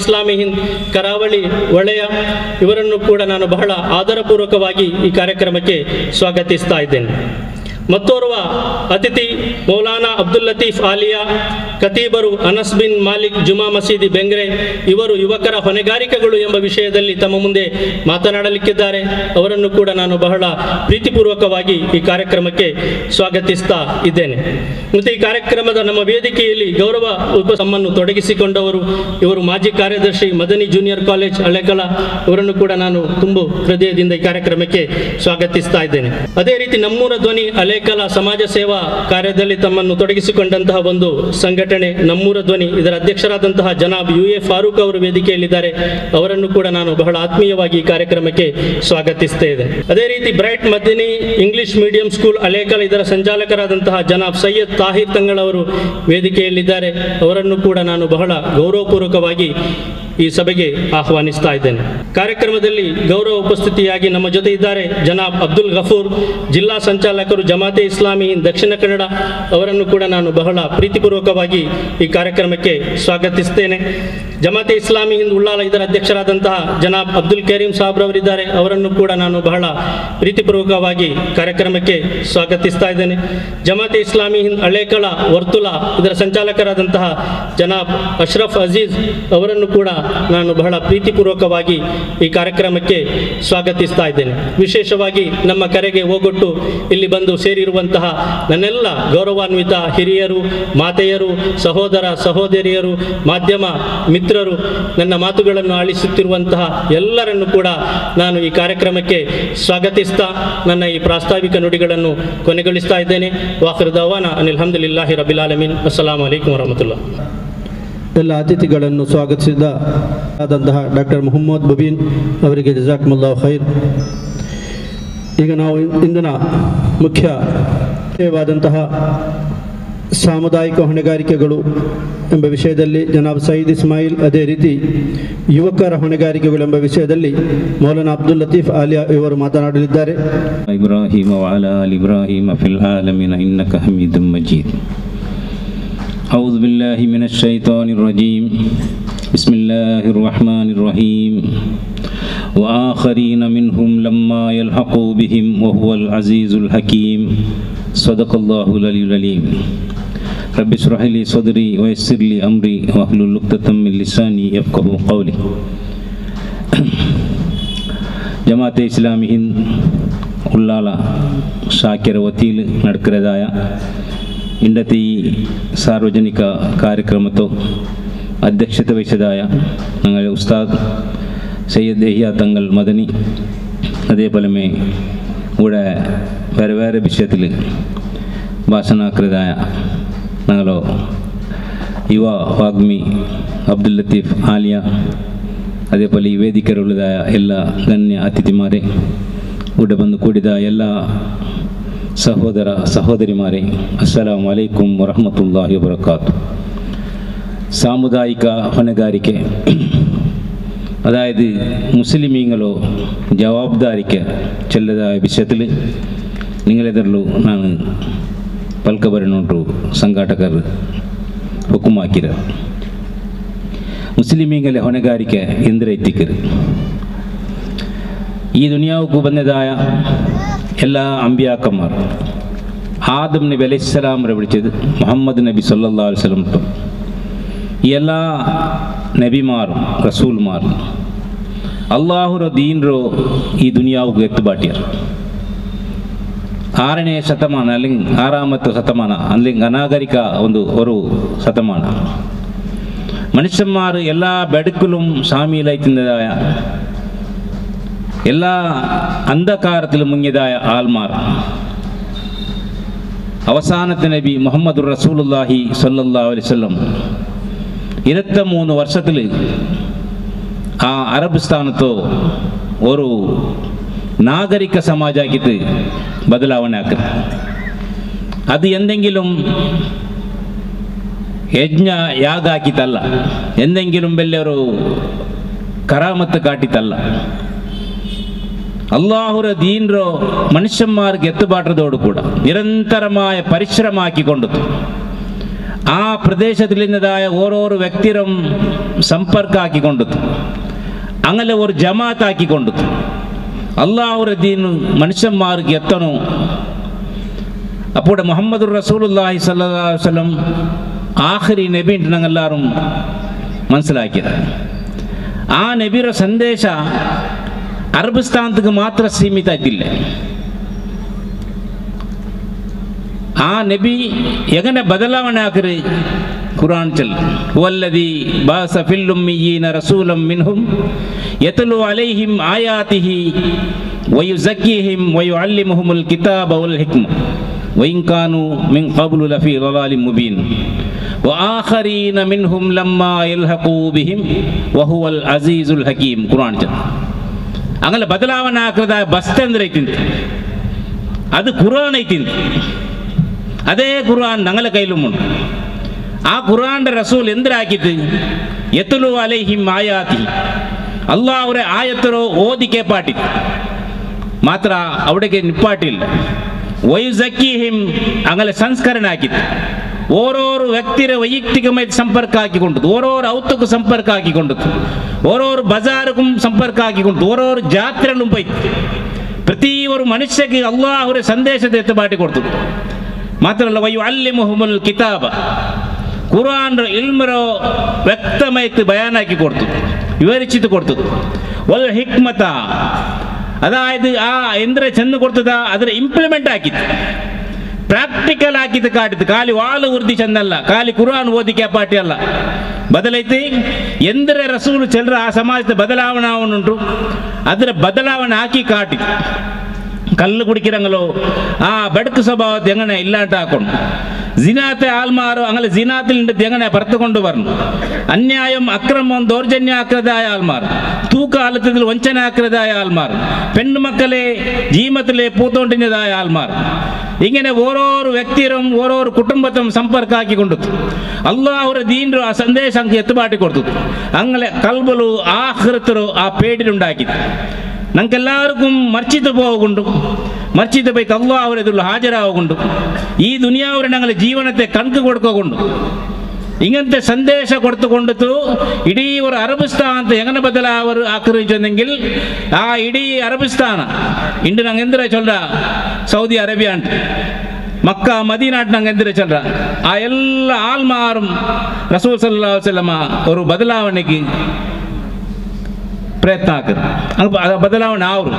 ಇಸ್ಲಾಮಿ ಹಿಂದ್ ಕರಾವಳಿ ವಲಯ ಇವರನ್ನು ಕೂಡ ನಾನು ಬಹಳ ಆದರಪೂರ್ವಕವಾಗಿ ಈ ಕಾರ್ಯಕ್ರಮಕ್ಕೆ ಸ್ವಾಗತಿಸ್ತಾ ಇದ್ದೇನೆ. ಮತ್ತೋರ್ವ ಅತಿಥಿ ಮೌಲಾನಾ ಅಬ್ದುಲ್ ಲತೀಫ್ ಆಲಿಯಾ, ಖತೀಬರು ಅನಸ್ ಬಿನ್ ಮಾಲಿಕ್ ಜುಮಾ ಮಸೀದಿ ಬೆಂಗ್ರೆ. ಇವರು ಯುವಕರ ಹೊಣೆಗಾರಿಕೆಗಳು ಎಂಬ ವಿಷಯದಲ್ಲಿ ತಮ್ಮ ಮುಂದೆ ಮಾತನಾಡಲಿಕ್ಕಿದ್ದಾರೆ. ಅವರನ್ನು ಕೂಡ ನಾನು ಬಹಳ ಪ್ರೀತಿಪೂರ್ವಕವಾಗಿ ಈ ಕಾರ್ಯಕ್ರಮಕ್ಕೆ ಸ್ವಾಗತಿಸ್ತಾ ಇದ್ದೇನೆ. ಮತ್ತು ಈ ಕಾರ್ಯಕ್ರಮದ ನಮ್ಮ ವೇದಿಕೆಯಲ್ಲಿ ಗೌರವ ಉಪಸಮ್ಮನ್ನು ತೊಡಗಿಸಿಕೊಂಡವರು ಇವರು ಮಾಜಿ ಕಾರ್ಯದರ್ಶಿ ಮದನಿ ಜೂನಿಯರ್ ಕಾಲೇಜ್ ಹಳೆಕಲ. ಇವರನ್ನು ಕೂಡ ನಾನು ತುಂಬು ಹೃದಯದಿಂದ ಈ ಕಾರ್ಯಕ್ರಮಕ್ಕೆ ಸ್ವಾಗತಿಸ್ತಾ ಇದ್ದೇನೆ. ಅದೇ ರೀತಿ ನಮ್ಮೂರ ಧ್ವನಿ ಹಳೆಕಲ ಸಮಾಜ ಸೇವಾ ಕಾರ್ಯದಲ್ಲಿ ತಮ್ಮನ್ನು ತೊಡಗಿಸಿಕೊಂಡಂತಹ ಒಂದು ಸಂಘಟನೆ ನಮ್ಮೂರ ಧ್ವನಿ, ಇದರ ಅಧ್ಯಕ್ಷರಾದಂತಹ ಜನಾಬ್ UA ಫಾರೂಕ್ ಅವರು ವೇದಿಕೆಯಲ್ಲಿದ್ದಾರೆ. ಅವರನ್ನು ಕೂಡ ನಾನು ಬಹಳ ಆತ್ಮೀಯವಾಗಿ ಈ ಕಾರ್ಯಕ್ರಮಕ್ಕೆ ಸ್ವಾಗತಿಸ್ತಾ ಇದ್ದೇನೆ. ಅದೇ ರೀತಿ ಬ್ರೈಟ್ ಮದಿನಿ ಇಂಗ್ಲಿಷ್ ಮೀಡಿಯಂ ಸ್ಕೂಲ್ ಹಳೆಕಲ, ಇದರ ಸಂಚಾಲಕರಾದಂತಹ ಜನಾಬ್ ಸೈಯದ್ ತಾಹಿರ್ ತಂಗಳ್ ಅವರು ವೇದಿಕೆಯಲ್ಲಿದ್ದಾರೆ. ಅವರನ್ನು ಕೂಡ ನಾನು ಬಹಳ ಗೌರವಪೂರ್ವಕವಾಗಿ ಈ ಸಭೆಗೆ ಆಹ್ವಾನಿಸ್ತಾ ಇದ್ದೇನೆ. ಕಾರ್ಯಕ್ರಮದಲ್ಲಿ ಗೌರವ ಉಪಸ್ಥಿತಿಯಾಗಿ ನಮ್ಮ ಜೊತೆ ಇದ್ದಾರೆ ಜನಾಬ್ ಅಬ್ದುಲ್ ಗಫೂರ್, ಜಿಲ್ಲಾ ಸಂಚಾಲಕರು ಜಮಾತೆ ಇಸ್ಲಾಮಿ ದಕ್ಷಿಣ ಕನ್ನಡ. ಅವರನ್ನು ಕೂಡ ನಾನು ಬಹಳ ಪ್ರೀತಿಪೂರ್ವಕವಾಗಿ ಈ ಕಾರ್ಯಕ್ರಮಕ್ಕೆ ಸ್ವಾಗತಿಸ್ತೇನೆ. ಜಮಾತೆ ಇಸ್ಲಾಮಿ ಹಿಂದ್ ಉಳ್ಳಾಲ, ಇದರ ಅಧ್ಯಕ್ಷರಾದಂತಹ ಜನಾಬ್ ಅಬ್ದುಲ್ ಕರೀಂ ಸಾಬ್ರವರಿದ್ದಾರೆ. ಅವರನ್ನು ಕೂಡ ನಾನು ಬಹಳ ಪ್ರೀತಿಪೂರ್ವಕವಾಗಿ ಕಾರ್ಯಕ್ರಮಕ್ಕೆ ಸ್ವಾಗತಿಸ್ತಾ ಇದ್ದೇನೆ. ಜಮಾತೆ ಇಸ್ಲಾಮಿ ಹಿಂದ್ ಹಳೆಕಳ ವರ್ತುಲ, ಇದರ ಸಂಚಾಲಕರಾದಂತಹ ಜನಾಬ್ ಅಶ್ರಫ್ ಅಜೀಜ್ ಅವರನ್ನು ಕೂಡ ನಾನು ಬಹಳ ಪ್ರೀತಿಪೂರ್ವಕವಾಗಿ ಈ ಕಾರ್ಯಕ್ರಮಕ್ಕೆ ಸ್ವಾಗತಿಸ್ತಾ ಇದ್ದೇನೆ. ವಿಶೇಷವಾಗಿ ನಮ್ಮ ಕರೆಗೆ ಓಗೊಟ್ಟು ಇಲ್ಲಿ ಬಂದು ಸೇರಿರುವಂತಹ ನನ್ನೆಲ್ಲ ಗೌರವಾನ್ವಿತ ಹಿರಿಯರು, ಮಾತೆಯರು, ಸಹೋದರ ಸಹೋದರಿಯರು, ಮಾಧ್ಯಮ ಮಿತ್ರರು, ನನ್ನ ಮಾತುಗಳನ್ನು ಆಲಿಸುತ್ತಿರುವಂತಹ ಎಲ್ಲರನ್ನು ಕೂಡ ನಾನು ಈ ಕಾರ್ಯಕ್ರಮಕ್ಕೆ ಸ್ವಾಗತಿಸ್ತಾ ನನ್ನ ಈ ಪ್ರಾಸ್ತಾವಿಕ ನುಡಿಗಳನ್ನು ಕೊನೆಗೊಳಿಸ್ತಾ ಇದ್ದೇನೆ. ವಾಖಿರ್ ದವಾನ ಅನಿಲ್ ಹಮ್ದುಲಿಲ್ಲಾಹಿ ರಬ್ಬಿಲ್ ಆಲಮೀನ್. ಅಸ್ಸಲಾಮು ಅಲೈಕುಂ ವರಹಮತುಲ್ಲಾಹ್. ಎಲ್ಲ ಅತಿಥಿಗಳನ್ನು ಸ್ವಾಗತಿಸಿದ ಆದಂತಹ ಡಾಕ್ಟರ್ ಮೊಹಮ್ಮದ್ ಮುಬೀನ್ ಅವರಿಗೆ ಜಜಾಕುಮುಲ್ಲಾಹು ಖೈರ್. ಈಗ ನಾವು ಇಂದಿನ ಮುಖ್ಯವಾದಂತಹ ಸಾಮುದಾಯಿಕ ಹೊಣೆಗಾರಿಕೆಗಳು ಎಂಬ ವಿಷಯದಲ್ಲಿ ಜನಾಬ್ ಸಯೀದ್ ಇಸ್ಮಾಯಿಲ್, ಅದೇ ರೀತಿ ಯುವಕರ ಹೊಣೆಗಾರಿಕೆಗಳು ಎಂಬ ವಿಷಯದಲ್ಲಿ ಮೌಲಾನಾ ಅಬ್ದುಲ್ ಲತೀಫ್ ಆಲಿಯಾ ಇವರು ಮಾತನಾಡಲಿದ್ದಾರೆ. ಇಬ್ರಾಹಿಮ ವಅಲಾ ಆಲಿ ಇಬ್ರಾಹಿಮ ಫಿಲ್ ಆಲಮೀನ ಇನ್ನಕ ಹಮೀದುಂ ಮಜೀದ್. أعوذ بالله من الشيطان الرجيم. بسم الله الرحمن الرحيم. وآخرين منهم لما يلحقوا بهم وهو العزيز الحكيم. صدق الله العلي العليم. رب اشرح لي صدري ويسر لي أمري واحلل عقدة من لساني يفقهوا قولي. ജമാഅത്തെ ഇസ്ലാമി ഹിന്ദ് ഉള്ളാല ಶಾಕಿರ ವತಿയിൽ നടക്കുന്നതായ ಇಂಡತಿ ಸಾರ್ವಜನಿಕ ಕಾರ್ಯಕ್ರಮದ ಅಧ್ಯಕ್ಷತೆ ವಹಿಸಿದಾಯ ഞങ്ങൾ ഉസ്താദ് സയ്യദ് യഹ്യ തങ്ങൾ മദനി, അതേപോലെ ഇവിടെ വേറെ വേറെ വിഷയത്തിൽ ഭാഷണാകൃതായ ഞങ്ങളോ ಯುವ ವಾಗ್ಮಿ ಅಬ್ದುಲ್ ಲತೀಫ್ ಆಲಿಯಾ, അതേപോലെ ಈ ವೇದಿಕೆಯಲ್ಲಿರುವುದಾಯ ಎಲ್ಲ ಗಣ್ಯ ಅತಿಥಿಮಾರೆ, ഇവിടെ ಬಂದು ಕೂಡಿದ ಎಲ್ಲ ಸಹೋದರ ಸಹೋದರಿಮಾರೆ, ಅಸ್ಸಲಾಮು ಅಲೈಕುಂ ವರಹಮತುಲ್ಲಾಹಿ ವಬರಕಾತು. സാമുദായിക ಹೊಣೆಗಾರಿಕೆ, അതായത് മുസ്ലിമീങ്ങളോ ജവാബ്ദാരിക്ക് ചെല്ലതായ വിഷയത്തിൽ നിങ്ങളെതിരಲು ನಾನು ಪಲ್ಕಬರಿನುಂಟು ಸಂಘಟಕರು ಹುಕುಮಾಕಿರ ಮುಸ್ಲಿಮೀಂಗಲೆ ಹೊಣೆಗಾರಿಕೆ ಎಂದರೈತಿಕರು. ಈ ದುನಿಯಾವಕ್ಕೂ ಬಂದದಾಯ ಎಲ್ಲ ಅಂಬಿಯಾಕന്മാർ, ആദം നബി അലൈഹിസ്സലാമിനെ വിളിച്ചത് മുഹമ്മദ് നബി സല്ലല്ലാഹു അലൈഹി വസല്ലം. ഈ എല്ലാ നബിമാരും റസൂൽമാരും ಅಲ್ಲಾಹುರ ದೀನ್ರು ಈ ದುನಿಯಾವಿಗೆ ಎತ್ತುಬಾಟ್ಯಾರ. 6ನೇ ಶತಮಾನ അല്ലെങ്കിൽ 6ാമത്തെ ശതമാന അല്ലെങ്കിൽ അനാഗരിക ഒരു ശതമാന മനുഷ്യന്മാർ എല്ലാ ബെടുക്കിലും ഷാമീലായിത്തിൻ്റെതായ എല്ലാ അന്ധകാരത്തിലും മുങ്ങിയതായ ആൾമാർ അവസാനത്തെ നബി മുഹമ്മദ് റസൂലുള്ളാഹി സ്വല്ലല്ലാഹു അലൈഹി വസല്ലം 23 വർഷത്തിൽ ആ അറബ് സ്ഥാനത്തോ ഒരു നാഗരിക സമാജാക്കിയിട്ട് ബദലാവണ ആക്കുക. അത് എന്തെങ്കിലും ಯಜ್ಞ ಯಾಗ ಹಾಕಿತಲ್ಲ, ಎಂದೆಂಗಿലും വലിയൊരു ಕರಾಮತ್ತು ಕಾಟಿತಲ್ಲ. ಅಲ್ಲಾಹುರ ದೀನ್ರೋ ಮನುಷ್ಯന്മാർക്ക് എത്തുപാട്ടതോടു കൂടെ നിരന്തരമായ പരിശ്രമം ആക്കിക്കൊണ്ടു ആ പ്രദേശത്തിൽ നിന്നതായ ഓരോരോ വ്യക്തിരും സമ്പർക്കാക്കിക്കൊണ്ടു അങ്ങനെ ഒരു ജമാഅത്താക്കിക്കൊണ്ടു അള്ളാഹുവിന്റെ ദീൻ മനുഷ്യന്മാർക്ക് എത്തണോ. അപ്പോൾ മുഹമ്മദ് റസൂലുള്ളാഹി സ്വല്ലല്ലാഹു അലൈഹി വസല്ലം ആഖിരി നബി ഞങ്ങളെല്ലാവരും മനസ്സിലാക്കിയത്. ആ നബിയുടെ സന്ദേശ അറബ് സ്ഥാനത്തേക്ക് മാത്രം സീമിതാക്കില്ല. ആ നബി എങ്ങനെ ബദലാവണാക്കര് ഖുർആൻ ചൊല്ലു. വല്ലദീ ബഅസ ഫിൽ ഉമ്മiyyin റസൂലൻ മിൻഹും യത്ലു അലൈഹിം ആയാതിഹി വയുസക്കിഹിം വയുഅല്ലിമുഹുൽ കിതാബ വൽ ഹിക്മ വഇൻ കാനൂ മിൻ ഖബ്ലു ലഫീ ളലാലിൻ മുബീൻ വആഖരീന മിൻഹും ലമ്മാ യൽഹഖൂ ബിഹിം വഹുവൽ അസീസുൽ ഹകീം. ഖുർആൻ ചൊല്ലു. അങ്ങനെ ബദലാവണാക്കരതായ ബസ്തന്ത്രൈತಿಂತ അത് ഖുർആൻ ಐತಿಂತ. അതേ ഖുർആൻ ഞങ്ങളുടെ കയ്യിലുമുണ്ട്. ആ ഖുർആന്റെ റസൂൽ എന്തിനാക്കിയിട്ട് യത്ലു അലൈഹിം ആയാതി അള്ളാഹുവിന്റെ ആയത്തരോ ഓദിക്കെ പാട്ടി മാത്ര അവിടേക്ക് നിപ്പാട്ടില്ല. വയുസക്കിഹിം അങ്ങനെ സംസ്കരണ ആക്കിയിട്ട് ഓരോരോ വ്യക്തിരെ ವೈಯಕ್ತಿಕമായി ಸಂಪರ್ಕ ಹಾಕಿಕೊಂಡು ಓರೋರು ಔತಕ್ಕೂ ಸಂಪರ್ಕ ಹಾಕಿಕೊಂಡು ಓರೋರು ಬಜಾರ್ಗೂ ಸಂಪರ್ಕ ಹಾಕಿಕೊಂಡು ಓರೋರು ಜಾತ್ರೆಗಳು ಪೈತು ಪ್ರತಿ ಒಂದು ಮನುಷ್ಯಕ್ಕೆ ಅಲ್ಲಾಹ್ ಸಂದೇಶದ ಎತ್ತಬಾಟಿ ಕೊಡ್ತು. ಮಾತ್ರ ಅಲ್ಲ ವಯುಅಲ್ಲಿಮುಹುಲ್ ಕಿತಾಬ ഖുർആൻ ഇൽമറോ വ്യക്തമായിട്ട് ബയാനാക്കി കൊടുത്തു, വിവരിച്ചിട്ട് കൊടുത്തു. വൽ ഹിക്മത അതായത് ആ എന്തിനെ ചെന്ന് കൊടുത്തതാ അതിനെ ഇംപ്ലിമെന്റ് ആക്കിತ್ತು, ಪ್ರಾಕ್ಟಿಕಲ್ ಆಗಿದ್ದು ಕಾಟಿತ್ತು. ಖಾಲಿ ವಾಲು ಉರ್ದಿ ಚೆಂದಲ್ಲ, ಖಾಲಿ ಕುರಾನ್ ಓದಿಕೆ ಪಾಟಿ ಅಲ್ಲ. ಬದಲೈತಿ ಎಂದರೆ ರಸೂಲು ಚೆಲ್ರ ಆ ಸಮಾಜದ ಬದಲಾವಣೆ ಉಂಟು, ಅದರ ಬದಲಾವಣೆ ಹಾಕಿ ಕಾಟಿ. കല്ല് കുടിക്കിറങ്ങലോ ആ ബെടുക്ക് സ്വഭാവത്തെ എങ്ങനെ ഇല്ലാണ്ട് ആക്കണം. ജിനാത്തെ ആൽമാരോ അങ്ങനെ ജിനാത്തിൽ എങ്ങനെ പുറത്തു കൊണ്ടുവരണം. അന്യായം അക്രമം ദൗർജന്യാക്രതായ ആൾമാർ, തൂക്കാലത്തിൽ വഞ്ചനാക്രതായ ആൾമാർ, പെണ്ണുമക്കളെ ജീവത്തിലെ പൂത്തോണ്ടിഞ്ഞതായ ആൾമാർ, ഇങ്ങനെ ഓരോരോ വ്യക്തിയും ഓരോരോ കുടുംബത്തും സമ്പർക്കാക്കി കൊണ്ടു അള്ളാഹുവിന്റെ ദീനിന്റെ ആ സന്ദേശം എത്തുപാട്ടി കൊടുത്തു. അങ്ങനെ കൽബലു ആഖിറത്തോ ആ പേടിലുണ്ടാക്കി ഞങ്ങൾക്കെല്ലാവർക്കും മർച്ചിത്ത് പോകുന്നുണ്ട്. മർച്ചിത്ത് പോയി അള്ളാഹുവിനെതിൽ ഹാജരാവുന്നുണ്ട്. ഈ ദുനിയാവിനെ ഞങ്ങളുടെ ജീവനത്തെ കണക്ക് കൊടുക്കുകൊണ്ട് ഇങ്ങനത്തെ സന്ദേശം കൊടുത്തുകൊണ്ടു ഇടീ ഒരു അറബ് സ്ഥാനത്ത് എങ്ങനെ ബദലാവർ ആക്രമിച്ചെന്നെങ്കിൽ ആ ഇടീ അറബ് സ്ഥാന ഇണ്ട് ഞങ്ങൾ എന്തിനാ ചൊല്ല സൗദി അറേബ്യ മക്ക മദീനാട്ട് ഞങ്ങൾ എന്തിനാ ചൊല്ല ആ എല്ലാ ആൾമാറും റസൂൽ സല്ലല്ലാഹു അലൈഹി വസല്ലമ ഒരു ബദലാവണയ്ക്ക് ಪ್ರಯತ್ನ ಆಗ್ತದೆ. ಬದಲಾವಣೆ ಅವರು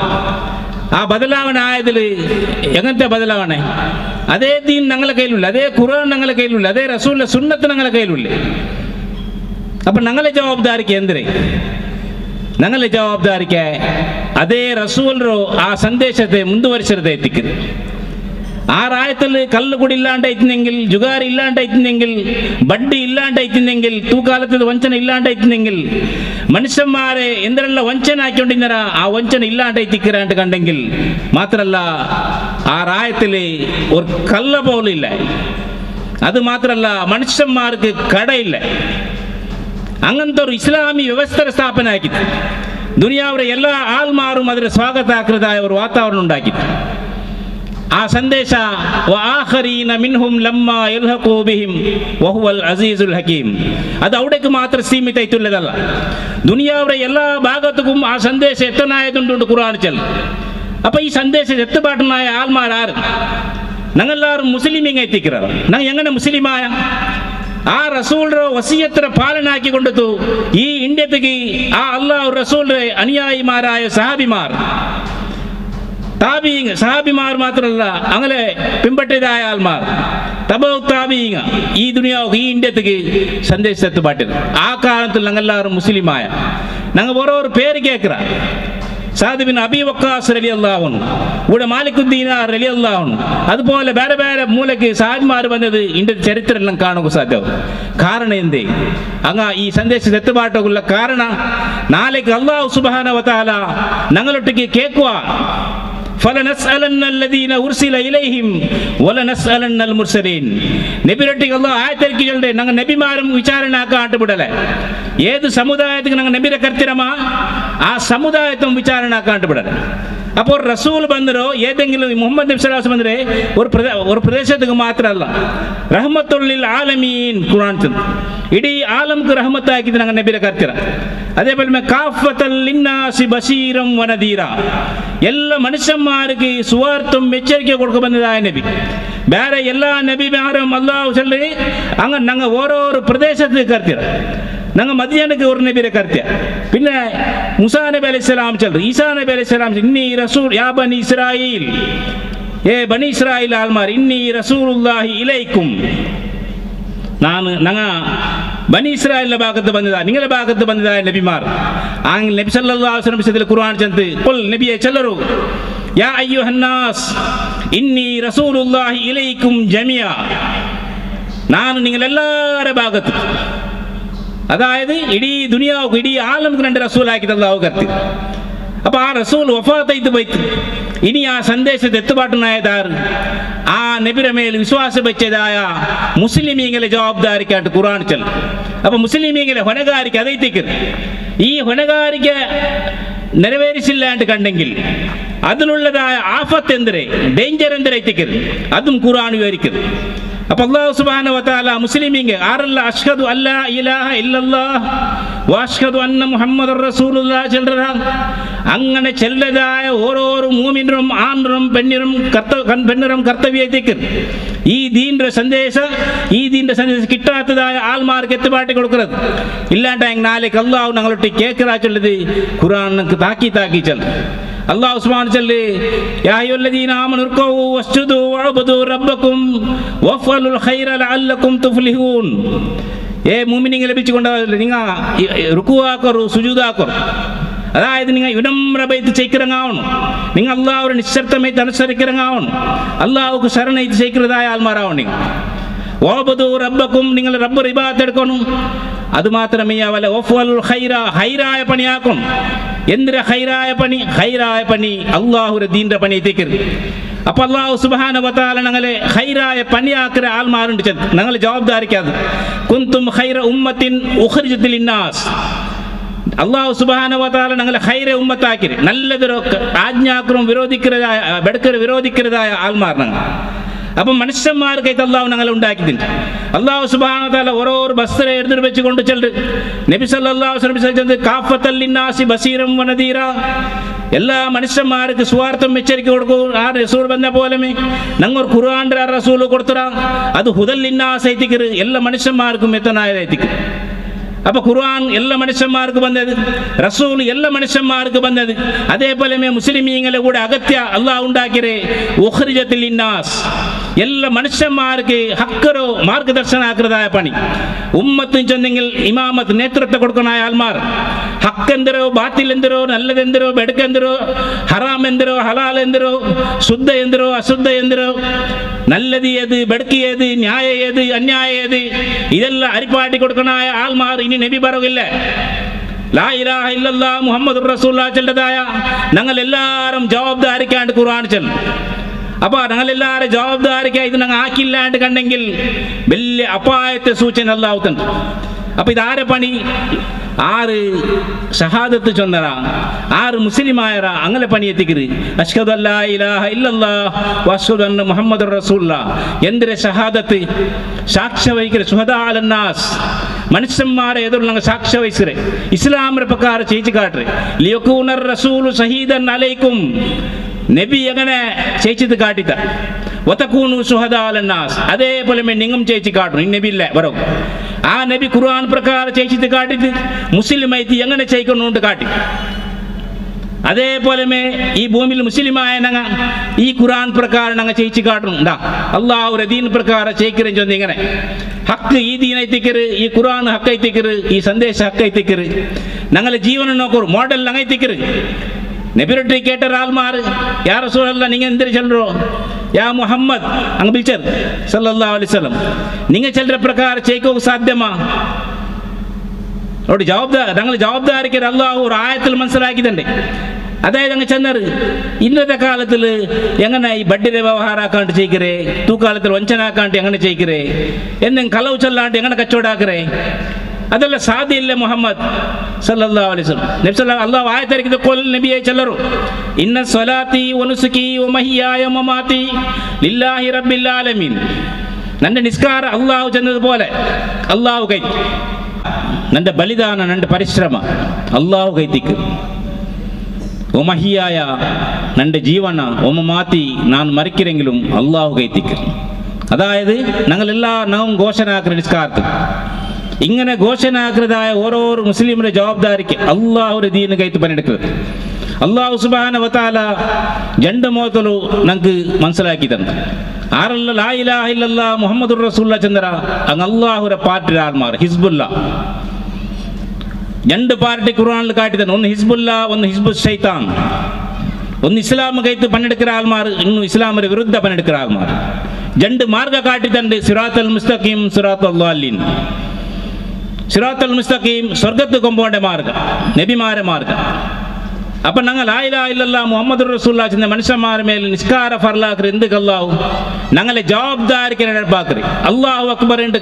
ಆ ಬದಲಾವಣೆ ಆಯದಲ್ಲಿ ಎಗಂತೆ ಬದಲಾವಣೆ ಅದೇ ದೀನ್ ഞങ്ങളുടെ കയ്യിലുള്ള, അതേ ഖുർആൻ ഞങ്ങളുടെ കയ്യിലുള്ള, അതേ റസൂലിന്റെ സുന്നത്ത് ഞങ്ങളുടെ കയ്യിലുള്ള. അപ്പൊ ഞങ്ങളുടെ ജവാബ്ദാരിക്ക് എന്തിരെ ഞങ്ങളുടെ ജവാബ്ദാരിക്ക് അതേ റസൂലോ ആ സന്ദേശത്തെ ಮುಂದುವರಿಸದೆ എത്തിക്കുന്നു. ആ റായത്തിൽ കല്ലുകുടി ഇല്ലാണ്ടായിരുന്നെങ്കിൽ, ജുഗാരി ഇല്ലാണ്ടായിരുന്നെങ്കിൽ, ബഡ്ഡി ഇല്ലാണ്ടായിരുന്നെങ്കിൽ, തൂക്കാലത്തിൽ വഞ്ചന ഇല്ലാണ്ടായിരുന്നെങ്കിൽ, മനുഷ്യന്മാരെ എന്തെല്ലാം വഞ്ചന ആക്കിക്കൊണ്ടിരുന്ന ആ വഞ്ചന ഇല്ലാണ്ടായിത്തിക്കരാണ്ട് കണ്ടെങ്കിൽ മാത്രല്ല ആ റായത്തിൽ ഒരു കല്ല പോലില്ല. അത് മാത്രല്ല മനുഷ്യന്മാർക്ക് കടയില്ല. അങ്ങനത്തെ ഒരു ഇസ്ലാമി വ്യവസ്ഥ സ്ഥാപന ആക്കി ദുനിയാവിലെ എല്ലാ ആൾമാരും അതിന് സ്വാഗതാകൃതായ ഒരു വാതാവരണം ഉണ്ടാക്കി. ആ സന്ദേശ വആഖരീന മിൻഹും ലമ്മാ യൽഹഖൂ ബിഹിം വഹുവൽ അസീസുൽ ഹകീം അത് അവിടേക്ക് മാത്രം സീമിതമായിട്ടുള്ളതല്ല. ദുനിയാവിലെ എല്ലാ ഭാഗത്തും ആ സന്ദേശം എത്തനായതുണ്ട് ഖുർആൻ ചൊല്ല. അപ്പൊ ഈ സന്ദേശം എത്തുപാട്ടുന്നായ ആൾമാരാര് ഞങ്ങളെല്ലാവരും മുസ്ലിമിങ് എത്തിക്കാറ്. ഞങ്ങൾ എങ്ങനെ മുസ്ലിമായ ആ റസൂലിന്റെ വസിയത്തിനെ പാലനാക്കിക്കൊണ്ടു ഈ ഇന്ത്യത്തേക്ക് ആ അല്ലാഹു റസൂലിന്റെ അനുയായിമാരായ സഹാബിമാർ സഹാബിമാർ മാത്രമല്ല അങ്ങനെ പിൻപറ്റിയതായ ആൾമാർ തബൗത്താബീങ്ങ ഈ ദുനിയാവ് ഈ ഇന്ത്യത്തേക്ക് സന്ദേശത്ത് പാട്ടിയത്. ആ കാലത്തിൽ ഞങ്ങളെല്ലാവരും മുസ്ലിമായ ഞങ്ങൾ ഓരോരോ പേര് കേൾക്കുക. സാദ് ബിൻ അബി വക്കാസ് റളിയല്ലാഹു അൻഹു, ഇവിടെ മാലിക്കുദ്ദീനാർ റളിയല്ലാഹു അൻഹു, അതുപോലെ വേറെ വേറെ മൂലക്ക് സഹാബിമാർ വന്നത് ഇന്ത്യ ചരിത്രമെല്ലാം കാണുക സാധ്യവും. കാരണം എന്തേ അങ്ങ് ഈ സന്ദേശം എത്തുപാട്ടുള്ള കാരണം നാളേക്ക് അല്ലാഹു സുബ്ഹാനഹു വ തആല ഞങ്ങളൊട്ടിക്ക് കേൾക്കുക ഫലനസ്അലന്ന അല്ലദീന ഉർസില ഇലൈഹിം വലനസ്അലന്നൽ മുർസലീൻ. നബിരട്ടിക്ക് അല്ലാഹു ആയത്തിലേക്ക് ചൊല്ലുടെ ഞങ്ങൾ നബിമാരും വിചാരണ ആക്കാണ്ട് ಬಿಡಲೆ. ഏത് സമുദായത്തിക്ക് ഞങ്ങൾ നബിരെ കർത്തിരമാ ആ സമുദായത്തും വിചാരണ ആക്കാണ്ട് ಬಿಡಲೆ. അപ്പോൾ റസൂൽ ಬಂದರೋ ഏതെങ്കിലും മുഹമ്മദ് നബി സല്ലല്ലാഹു അലൈഹി വസല്ലം ഒരു പ്രദേശത്തേക്ക് മാത്രമല്ല, റഹ്മത്തുൽ ലിൽ ആലമീൻ ഖുർആൻ ഇടീ ആലംക്ക് റഹ്മത്താക്കിയിട്ട് ഞങ്ങൾ നബിരെ കർത്തിര. അതേപോലെ കാഫത്തൽ ലിന്നാസി ബശീറം വനദീറ, എല്ലാ മനുഷ്യന്മാർക്ക് സുവാർത്തും എച്ചരിക്കை കൊടുക്ക ಬಂದದಾയ നബി. ಬೇರೆ ಎಲ್ಲ ನಬಿಮಾരും ಅಲ್ಲಾಹು ಚಲ್ರಿ ಹಂಗ ನಂಗೆ ಓರೋರು ಪ್ರದೇಶಕ್ಕೆ ಕರ್ತೀರ. ನಂಗೆ ಮದಿಯಾನಕ್ಕೆ ஒரு ನಬಿರೆ ಕರ್ತೀಯ. പിന്നെ മുസാ നബി അലൈഹിസ്സലാം ചಲ್ರಿ, ഈസാ നബി അലൈഹിസ്സലാം ഇന്നി റസൂൽ യാ ബനി ഇസ്രായീൽ, ഏ ബനി ഇസ്രായീൽ ആൽമാർ ഇന്നി റസൂലുള്ളാഹി ഇലൈക്കും, ഞങ്ങ ബനി ഇസ്രായേലിന്റെ ഭാഗത്ത് വന്നതാ നിങ്ങളുടെ ഭാഗത്ത് വന്നതായ നബിമാർ. ആ നബി സല്ലല്ലാഹു അലൈഹി വസല്ലം ഖുർആൻ ചന്ത് ഖുൽ നബിയെ ചൊല്ലറു യാ അയ്യുഹന്നാസ് ഇന്നി റസൂലുള്ളാഹി ഇലൈക്കും ജമിയ, ನಾನು നിങ്ങളെല്ലാവരുടെ ഭാഗത്ത്, അതായത് ഇടീ ദുനിയാവുക്ക് ഇടീ ആലംക്ക് രണ്ട് റസൂൽ ആക്കിയിട്ട് അല്ലാഹു കർത്തി. അപ്പൊ ആ റസൂൽ വഫാത്തായിട്ട് പോയിട്ട് ഇനി ആ സന്ദേശത്തെ എത്തുപാട്ടുണ്ടായതാർ ആ നബിയുടെ മേൽ വിശ്വാസം വെച്ചതായ മുസ്ലിമീങ്ങളെ ജവാബ്ദാരിക്കായിട്ട് ഖുർആൻ ചൊല്ലും. അപ്പൊ മുസ്ലിമീങ്ങളെ ಹೊಣೆಗಾರಿಕೆ ಅದೈತಿക്ക് ഈ ಹೊಣೆಗಾರಿಕೆ ನೆರವೇರಿಸಿല്ലാണ്ട് കണ്ടെങ്കിൽ അതിനുള്ളതായ ആഫത്ത് എന്തിരെ ഡേഞ്ചർ എന്തിരൈത്തിക്ക് അതും ഖുർആൻ വിവരിക്കുന്നു. അപ്പൊ അല്ലാഹു സുബ്ഹാനഹു വ തആല മുസ്ലിമീങ്ങൾ ആരല്ല അഷ്ഹദു അല്ലാ ഇലാഹ ഇല്ലല്ലാഹ് വഅഷ്ഹദു അന്ന മുഹമ്മദുർ റസൂലുള്ളാഹി ചൊല്ലറ. അങ്ങനെ ചെല്ലതായ ഓരോരോ മൂമിനും ആണും പെണ്ണിനും കർത്തവ്യത്തേക്ക് ഈ ദീന്റെ സന്ദേശം കിട്ടാത്തതായ ആൾമാർക്ക് എത്തുപാട്ടി കൊടുക്കുന്നത് ഇല്ലാണ്ട് നാളേക്ക് അല്ലാഹു ഞങ്ങളൊട്ടി കേൾക്കറാ ചൊല്ലത് ഖുർആൻ താക്കി ചൊല്ലും. അല്ലാഹു സുബ്ഹാനഹു ചൊല്ലി യാ അയ്യുഹല്ലദീന ആമനു ഇർകൂ വസ്ജുദൂ വഅബ്ദൂ റബ്ബക്കും വഫഅലുൽ ഖൈറ ലഅല്ലക്കും തുഫ്ലിഹൂൻ. ഏ മുഅ്മിനീങ്ങളെ ലഭിച്ചുകൊണ്ട് നിങ്ങൾ റുക്കൂ ആക്കറു സുജൂദാക്കറു, അതായത് നിങ്ങൾ വിനമ്രമായിട്ട് ചെയ്ക്കിറങ്ങാവണം, നിങ്ങൾ അല്ലാഹുവിനെ നിശ്ചിതമായിട്ട് അനുസരിക്കിറങ്ങാവണം, അല്ലാഹുക്ക് ശരണമായിട്ട് ചെയ്ക്കുന്നതായ ആൾമാരാവണം. നിങ്ങൾ വഅബ്ദൂ റബ്ബക്കും, നിങ്ങൾ റബ്ബ് ഇബാദത്ത് എടുക്കണം. അത് മാത്രമേ ആവല്ല വഫഅലുൽ ഖൈറ, ഹൈറായ പണിയാക്കണം. എന്തിനാ ഹൈറായ പണി അല്ലാഹുവിന്റെ ദീന്റെ പണിയേക്ക്. അപ്പൊ അല്ലാഹു സുബ്ഹാനഹു വ തആല ഞങ്ങളെ ഹൈറായ പണിയാക്കുന്ന ആൾമാരുണ്ട്, ഞങ്ങൾ ജവാബ്ദാരിക്കാതെ കുന്തും ഖൈറ ഉമ്മത്തിൻ ഉഖ്രിജത് ലിന്നാസ്. അല്ലാഹു സുബ്ഹാനഹു വ തആല ഞങ്ങളെ ഖൈറ ഉമ്മത്താക്കി നല്ലതൊരു ആജ്ഞാക്രമം വിരോധിക്കുന്നതായ ആൾമാർ ഞങ്ങൾ. അപ്പൊ മനുഷ്യന്മാർക്കായിട്ട് അല്ലാഹു ഞങ്ങളെ ഉണ്ടാക്കിയിട്ടുണ്ട്. അല്ലാഹു സുബ്ഹാനഹു വ തആല ഓരോരോ ബസ്സറെ എടുത്ത് വെച്ചുകൊണ്ട് ചെല്ല് നബി സല്ലല്ലാഹു അലൈഹി വസല്ലം കാഫത്തൽ ലിന്നാസി ബസീറം വനദീറ, എല്ലാ മനുഷ്യന്മാർക്ക് സ്വാർത്ഥം എച്ചരിക്കை കൊടുക്കും. ആ റസൂൽ വന്ന പോലെ ഞങ്ങൾ ഖുർആന്റെ ആ റസൂൽ കൊടുത്തറ, അത് ഹുദൽ ലിന്നാസ് ഐതിക്ക് എല്ലാ മനുഷ്യന്മാർക്കും എത്തനായതായിത്തിക്ക്. അപ്പൊ ഖുർആൻ എല്ലാ മനുഷ്യന്മാർക്ക് വന്നത്, റസൂൽ എല്ലാ മനുഷ്യന്മാർക്ക് വന്നത്. അതേപോലെ മുസ്ലിമീങ്ങളെ കൂടെ അകത്യ അല്ലാഹു ഉണ്ടാക്കിയേ ഉഖ്രിജത് ലിന്നാസ്, എല്ലാ മനുഷ്യന്മാർക്ക് ഹക്കറോ മാർഗദർശനാക്കുന്നതായ പണി. ഉമ്മത്തിന് ചെന്നെങ്കിൽ ഇമാമത്ത് നേതൃത്വം കൊടുക്കണായ ആൾമാർ ഹക്കെന്തരോ ബാത്തിൽ എന്തരോ നല്ലതെന്തരോ ബെടുക്കെന്തരോ ഹറാം എന്തരോ ഹലാൽ എന്തരോ ശുദ്ധ എന്തരോ അശുദ്ധ എന്തരോ നല്ലത് ഏത് ബെടുക്ക് ഏത് ന്യായ ഏത് അന്യായ ഏത് ഇതെല്ലാം അരിപ്പാട്ടി കൊടുക്കണായ ആൾമാർ ഇനി നബി പറയില്ല. ലാ ഇലാഹ ഇല്ലല്ലാഹ് മുഹമ്മദുർ റസൂലുള്ളാഹി ചൊല്ലതായ ഞങ്ങൾ എല്ലാവരും ജവാബ്ദാരിക്കാണ്ട് ഖുർആൻ ചൊല്ലും. അപ്പൊ ഞങ്ങളെല്ലാവരും ജവാബ്ദാരിക്കായി ഇത് ഞങ്ങൾ ആക്കില്ലാണ്ട് കണ്ടെങ്കിൽ വലിയ അപായത്തെ സൂചന അല്ലാഹു തന്നു. അപ്പൊ ഇതാരെ പണി? 6 ഷഹാദത്ത് ചൊന്നറ, 6 മുസ്ലിമായറ, അങ്ങനെ പണി എത്തിക്കരുത്. അഷ്ഹദു അല്ലാ ഇലാഹ ഇല്ലല്ലാഹ് വഅഷ്ഹദു അന്ന മുഹമ്മദുർ റസൂലുള്ളാഹ്. എന്തിരെ ഷഹാദത്ത്? സാക്ഷ്യ വഹിക്കരുത്. ശുഹദാ അലന്നാസ്, മനുഷ്യന്മാരെ എതിർന്ന് സാക്ഷ്യ വഹിക്കരുത്. ഇസ്ലാമിന്റെ പ്രകാരം ചെയ്യിച്ചു കാട്ടരുത്. ലിയകൂനർ റസൂലു ഷഹീദൻ അലൈക്കും, നബി എങ്ങനെ ചെയ്യിച്ചത് കാട്ടിത്ത വതകൂനു ശുഹദാ അലന്നാസ്, അതേപോലെ നിങ്ങും ചെയ്യിച്ചു കാട്ടണം. നബി ഇല്ല വരും ആ നബി ഖുർആൻ പ്രകാരം ചെയ്യിച്ചത് കാട്ടിട്ട് മുസ്ലിമായിട്ട് എങ്ങനെ ചെയ്യിക്കണോണ്ട് കാട്ടി. അതേപോലെ ഈ ഭൂമിയിൽ മുസ്ലിമായ ഞങ്ങ ഈ ഖുർആൻ പ്രകാരം ഞങ്ങൾ ചെയ്യിച്ചു കാട്ടണം. ഉണ്ടാ അള്ളാഹുവിന്റെ ദീൻ പ്രകാരം ചെയ്യിക്കരുത് ചൊന്ന് ഇങ്ങനെ ഹക്ക് ഈ ദീനൈത്തിക്കര്, ഈ ഖുർആൻ ഹക്കൈത്തിക്കര്, ഈ സന്ദേശം ഹക്കൈത്തിക്കര്, ഞങ്ങളെ ജീവനം നോക്കൂ മോഡൽ അങ്ങൈത്തിക്കര്. നബിരൊട്ടി കേട്ട ആൾമാർ യാ റസൂലല്ലാഹ് നിങ്ങൾ എന്തിനു ചെല്ലോ യാ മുഹമ്മദ് അങ്ങ് വിളിച്ചത് സല്ലല്ലാഹു അലൈഹി വസല്ലം, നിങ്ങൾ ചെല്ലുന്ന പ്രകാരം ചെയ്യിക്കോ സാധ്യമാ? അവിടെ ഞങ്ങൾ ജവാബ്ദാരിക്കരുത്. അല്ലാഹു ഒരു ആയത്തിൽ മനസ്സിലാക്കിയിട്ടുണ്ട്. അതായത് അങ്ങ് ചെന്നത് ഇന്നത്തെ കാലത്തിൽ എങ്ങനെ ഈ ബഡ്ഡിയുടെ വ്യവഹാരമാക്കാണ്ട് ചെയ്യിക്കരേ, തൂക്കാലത്തിൽ വഞ്ചനാക്കാണ്ട് എങ്ങനെ ചെയ്യിക്കരേ, എന്നും കളവ് ചൊല്ലാണ്ട് എങ്ങനെ കച്ചവടാക്കരേ, ಅದೆಲ್ಲ ಸಾಧ್ಯ ಇಲ್ಲ. ಮುಹಮ್ಮದ್ ಸಲ್ಲಲ್ಲಾಹು ಅಲೈಹಿ ವಸಲ್ಲಂ ನಬಿ ಸಲ್ಲಲ್ಲಾಹು ಅಲ್ಲಾಹ್ ಆಯತರಿಕಿದ ಕೊಲ್ ನಬಿಯೇ ಚಲ್ಲರು ಇನ್ನ ಸ್ವಲಾತಿ ವನುಸುಕಿ ವಮಹಿಯಾಯ ಮಮಾತಿ ಲಿಲ್ಲಾಹಿ ರಬ್ಬಿಲ್ ಆಲಮೀನ್. ನನ್ನ ನಿಸ್ಕಾರ ಅಲ್ಲಾಹು ಚೆನ್ನതുപോലെ ಅಲ್ಲಾಹು ಕೈ, ನನ್ನ ಬಲಿದಾನ ನನ್ನ ಪರಿಶ್ರಮ ಅಲ್ಲಾಹು ಕೈತಿಕ್ಕು. ಒಮಹಿಯಾಯ ನನ್ನ ಜೀವನ ഒമമാತಿ ನಾನು മരിക്കിരെങ്കിലും അല്ലാഹു കൈത്തിക്ക്. അതായത് ഞങ്ങളെല്ലാം ഘോഷണ ആക്കുന്ന നിസ്കാരത്തിൽ ഇങ്ങനെ ഘോഷണാകൃതായ ഓരോരോ മുസ്ലിമിന്റെ ജവാബ്ദാരിക്ക് അള്ളാഹുവിന്റെ ദീന് കൈത്ത് പണിയെടുക്കുന്നത്. അള്ളാഹു സുബ്ഹാനഹു വ തആല രണ്ട് മോതಲು നമുക്ക് മനസ്സിലാക്കി തന്നു. ആരല്ല ലാ ഇലാഹ ഇല്ലല്ലാഹ് മുഹമ്മദുർ റസൂലുള്ളാഹി ചന്ദ്ര അങ്ങ് അള്ളാഹുവിന്റെ പാർട്ടി ആൾമാർ ഹിസ്ബുല്ല. രണ്ട് പാർട്ടി ഖുർആനിൽ കാട്ടി തന്നെ, ഒന്ന് ഹിസ്ബുല്ല, ഒന്ന് ഹിസ്ബുൽ ശൈത്താൻ. ഒന്ന് ഇസ്ലാം കൈത്ത് പണിയെടുക്കുന്ന ആൾമാർ, ഇന്നും ഇസ്ലാമിന്റെ വിരുദ്ധ പണിയെടുക്കുന്ന ആൾമാർ. രണ്ട് മാർഗ കാട്ടി തന്നെ, സിറാത്തുൽ മുസ്തഖീം സിറാത്തുൽ ളാലിൻ. സിറാത്തുൽ മുസ്തഖീം സ്വർഗത്ത് കൊമ്പോണ്ട മാർഗ, നബിമാരെ മാർഗ. അപ്പം ഞങ്ങൾ ലാ ഇലാഹ ഇല്ലല്ലാഹ് മുഹമ്മദുർ റസൂലുള്ളാഹി ചെന്ന മനുഷ്യന്മാരുടെ മേൽ നിസ്കാര ഫർലാക്കറി എന്തുക്കല്ലാഹു ഞങ്ങളെ ജവാബ്ദാരിക്ക് നടപ്പാക്കറി. അല്ലാഹു അക്ബർ ഉണ്ട്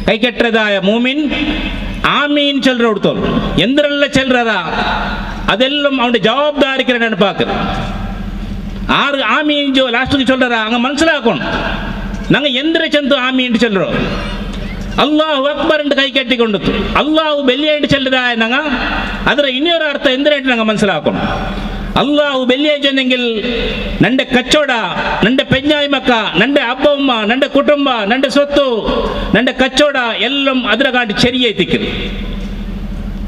കൈക്കെട്ടതായ മൂമിൻ ആമീൻ ചെല്ലറ കൊടുത്തോളൂ. എന്തിനുള്ള ചെല്ലറ അതെല്ലാം അവന്റെ ജവാബ്ദാരിക്ക് നടപ്പാക്കറി. ആറ് ആമീൻ ലാസ്റ്റ് ചൊല്ലറ അങ്ങ് മനസ്സിലാക്കണം. ഞങ്ങൾ എന്തിനെ ചെന്തു ആമീൻ ചെല്ലറോ അള്ളാഹു അക്ബറിന്റെ കൈ കെട്ടിക്കൊണ്ടു അള്ളാഹു ബലിയായിട്ട് ചെല്ലതായ ഞങ്ങ ಅದರ ಇನ್ನೊಂದು ಅರ್ಥ ಎಂದರೇಂಟು ನಂಗೆ ಮನಸ್ಸಿಲಾಕೋಣ. ಅಲ್ಲಾಹು ಬೆಲ್ಲಿಯಾಗಿ ಚೆಂದೆಂಗಿಲ್ ನಂಡೆ ಕಚ್ಚೋಡ, ನಂಡೆ ಪೆಂಜಾಯಿ ಮಕ್ಕ, ನಂಡೆ ಹಬ್ಬಮ್ಮ, ನಂಡೆ ಕುಟುಂಬ, ನಂಡೆ ಸೊತ್ತು, ನಂಡೆ ಕಚ್ಚೋಡ ಎಲ್ಲಂ ಅದರ ಗಾಡಿ ಚೆರಿಯೇ ತಿಕ್ಕಿರು.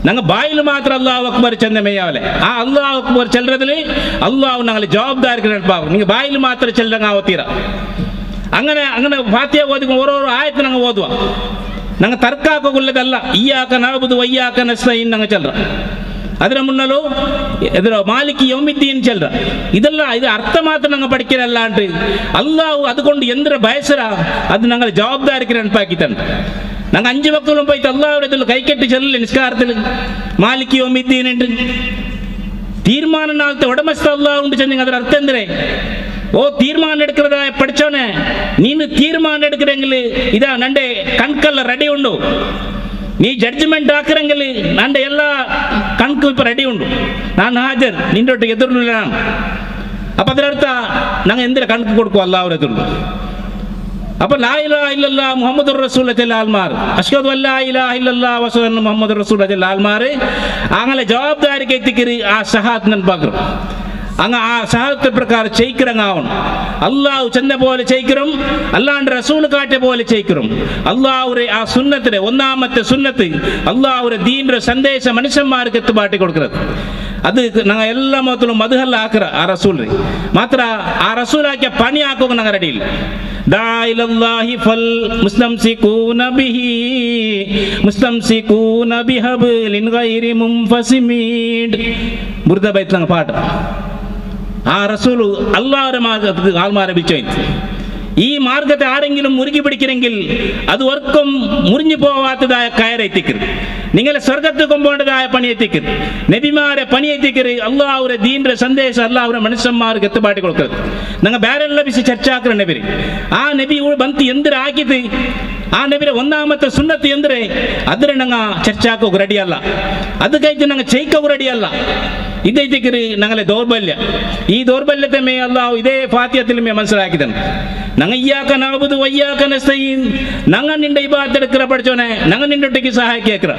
ನಂಗೆ ಬಾಯಿಲು ಮಾತ್ರ ಅಲ್ಲಾಹು ಅಕ್ಬರ್ ಚಂದ ಮೇಯಾವಲೆ. ಆ ಅಲ್ಲಾಹು ಅಕ್ಬರ್ ಚೆಲ್ಲರದಲ್ಲಿ ಅಲ್ಲಾಹು ನಂಗೆ ಜವಾಬ್ದಾರಿ ನೆನಪಾಗ. ನಿಂಗೆ ಬಾಯಿಲು ಮಾತ್ರ ಚೆಲ್ಲಂಗೆ ಆವತ್ತೀರ. അങ്ങനെ അങ്ങനെ ഫാത്തിഹ ഓതിക്കും ഓരോരോ ആയത്ത് ഞങ്ങൾ ഓതുക. ഞങ്ങൾ തർക്കാക്കൊള്ളതല്ല. ഇയ്യാക നഅ്ബുദു വയ്യാക നസ്തഈൻ ഞങ്ങൾ ചെല്ലറ. അതിന് മുന്നല്ലോ എതിരോ മാലിക് യൗമിദ്ദീൻ ചെല്ലറ. ഇതല്ല, ഇത് അർത്ഥം മാത്രം ഞങ്ങൾ പഠിക്കലല്ലാണ്ട് അല്ലാഹു അതുകൊണ്ട് എന്തൊരു ബയസര അത് ഞങ്ങൾ ജവാബ്ദാരിക്ക് ನೆನಪಾക്കി ತಂದು ഞങ്ങൾ 5 വക്തലും പോയിട്ട് അല്ലാഹുവിന്റെ കൈക്കെട്ടി ചെല്ലില്ല നിസ്കാരത്തിൽ. മാലിക് യൗമിദ്ദീൻ ഉണ്ട്, തീരുമാനം നാളത്തെ ഉടമസ്ഥ അല്ലാഹു ഉണ്ട് ചെന്നെങ്കിൽ ಅದರ ಅರ್ಥ ಎಂದರೆ ಓ ತೀರ್ಮಾನ ಎಡ್ಕರದಾಯ ಪಡಿಸೋನೆ ನೀನು ತೀರ್ಮಾನ ಎಡ್ಕರೆಂಗಿಲ್ ಇದಾ ನಂಡೆ ಕಣ್ಕಲ್ಲ ರೆಡಿ ಉಂಡು. ನೀ ಜಡ್ಜ್ಮೆಂಟ್ ಹಾಕಿರಂಗಿಲ್ ನಂಡೆ ಎಲ್ಲ ಕಣ್ಕು ಇಪ್ಪ ರೆಡಿ ಉಂಡು. ನಾನು ಹಾಜರ್ ನಿನ್ನೊಟ್ಟಿಗೆ ಎದುರುಲ್ಲ ನಾನು. അപ്പം അതിനർത്ഥ ഞങ്ങൾ എന്തിനാ കണക്ക് കൊടുക്കും അല്ലാഹുവിന്റെ എതിരുള്ളൂ. അപ്പം ലാ ഇലാഹ ഇല്ലല്ലാഹ് മുഹമ്മദുർ റസൂലുള്ളാഹി ചെല്ല ആൾമാർ, അഷ്ഹദു അല്ലാ ഇലാഹ ഇല്ലല്ലാഹ് വഅഷ്ഹദു അന്ന മുഹമ്മദുർ റസൂലുള്ളാഹി ചെല്ല ആൾമാർ അങ്ങനെ ജവാബ്ദാരിക്ക് എത്തിക്കറി ആ ഷഹാദത്ത് ನೆನಪಾಗ್ರು. അങ്ങ് ആ ഷഹാദത്ത് പ്രകാരം ചെയ്യിക്കറങ്ങാവണം. അള്ളാഹു ചെന്ന പോലെ ചെയ്യിക്കറും, അല്ലാണ്ട് റസൂൽ കാട്ടിയ പോലെ ചെയ്യിക്കറും. അള്ളാഹുരെ ആ സുന്നത്തിലെ ഒന്നാമത്തെ സുന്നത്ത് അള്ളാഹുരെ ദീനിന്റെ സന്ദേശം മനുഷ്യന്മാർക്ക് എത്തുപാട്ടി കൊടുക്കുന്നത്. അത് ഞങ്ങൾ എല്ലാ മതത്തിലും മദ്ഹല്ല ആക്കറ ആ റസൂൽ മാത്ര. ആ റസൂലാക്കിയ പണി ആക്കുക ഞങ്ങൾ റെഡിയില്ല. ദാഇലല്ലാഹി ഫൽ മുസ്തംസികൂന ബിഹി മുസ്തംസികൂന ബിഹബ്ലിൻ ഗൈരി മുൻഫസിമീൻ ബുർദ ബൈത്ത് ഞങ്ങൾ പാട്ട്. ആ റസൂൽ അല്ലാഹുവിന്റെ മാർഗ്ഗത്തിൽ ആൾമാരെ വിളിച്ചു. ഈ മാർഗത്തെ ആരെങ്കിലും മുറുകി പിടിക്കണമെങ്കിൽ അത് ഒർക്കും മുറിഞ്ഞു പോവാത്തതായ കയറെത്തിക്കരുത്. നിങ്ങളെ സ്വർഗത്ത് കൊമ്പോണ്ടതായ പണിയെത്തിക്കരുത്. നബിമാരെ പണിയെത്തിക്കരുത്. അള്ളാഹുവിന്റെ ദീനിന്റെ സന്ദേശം അള്ളാഹുവിന്റെ മനുഷ്യന്മാർക്ക് എത്തുപാട്ടി കൊടുക്കരുത്. ഞങ്ങൾ ಬೇರೆಲ್ಲ വിഷയം ಚರ್ಚಾಕರ ನಬಿರಿ ಆ ನಬಿ ಬಂತು ಎಂದ್ರೆ ಆಗಿದ್ದು ಆ ನಬಿರ ಒಂದಾಮത്തെ ಸುನ್ನತ್ತು ಎಂದ್ರೆ ಅದ್ರ ನಂಗ ಚರ್ಚಾಕೋಗ ರೆಡಿ ಅಲ್ಲ. ಅದಕ್ಕೈತೆ ನಂಗೆ ಚೈಕೋಗ ರೆಡಿ ಅಲ್ಲ. ಇದೈತಿಕ್ರಿ ഞങ്ങളെ ദൗർബല്യ. ഈ ദൗർബല്യത്തെ മേ അല്ലാഹു ഇതേ ഫാത്തിഹത്തിൽ മേ മനസ്സിലാക്കിതൻ. ഞങ്ങൾ ഇയ്യാക നഅ്ബുദു വയ്യാക നസ്തഈൻ ഞങ്ങൾ നിന്റെ ഇബാദത്ത് എടുക്കറ പഠിച്ചോനെ, ഞങ്ങൾ നിന്റെ ഒട്ടിക്ക് സഹായിക്കേക്കറ.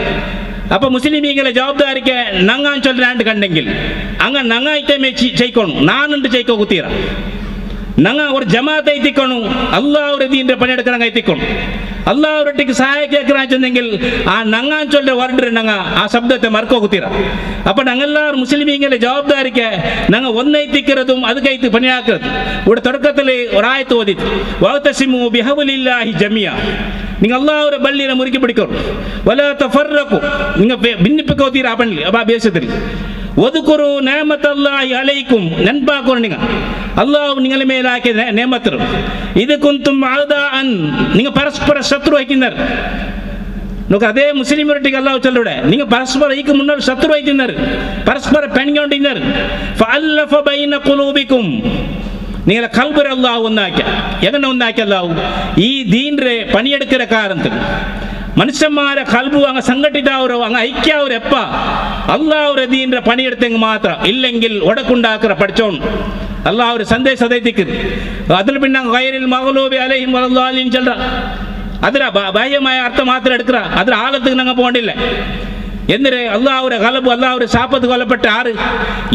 അപ്പൊ മുസ്ലിമീങ്ങളെ ജവാബ്ദാരിക്ക് ഞങ്ങൾ ചൊല്ലാണ്ട് കണ്ടെങ്കിൽ അങ്ങ് ഞങ്ങായിട്ടേ മേ ചെയ്യിക്കണം. നാനുണ്ട് ചെയ്ക്കോ കുത്തീറ. ഞങ്ങൾ ഒരു ജമാഅത്ത് എത്തിക്കണു. അല്ലാഹുവിന്റെ ദീനിന്റെ പണിയെടുക്കണം എത്തിക്കണം. അല്ലാഹുവിന്റെ സഹായിക്കേക്കറാച്ചെന്നെങ്കിൽ ആ ഞങ്ങൾ ചൊല്ല വർഡ് ഞങ്ങൾ ആ ശബ്ദത്തെ മറക്കോകുത്തീറ. അപ്പൊ ഞങ്ങളെല്ലാവരും മുസ്ലിമീങ്ങളെ ജവാബ്ദാരിക്ക് ഞങ്ങൾ ഒന്നെത്തിക്കുന്നതും അത് കൈത്ത് പണിയാക്കുന്നത്. ഇവിടെ തുടക്കത്തിൽ ഒരായത്ത് ഓതിട്ട് വഅതസിമു ബിഹബ്ലില്ലാഹി ജമിയ, നിങ്ങൾ അല്ലാഹുവിന്റെ ബള്ളിനെ മുറുക്കി പിടിക്കണം. വലാ തഫറഖു, നിങ്ങൾ ഭിന്നിപ്പിക്കോത്തീറ ആ പണിയിൽ ആ അഭ്യാസത്തിൽ. ഒതുക്കുറു നേമത്തല്ലാഹി അലൈക്കും, നെൻപാക്കണം നിങ്ങൾ അല്ലാഹു നിങ്ങളുടെ മേലാക്കിയ നേമത്തർ. ഇത് കുന്തും അഅദാഅൻ, നിങ്ങൾ പരസ്പര ശത്രു വയ്ക്കുന്നവർ. നോക്ക് അതേ മുസ്ലിം ഒരട്ടിക്ക് അല്ലാഹു ചൊല്ലുടെ നിങ്ങൾ പരസ്പരം ഈക്ക് മുന്നോട്ട് ശത്രുവായി തിന്നർ പരസ്പരം പെൺകൊണ്ട് തിന്നർ ഫഅല്ലഫ ബൈന ഖുലൂബിക്കും നിങ്ങളെ കൽബ് അല്ലാഹു ഒന്നാക്കി എങ്ങനെ ഒന്നാക്കി അല്ലാഹു ഈ ദീനിന്റെ പണിയെടുക്കുന്ന കാരണത്തിൽ മനുഷ്യന്മാരെ കൽബു അങ്ങ് സംഘടിതാവരോ അങ്ങ് ഐക്യാവരോ എപ്പ അള്ളാഹുരെ ദീനിന്റെ പണിയെടുത്തെങ്കിൽ മാത്രം ഇല്ലെങ്കിൽ ഒടക്കുണ്ടാക്കുക പഠിച്ചോൺ അള്ളാഹുരെ സന്ദേശം അതെത്തിക്ക് അതിൽ പിന്നെ ഗൈറിൽ മഗ്ലൂബി അലൈഹിം വലദ്ദാലിൻ ചൊല്ല അതിൽ ബാഹ്യമായ അർത്ഥം മാത്രം എടുക്കുക അതിൽ ആഴത്തിൽ ഞങ്ങൾ പോകണ്ടില്ല എന്നിട്ട് അള്ളാഹുരെ കൽബ് അള്ളാഹുരെ ശാപത്ത് കൊല്ലപ്പെട്ട ആറ്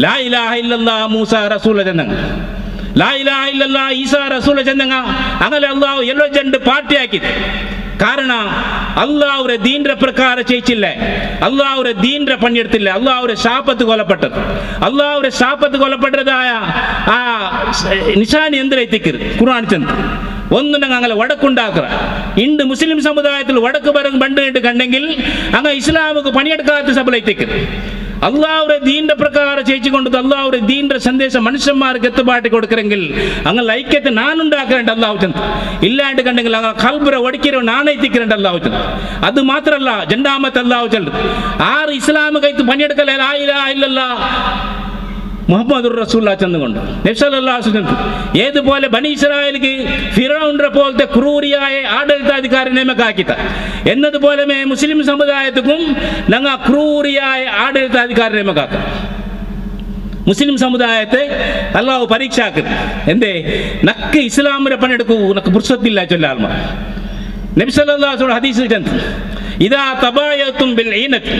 ലാ ഇലാഹ ഇല്ലല്ലാഹ് മൂസ റസൂല ചെന്നങ്ങ് ലാ ഇലാഹ ഇല്ലല്ലാഹ് ഈസാ റസൂല ചെന്നങ്ങ അങ്ങനെ അള്ളാഹു ಎಲ್ಲೋ ജണ്ട് പാർട്ടിയാക്കി കാരണം അള്ളാഹുരെ ദീന്റെ പ്രകാരം ചെയ്യിച്ചില്ലേ അള്ളാഹുരെ ദീന്റെ പണിയെടുത്തില്ല അള്ളാഹുരെ ശാപത്ത് കൊല്ലപ്പെട്ടത് അള്ളാഹുരെ ശാപത്ത് കൊല്ലപ്പെട്ടതായ ആ നിശാനി എന്തിനെത്തിക്കരുത് ഖുർആൻ ചെന്ന് ഒന്നും അങ്ങനെ വടക്കുണ്ടാക്കുക ഇണ്ട് മുസ്ലിം സമുദായത്തിൽ വടക്ക് ബണ്ട് കണ്ടെങ്കിൽ അങ്ങ് ഇസ്ലാമുക്ക് പണിയെടുക്കാത്ത സഭയിലേക്ക് അള്ളാഹുരെ ദീന്റെ പ്രകാരം ചെയ്യിച്ചുകൊണ്ട് അള്ളാഹുരെ ദീന്റെ സന്ദേശം മനുഷ്യന്മാർക്ക് എത്തുപാട്ടി കൊടുക്കണമെങ്കിൽ അങ്ങനെ ഐക്യത്തെ നാനുണ്ടാക്കേണ്ട അള്ളാഹു ചന്ത് ഇല്ലാണ്ട് കണ്ടെങ്കിൽ അങ്ങ് കൽബുരെ ഒടിക്കിരോ നാണെത്തിക്കേണ്ട അള്ളാഹു ചന്ത് അത് മാത്രമല്ല രണ്ടാമത്തെ അള്ളാഹു ചൊല്ലു ആറ് ഇസ്ലാമ് കൈത്ത് പണിയെടുക്കലേ ലാ ഇലാഹ ഇല്ലല്ലാഹ് മുഹമ്മദുർ റസൂലുള്ളാഹി ചെന്നുകൊണ്ട് നബി സല്ലല്ലാഹു അലൈഹി വസല്ലം ഏതുപോലെ ബനി ഇസ്രായേലിക്ക് ഫിറഔനെ പോലത്തെ ക്രൂരിയായ ആഡളിതാധികാരി നിയമക്കാക്കിത്ത എന്നതുപോലെ മുസ്ലിം സമുദായത്തിനും ഞങ്ങൾ ക്രൂരിയായ ആഡളിതാധികാരി നിയമക്കാക്ക മുസ്ലിം സമുദായത്തെ അള്ളാഹു പരീക്ഷാക്കുന്നു എന്തേ നക്ക് ഇസ്ലാമിനെ പണിയെടുക്കൂ നക്ക് പുരുഷത്തില്ല ചൊല്ലാൽമ നബി സല്ലല്ലാഹു അലൈഹി വസല്ലം ഹദീസിൽ ചെന്ന് ഇദാ തബായതും ബിൽ ഈനത്തി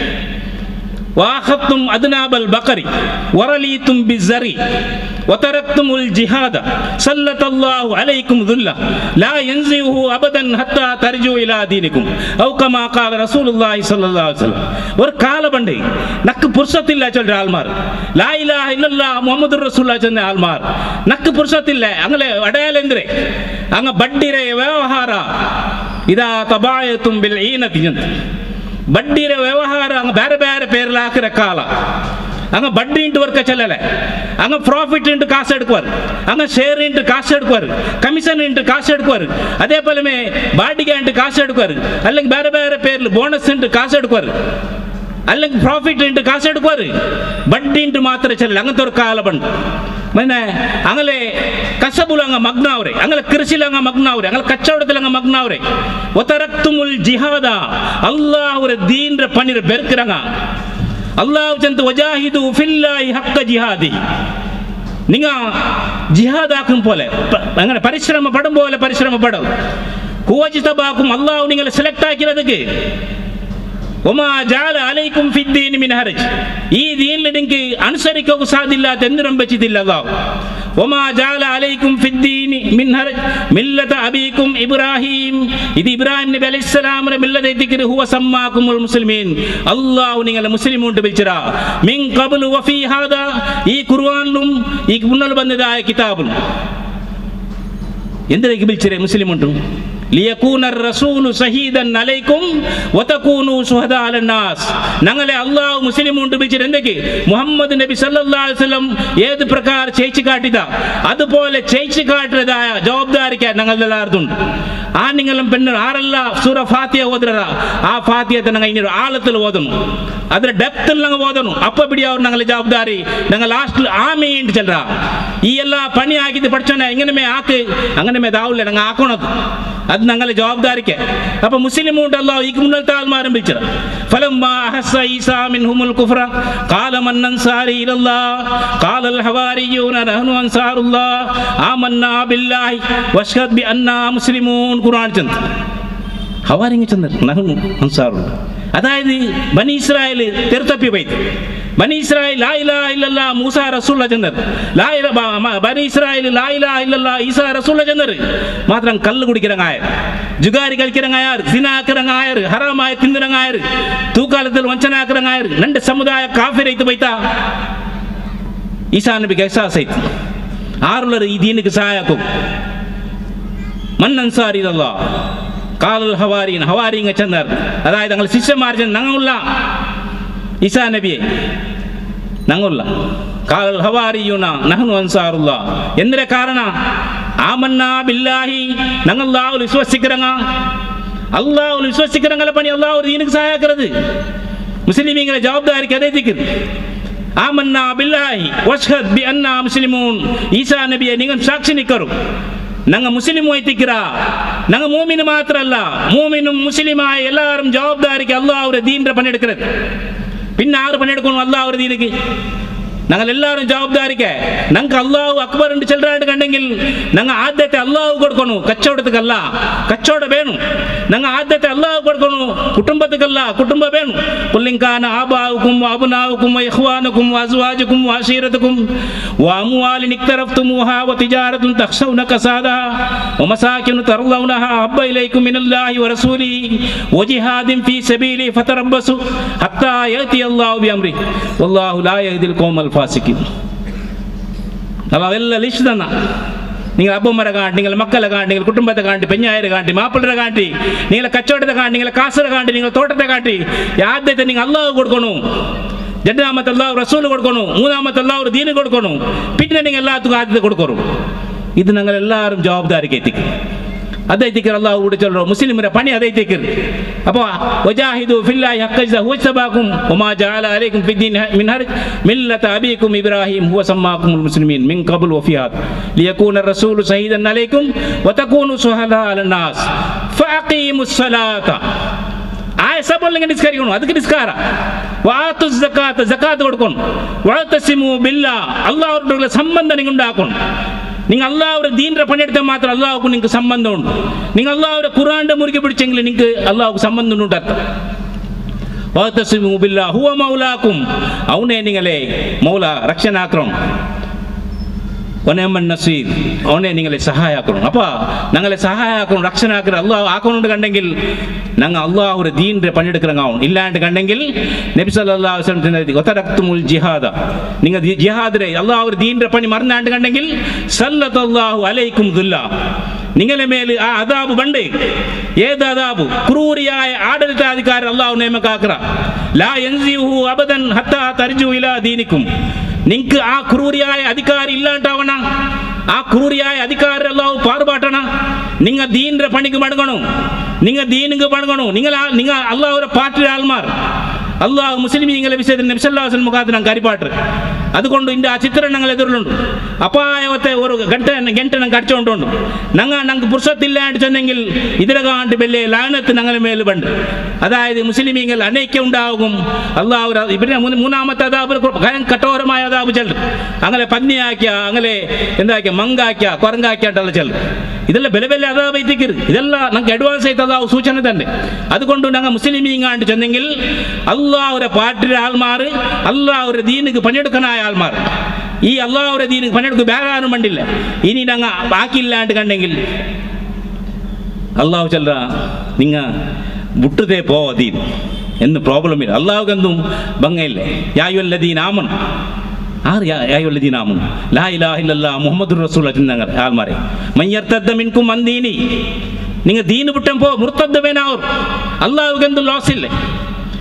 വാഖത്തും അദ്നാബൽ ബഖരി വറലീതും ബിസ്സറി വതറക്തുമുൽ ജിഹാദ സല്ലല്ലാഹു അലൈക്കും ദുല്ല ലാ യൻസിഹു അബദൻ ഹത്താ തർജു ഇലാ ദീനിക്കും ഔ കമാ ഖാല റസൂലുള്ളാഹി സ്വല്ലല്ലാഹു അലൈഹി വസല്ലം ഒരു കാലബണ്ട് നക്ക് പുരുഷത്തില്ല ചൊല്ല ആൾമാർ ലാ ഇലാഹ ഇല്ലല്ലാഹ് മുഹമ്മദുർ റസൂലുള്ളാഹി ചെന്ന ആൾമാർ നക്ക് പുരുഷത്തില്ല അങ്ങനെ അടയാലെന്തരെ അങ്ങ ബഡ്ഡിരെ വ്യവഹാര ഇദാ തബായതും ബിൽ ഈനതി ಬಡ್ಡಿರ ವ್ಯವಹಾರ ಹಂಗೆ ಬೇರೆ ಬೇರೆ ಪೇರ್ಲ ಹಾಕಿರೋ ಕಾಲ ಹಂಗೆ ಬಡ್ಡಿ ಇಂಟು ವರ್ಕ ಚೆಲ್ಲಲೆ ಹಂಗೆ ಪ್ರಾಫಿಟ್ ಇಂಟು ಕಾಸು ಎಡ್ಕುವರು ಹಂಗೆ ಶೇರ್ ಇಂಟು ಕಾಸು ಎಡ್ಕುವರು ಕಮಿಷನ್ ಇಂಟು ಕಾಸು ಎಡ್ಕುವರು ಅದೇ ಪಲಮೆ ಬಾಡಿಗೆ ಇಂಟು ಕಾಸು ಎಡ್ಕುವರು ಅಲ್ಲಿಗೆ ಬೇರೆ ಬೇರೆ ಪೇರ್ಲು ಬೋನಸ್ ಇಂಟು ಕಾಸು ಎಡ್ಕುವರು ಅಲ್ಲಿಗೆ ಪ್ರಾಫಿಟ್ ಇಂಟು ಕಾಸು ಎಡ್ಕುವರು ಬಡ್ಡಿ ಇಂಟು ಮಾತ್ರ ಚೆಲ್ಲ അങ്ങനത്തെ ഒരു കാലം ഉണ്ട് പിന്നെ അങ്ങനെ കസബുൽ അങ്ങ് മഗ്നാവരെ അങ്ങനെ കൃഷിയിൽ അങ്ങ് മഗ്നാവരെ അങ്ങനെ കച്ചവടത്തിൽ അങ്ങ് മഗ്നാവരെ ഒതറക്തുമുൽ ജിഹാദ അല്ലാഹുരെ ദീന്റെ പണിരെ ബെർക്കറങ്ങ അല്ലാഹു ചന്ത വജാഹിദു ഫില്ലാഹി ഹഖ്ക ജിഹാദി നിങ്ങ ജിഹാദ് ആക്കും പോലെ അങ്ങനെ പരിശ്രമപ്പെടും പോലെ പരിശ്രമപ്പെടും കൂവജിതബാക്കും അല്ലാഹു നിങ്ങളെ സെലക്ട് ആക്കിയതൊക്കെ ഒമാ ജാല അലൈക്കും ഫിദ്ദീൻ മിൻ ഹറജ് ഈ ദീനിൽ നിങ്ങൾക്ക് അനുസരിക്കുക സാധ്യമില്ലാത്ത എന്തിനും വെച്ചിട്ടില്ല അല്ലാഹു ഒമാ ജാല അലൈക്കും ഫിദ്ദീൻ മിൻ ഹറജ് മില്ലത അബീക്കും ഇബ്രാഹിം ഇത് ഇബ്രാഹിം നബി അലൈഹിസ്സലാമിന്റെ മില്ലത ദിക്ർ ഹുവ സമ്മാകുമുൽ മുസ്ലിമീൻ അല്ലാഹു നിങ്ങളെ മുസ്ലിം കൊണ്ട് വിളിച്ചറ മിൻ ഖബ്ലു വഫീ ഹാദാ ഈ ഖുർആനിലും ഈ മുന്നൽ വന്നതായ കിതാബിലും എന്തിനേക്ക് വിളിച്ചറേ മുസ്ലിം ഉണ്ട് ലിയകൂന റസൂലു സഹീദൻ അലൈക്കും വതകൂനു ശുഹദാ അലന്നാസ് ഞങ്ങളെ അല്ലാഹു മുസ്ലിം കൊണ്ട് വിളിച്ചിട്ട് എന്തൊക്കെ മുഹമ്മദ് നബി സല്ലല്ലാഹു അലൈഹി വസല്ലം ഏത് പ്രകാരം ചെയ്യിച്ചു കാട്ടിയതാ അതുപോലെ ചെയ്യിച്ചു കാട്ടിയതായ ജവാബ്ദാരിക്ക് ഞങ്ങളുടെ എല്ലാവർക്കും ഉണ്ട് ആ നിങ്ങളും പെണ്ണും ആരല്ല സൂറ ഫാത്തിഹ ഓതുറ ആ ഫാത്തിഹത്തെ ഞങ്ങൾ ഇനി ആഴത്തിൽ ഓതുന്നു അതിന്റെ ഡെപ്തിൽ ഞങ്ങൾ ഓതുന്നു അപ്പൊ പിടിയാവും ഞങ്ങളുടെ ജവാബ്ദാരി ഞങ്ങൾ ലാസ്റ്റിൽ ആമീൻ ചെല്ലറ ഈ എല്ലാ പണി ആക്കിയത് പഠിച്ചോനെ എങ്ങനെ ആക്ക് അങ്ങനെ ഇതാവില്ല ഞങ്ങൾ ആക്കണത് അത് ഞങ്ങളുടെ ജവാബ്ദാരിക്ക് അപ്പൊ മുസ്ലിം ഉണ്ട് അല്ലാഹു ഈ മുന്നത്തെ ആൾമാരും വിളിച്ചത് ഫലമ്മാ അഹസ്സ ഈസാ മിൻഹുൽ കുഫ്ര ഖാല മൻ അൻസാരി ഇലല്ലാഹ് ഖാലൽ ഹവാരിയൂന നഹ്നു അൻസാറുല്ലാഹ് ആമന്നാ ബില്ലാഹി വഷ്ഹദ് ബി അന്നാ മുസ്ലിമൂൻ ഖുർആൻ ചന്ത് ഹവാരിങ്ങ ചന്ദർ നഹ്നു അൻസാറുല്ലാഹ് അതായത് ബനി ഇസ്രായേൽ തെർത്തപ്പി പോയി ബനി ഇസ്രായേൽ ലാ ഇലാഹ ഇല്ലല്ലാഹ് മൂസ റസൂലുള്ളാഹി ചെന്നർ ബനി ഇസ്രായേൽ ലാ ഇലാഹ ഇല്ലല്ലാഹ് ഈസാ റസൂലുള്ളാഹി ചെന്നർ മാത്രം കല്ല് കുടിக்கிறങ്ങായർ ജുഗാരി കളിக்கிறങ്ങായർ സിനാക്കറങ്ങായർ ഹറാമായ തിന്നറങ്ങായർ തൂക്കാലത്തിൽ വഞ്ചനാക്കറങ്ങായർ രണ്ട് സമുദായ കാഫിരൈത്ത് പോയിത്താ ഈസാ നബിക്ക് എഹ്സാസൈത്ത് ആറുള്ളർ ഈ ദീനിക്ക് സഹായക്കും മൻ അൻസാരി ഇലല്ലാഹ് ഖാലൽ ഹവാരിൻ ഹവാരിങ്ങ ചെന്നർ അതായത് ഞങ്ങൾ ശിഷ്യന്മാർ ഞങ്ങളുള്ള ഈസാ നബിയെ ഞങ്ങളുള്ള ഖാലൽ ഹവാരിയൂന നഹ്നു അൻസാറുല്ലാഹ് എന്തിന്റെ കാരണ ആമന്നാ ബില്ലാഹി ഞങ്ങൾ അല്ലാഹുവിൽ വിശ്വസിക്കറങ്ങ அல்லாஹ்வை விசுவாசிக்கிறவங்கள பண்ணி அல்லாஹ் ஒரு தீனுக்கு சகாயக்கிறது முஸ்லிமீங்கள ஜவாப்தாரிக்கு அதை திக்ர் ஆமன்னா பில்லாஹி வஷ்ஹத் பி அன்னா முஸ்லிமூன் ஈசா நபியை நீங்கள் சாட்சி நிக்கரும் நாங்கள் முஸ்லிம் வைத்திக்கிறா நாங்கள் மூமின் மாத்திரம் அல்ல மூமினும் முஸ்லிமாய் எல்லாரும் ஜவாப்தாரிக்கு அல்லாஹ் ஒரு தீன்ற பண்ணிடுக்கிறது பின்ன ஆறு பண்ணிடுக்கணும் அல்லாஹ் ஒரு தீனுக்கு நாங்கள் எல்லாரும் ஜவாப்தாரிக்க நாங்கள் அல்லாஹ் அக்பர் என்று சொல்றாரு கണ്ടെങ്കിൽ நாங்கள் ஆദ്യത്തെ அல்லாஹ் கொடுக்கணும் கச்சோடத்துக்கு அல்ல கச்சோட வேணும் நாங்கள் ஆദ്യത്തെ அல்லாஹ் கொடுக்கணும் குடும்பத்துக்கு அல்ல குடும்பம் வேணும் புல்லிங்கான ஆபாவுக்கும் அபுனாவுக்கும் இஹ்வானுக்கும் அஸ்வாஜுக்கும் ஆஷீரத்துக்கும் وأموال اقترفتموها وتجارة تخشون كسادها ومساكن ترضونها أحب إليكم من الله ورسوله وجهاد في سبيله فتربصوا حتى يأتي الله بأمره والله لا يهدي القوم الفاسقين അതെല്ലാം ലിസ്റ്റ് തന്നെ നിങ്ങൾ അപ്പന്മാരെ കാണ്ടി നിങ്ങൾ മക്കളെ കാണ്ടി നിങ്ങൾ കുടുംബത്തെ കാണ്ടി പെഞ്ഞായരെ കാണ്ടി മാപ്പിളരെ കാണ്ടി നിങ്ങളെ കച്ചവടത്തെ കാണ്ടി നിങ്ങളെ കാസറെ കാണ്ടി നിങ്ങൾ തോട്ടത്തെ കാട്ടി ആദ്യത്തെ നിങ്ങൾ അല്ലാഹ് കൊടുക്കണു രണ്ടാമത്തെ അല്ലാഹ് റസൂൽ കൊടുക്കണു മൂന്നാമത്തെ അല്ലാഹ് ഒരു ദീൻ കൊടുക്കണു പിന്നെ നിങ്ങൾ എല്ലാവർക്കും ആദ്യത്തെ കൊടുക്കണം ഇത് നിങ്ങൾ എല്ലാവരും ജവാബ്ദാരിക്ക് എത്തിക്കും അതേ തിക്കർ അല്ലാഹ് കൂടെ ചൊല്ലോ മുസ്ലിമിന്റെ പണി അതേ തിക്കർ അപ്പോൾ വജാഹിദു ഫില്ലാഹി ഹഖ്ക ജിഹാദിഹി വസ്തബാകും വമാ ജഅല അലൈക്കും ഫിദ്ദീൻ മിൻ ഹർജ് മില്ലത അബീകും ഇബ്രാഹിം ഹുവ സമ്മാകുമുൽ മുസ്ലിമീൻ മിൻ ഖബ്ൽ വഫിയാത് ലിയകൂന റസൂലു ശഹീദൻ അലൈക്കും വതകൂനു ശുഹദാ അലന്നാസ് ഫഅഖീമുസ് സലാത ആയ സബല്ലെങ്കിൽ നിസ്കരിക്കണം അതുക്ക് നിസ്കാര വാതുസ് സകാത്ത് സകാത്ത് കൊടുക്കണം വഅതസിമു ബില്ലാഹ് അല്ലാഹുവോടുള്ള സംബന്ധം നിങ്ങൾ ഉണ്ടാക്കണം നിങ്ങൾ അല്ലാഹുവിന്റെ ദീനിന്റെ പണിയെടുത്താൽ മാത്രം അല്ലാഹുവിന് നിങ്ങൾക്ക് സംബന്ധമുണ്ട് നിങ്ങൾ അല്ലാഹുവിന്റെ ഖുർആന്റെ മുറുകെ പിടിച്ചെങ്കിൽ നിങ്ങൾക്ക് അല്ലാഹുവിന് സംബന്ധമുണ്ട് അർത്ഥം വഅതസിമു ബില്ലാഹ് ഹുവ മൗലാക്കും അവനെ നിങ്ങളെ മൗല രക്ഷനാക്കണം ഒനേമൻ നസീർ അവനെ നിങ്ങളെ സഹായാക്കണം അപ്പോൾ ഞങ്ങളെ സഹായാക്കണം രക്ഷനാക്കണം അല്ലാഹു ആക്കണോണ്ട് കണ്ടെങ്കിൽ ഞങ്ങൾ അല്ലാഹുവിന്റെ ദീനിന്റെ പണിയെടുക്കണം ഇല്ലാണ്ട് കണ്ടെങ്കിൽ നബി സല്ലല്ലാഹു അലൈഹി വസല്ലം പറഞ്ഞത് വതറക്തുമുൽ ജിഹാദ നിങ്ങൾ ജിഹാദിലെ അല്ലാഹുവിന്റെ ദീനിന്റെ പണി മറന്നാണ്ട് കണ്ടെങ്കിൽ സല്ലല്ലാഹു അലൈക്കും ദുല്ല നിങ്ങളെ മേൽ ആ അദാബ് ബണ്ട് ഏത് അദാബ് ക്രൂരിയായ ആഡളിതാധികാരം അല്ലാഹു നിയമക്കാക്കറ ലാ യൻസിഹു അബദൻ ഹത്താ തർജു ഇലാ ദീനിക്കും നിങ്ങൾക്ക് ആ ക്രൂരിയായ അധികാരം ഇല്ലാണ്ടാവണ ആ ക്രൂരിയായ അധികാരം അല്ലാഹു പാർപാട്ടണ നിങ്ങൾ ദീനിന്റെ പണിക്ക് മടങ്ങണം നിങ്ങൾ ദീനിക്ക് മടങ്ങണം നിങ്ങൾ അല്ലാഹുവിന്റെ പാർട്ടിയുടെ ആൾമാർ അല്ലാഹു മുസ്ലിമീങ്ങളെ വിഷയത്തിൽ നബി സല്ലല്ലാഹു അലൈഹി വസല്ലം മുഖാന്തരം കരിപ്പാട്ട് അതുകൊണ്ട് ഇതിൻ്റെ ആ ചിത്രം ഞങ്ങൾ എതിരുണ്ട് അപ്പായത്തെ ഒരു ഗಂಟೆ കടിച്ചുകൊണ്ടുണ്ട് ഞങ്ങൾക്ക് പുരുഷത്തില്ലാണ്ട് ചെന്നെങ്കിൽ ഇതിനെ കാണ്ട് വലിയ ലാനത്ത് ഞങ്ങളുടെ മേൽ പണ്ട് അതായത് മുസ്ലിമീങ്ങൾ അനൈക്യം ഉണ്ടാകും അല്ലാഹു ഇവരുടെ മൂന്നാമത്തെ അദാബ് കഠോരമായ അദാബ് ചെല്ലും അങ്ങനെ പന്നിയാക്കിയ അങ്ങനെ എന്താക്കിയ മങ്കാക്കിയ കുരങ്കാക്കിയായിട്ടുള്ള ചെല്ലും ഇതെല്ലാം വില വില അദാബ് എത്തിക്കരുത് ഇതെല്ലാം ഞങ്ങൾക്ക് അഡ്വാൻസ് ആയിട്ട് അദാബ് സൂചന തന്നെ അതുകൊണ്ട് ഞങ്ങൾ മുസ്ലിമീങ്ങാണ്ട് ചെന്നെങ്കിൽ അല്ലാഹുവിന്റെ പാർട്ടിയുടെ ആൾമാർ അല്ലാഹുവിന്റെ ദീനിക്ക് പണിയെടുക്കാനായ ആൾമാർ ഈ അല്ലാഹുവിന്റെ ദീനിക്ക് പണിയെടുക്കുക വേറെ ആരും കണ്ടില്ല ഇനി ഞങ്ങൾ ബാക്കിയില്ലാണ്ട് കണ്ടെങ്കിൽ അല്ലാഹു ചൊല്ല നിങ്ങൾ വിട്ടുതേ പോവാ ദീൻ എന്ന് പ്രോബ്ലം ഇല്ല അല്ലാഹുക്കെന്തും ഭംഗയില്ലേ യാ അയ്യുഹല്ലദീന ആമനു ആർ യാ അയ്യുഹല്ലദീന ആമനു ലാ ഇലാഹ ഇല്ലല്ലാഹ് മുഹമ്മദുർ റസൂലുള്ളാഹി ആൾമാരെ മൻ യർതദ്ദ മിൻകും അൻ ദീനി നിങ്ങൾ ദീൻ വിട്ടപ്പോൾ മുർത്തദ്ദ വേനാവർ അല്ലാഹുക്കെന്തും ലോസ് ഇല്ലേ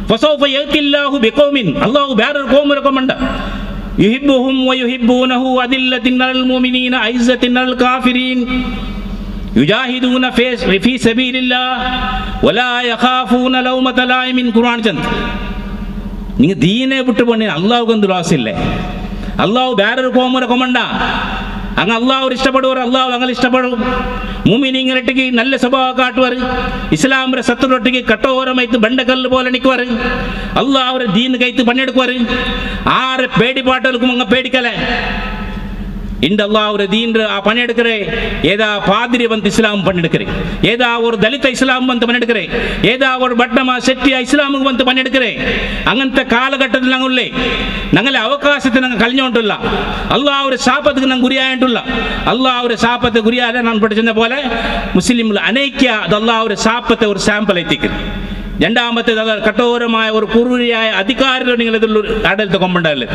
فسوف يأتي الله بقوم الله بار القوم ركمندا يحبهم ويحبونه أذلة على المؤمنين عزة على الكافرين يجاهدون في سبيل الله ولا يخافون لومة لائم ഖുർആൻ ചന്ത് നിങ്ങൾ ദീനെ വിട്ടു പോണേ അല്ലാഹുക്ക് എന്ത് ലോസ് ഇല്ലേ അല്ലാഹു വേറൊരു കോം റെക്കമെൻഡാ അങ്ങ് അല്ലാഹു ഇഷ്ടപ്പെടുവർ അല്ലാഹു അങ്ങനെ ഇഷ്ടപ്പെടും മുഅ്മിനീങ്ങളൊട്ടിക്ക് നല്ല സ്വഭാവം കാട്ടുവർ ഇസ്ലാമിന്റെ സത്തുരൊട്ടിക്ക് കട്ടോരമായിട്ട് ബണ്ടക്കല്ല് പോലെ നിൽക്കുവർ അല്ലാഹുവിന്റെ ദീൻ കൈത്ത് പണിയെടുക്കുവർ ആരെ പേടിപ്പാട്ടുകൾക്കും അങ്ങ് പേടിക്കലേ இந்த அல்லாஹ்வுடைய தீன்ற பணியெடுக்கிறே ஏதா பாதிரி வந்து இஸ்லாம் பணியெடுக்கிறே ஏதா ஒரு தலித இஸ்லாம் வந்து பணியெடுக்கிறே ஏதா ஒரு பட்டமா செட்டிய இஸ்லாமுக்கு வந்து பணியெடுக்கிறே അങ്ങനത്തെ കാലഘട്ടത്തിൽ ഞങ്ങളുള്ളേ ഞങ്ങളെ അവകാശത്തിന് ഞങ്ങൾ കളഞ്ഞുകൊണ്ടില്ല അല്ലാഹുവിന്റെ ശാപത്തിന് ഞങ്ങൾ ഗുരിയായിട്ടില്ല അല്ലാഹുവിന്റെ ശാപത്തെ ഗുരിയാലെ ഞാൻ പഠിച്ചെന്ന പോലെ മുസ്ലിംകൾ അനൈക്യ അത് അല്ലാഹുവിന്റെ ശാപത്തെ ഒരു സാമ്പിൾ എത്തിക്കുന്നു രണ്ടാമത്തേത് അത് കഠോരമായ ഒരു കുറുരിയായ അധികാരം നിങ്ങൾ ഇതിൽ ആടലത്തെ കൊമ്പുണ്ടല്ലേ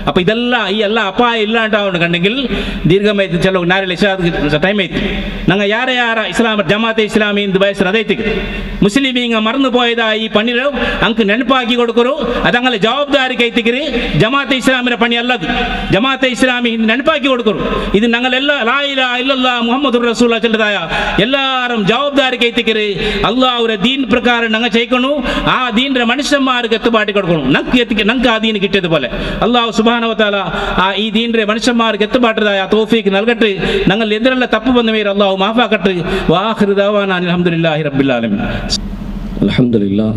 അപ്പോൾ ഇതെല്ലാം ഈ എല്ലാ അപ്പായ ഇല്ലാണ്ടാവുന്നു കണ്ടെങ്കിൽ ദീർഘമായിട്ട് ചില നാല് ലക്ഷ ടൈം ആയിട്ട് ഞങ്ങൾ യാര ഇസ്ലാം ജമാഅത്തെ ഇസ്ലാമി ഇന്ത് വയസ്സ് അതേത്തിക്ക് ಮುಸ್ಲಿಮೀಂಗ ಮರನು ಪೋಯದ ಈ ಪಣಿರು ಅಂಕ ನೆನಪಾಕಿ ಕೊಡುಕರು ಅದಂಗಲ ಜವಾಬ್ದಾರಿ ಕೈತಿಗಿರಿ ಜಮಾತೆ ಇಸ್ಲಾಮಿನ ಪಣಿ ಅಲ್ಲದು ಜಮಾತೆ ಇಸ್ಲಾಮಿ ನೆನಪಾಕಿ ಕೊಡುಕರು ಇದು ನಂಗಲೆಲ್ಲ ಲಾ ಇಲಾಹ ಇಲ್ಲಲ್ಲಾಹ್ ಮುಹಮ್ಮದುರ್ ರಸೂಲುಲ್ಲಾಹ ಚಲ್ಲದಾಯ ಎಲ್ಲಾರಂ ಜವಾಬ್ದಾರಿ ಕೈತಿಗಿರಿ ಅಲ್ಲಾಹ್ ಅವರ ದೀನ್ ಪ್ರಕಾರ ನಂಗ ಚೈಕಣು ಆ ದೀನ್ರ ಮನುಷ್ಯಮಾರ್ಗ ಎತ್ತುಬಾಟಿ ಕೊಡ್ಕೊಳು ನಂಗೆ ಆ ದೀನ್ ಗಿಟ್ಟದ പോലെ ಅಲ್ಲಾಹ್ ಸುಬ್ಹಾನಹು ವ ತಆಲ ಆ ಈ ದೀನ್ರೆ ಮನುಷ್ಯಮಾರ್ಗ ಎತ್ತುಬಾಟದಾಯ ತೌಫೀಕ್ ನಲ್ಗಟ್ಟು ನಂಗಲ್ಲಿ ಎದುರೆಲ್ಲ ತಪ್ಪು ಬಂದ ಮೇಲೆ ಅಲ್ಲಾಹ್ ಮಾಫಾ ಕಟ್ಟು ವಾಖಿರು ದವಾನಾ ಅಲ್ಹಮ್ದುಲಿಲ್ಲಾಹಿ ರಬ್ಬಿಲ್ ಆಲಮೀನ್. ಅಲ್ಹಮ್ದುಲಿಲ್ಲಾಹ್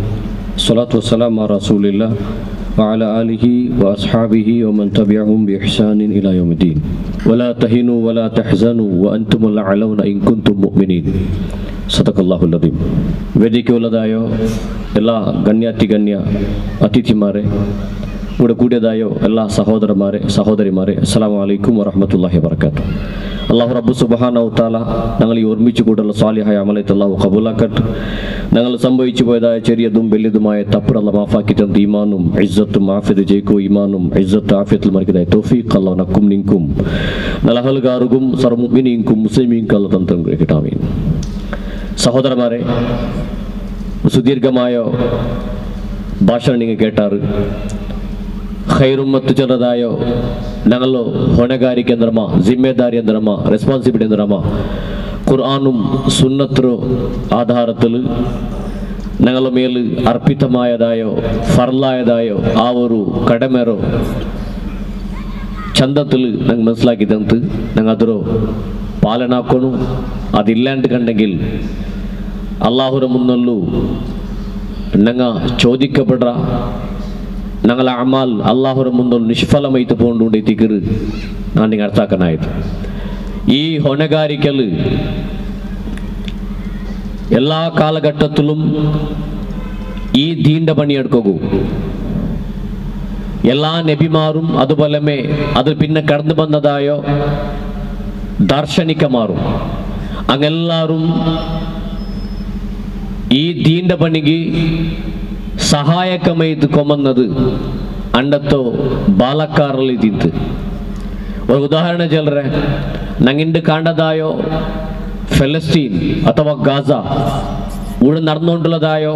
ಸಲಾತು ವಸ್ಸಲಾಮು ಅಲಾ ರಸೂಲಿಲ್ಲಾಹ್ وعلى آله وأصحابه ومن تبعهم بإحسان إلى يوم الدين ولا تهنوا ولا تحزنوا وأنتم الأعلون إن كنتم مؤمنين صدق الله العظيم. ವೇದಿಕೆ ಉಳ್ಳದಾಯೋ ಎಲ್ಲ ಗಣ್ಯ ಅತಿಥಿಮಾರೆ ഇവിടെ കൂടിയതായോ എല്ലാ സഹോദരന്മാരെ സഹോദരിമാരെ അസ്സലാമു അലൈക്കും വറഹ്മത്തുള്ളാഹി വബറകാതുഹു. അല്ലാഹു റബ്ബ് സുബ്ഹാനഹു തആല ഞങ്ങൾ ഈ ഒരുമിച്ച് കൂടുള്ള സ്വാലിഹായ അമലത്തെ അല്ലാഹു ഖബൂലാക്കട്ടെ. ഞങ്ങൾ സംഭവിച്ചു പോയതായ ചെറിയതും വലിയതുമായ തപ്പുറ അല്ലാഹു മാഫാക്കി തന്ന ഈമാനും ഇസ്സത്തും ആഫിയത്തും ജയിക്കോ ഈമാനും ഇസ്സത്ത് ആഫിയത്തുൽ മർക്കദായ തൗഫീഖ് അല്ലാഹു നക്കും നിൻകും നലഹൽഗാറുകും സർമുഅ്മിനീൻകും മുസ്ലിമീൻകും അല്ലാഹു തന്തം ആമീൻ. സഹോദരന്മാരെ, സുദീർഘമായ ഭാഷണം നിങ്ങൾ കേട്ടാറ്. ಖೈರುಮ್ಮತ್ತು ಜನದಾಯೋ ഞങ്ങളോ ಹೊಣೆಗಾರಿಕೆ ಅಂದ್ರಮ್ಮ ಜಿಮ್ಮೆದಾರಿ ಅಂದ್ರಮ್ಮ ರೆಸ್ಪಾನ್ಸಿಬಿಲಿಟಿ ಅಂದ್ರಮ್ಮ ഖുർആനും സുന്നത്തും ആധാരത്തിൽ ഞങ്ങളുടെ മേൽ അർപ്പിതമായതായോ ഫർലായതായോ ആ ഒരു കടമേറോ ചന്തത്തിൽ ഞങ്ങൾ മനസ്സിലാക്കിದಂತ ഞങ്ങൾ ಅದರ ಪಾಲನಾಕೋನು അതില്ലാണ്ട് കണ്ടെങ്കിൽ അല്ലാഹുവിന്റെ മുന്നಲ್ಲೂ ഞങ്ങൾ ചോദിക്കപ്പെട ഞങ്ങളെ അമാൽ അല്ലാഹുവിന്റെ മുന്നിൽ നിഷ്ഫലമായിട്ട് പോണ്ടുണ്ടെത്തിക്കರು ನಾನು ನಿಮಗೆ ಅರ್ಥಾಕನಾಯಿತು. ಈ ಹೊಣೆಗಾರಿಕೆಲು എല്ലാ കാലഘട്ടത്തിലും ഈ ദീന്റെ പണിയെടുക്കൂ. എല്ലാ നബിമാരും അതുപോലെ അത് പിന്നെ കടന്നു വന്നതായോ ദാർശനികമാരും അങ്ങെല്ലാവരും ഈ ദീന്റെ പണിക്ക് സഹായകമായിട്ട് കൊമ്മുന്നത് അണ്ടത്തോ ബാലക്കാറിലിದ್ದು. ഒരു ഉദാഹരണ ചെല്ലറെ ഞങ്ങിണ്ട് കാണ്ടതായോ ഫലസ്തീൻ അഥവാ ഗാസ ഇവിടെ നടന്നുകൊണ്ടുള്ളതായോ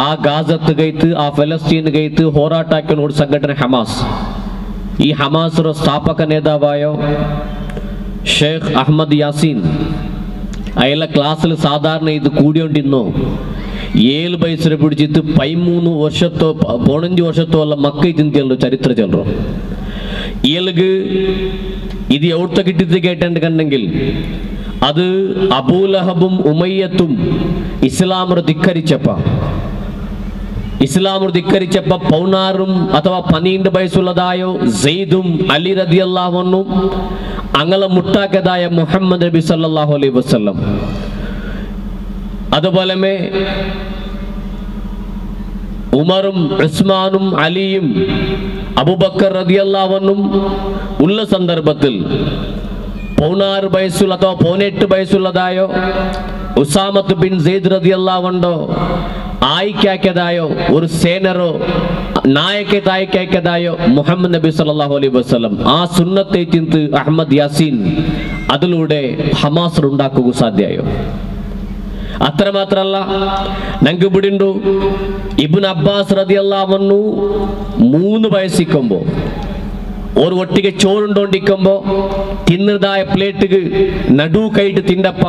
ആ ഗാസത്ത് കൈത്ത് ആ ഫലസ്തീൻ കൈത്ത് ಹೋರಾಟಕ್ಕೆ സംഘടന ഹമാസ്. ഈ ഹമാസ് സ്ഥാപക നേതാവായോ ഷേഖ് അഹമ്മദ് യാസീൻ അയാളെ ക്ലാസ്സിൽ സാധാരണ ഇത് കൂടിയോണ്ടിരുന്നോ 7 വയസ്സിനെ പിടിച്ചിട്ട് 13 വർഷത്തോ 15 വർഷത്തോ അല്ല മക്ക ഇതിന്റെ ചരിത്ര ചെല്ലറോ ഇയാൾക്ക് ഇത് എവിടുത്തെ കിട്ടിയത് കേട്ടേണ്ട കണ്ടെങ്കിൽ അത് അബൂലഹബും ഉമയ്യത്തും ഇസ്ലാമർ ധിക്കരിച്ചപ്പ 16 ಅಥವಾ 12 വയസ്സുള്ളതായോ സെയ്ദും അലി റളിയല്ലാഹു അൻഹു അങ്ങളെ മുട്ടാക്കതായ മുഹമ്മദ് നബി സല്ലല്ലാഹു അലൈഹി വസല്ലം അതുപോലെ ഉമറും ഉസ്മാനും അലിയും അബൂബക്കർ റളിയല്ലാഹു അൻഹും ഉള്ള സന്ദർഭത്തിൽ 16 വയസ്സുള്ള അഥവാ 18 വയസ്സുള്ളതായോ ഉസാമത്ത് ബിൻ സെയ്ദ് റളിയല്ലാഹു അൻഹു ആയിക്കാക്കതായോ ഒരു സേനറോ നായകതായിക്കാക്കതായോ മുഹമ്മദ് നബി സല്ലല്ലാഹു അലൈഹി വസല്ലം ആ സുന്നത്തെ ചിന്ത് അഹമ്മദ് യാസീൻ അതിലൂടെ ഹമാസ് ഉണ്ടാക്കുക സാധ്യമായോ. അത്രമാത്രല്ല ഞങ്ങൾക്ക് ഇവിടുണ്ടു ഇബ്നു അബ്ബാസ് റളിയല്ലാഹു അൻഹു 3 വയസ്സിക്കുമ്പോൾ ഒരു ഒട്ടിಗೆ ചോറുണ്ടോണ്ടിക്കുമ്പോ തിന്നതായ പ്ലേറ്റ് നടു കൈട്ട് തിണ്ടപ്പ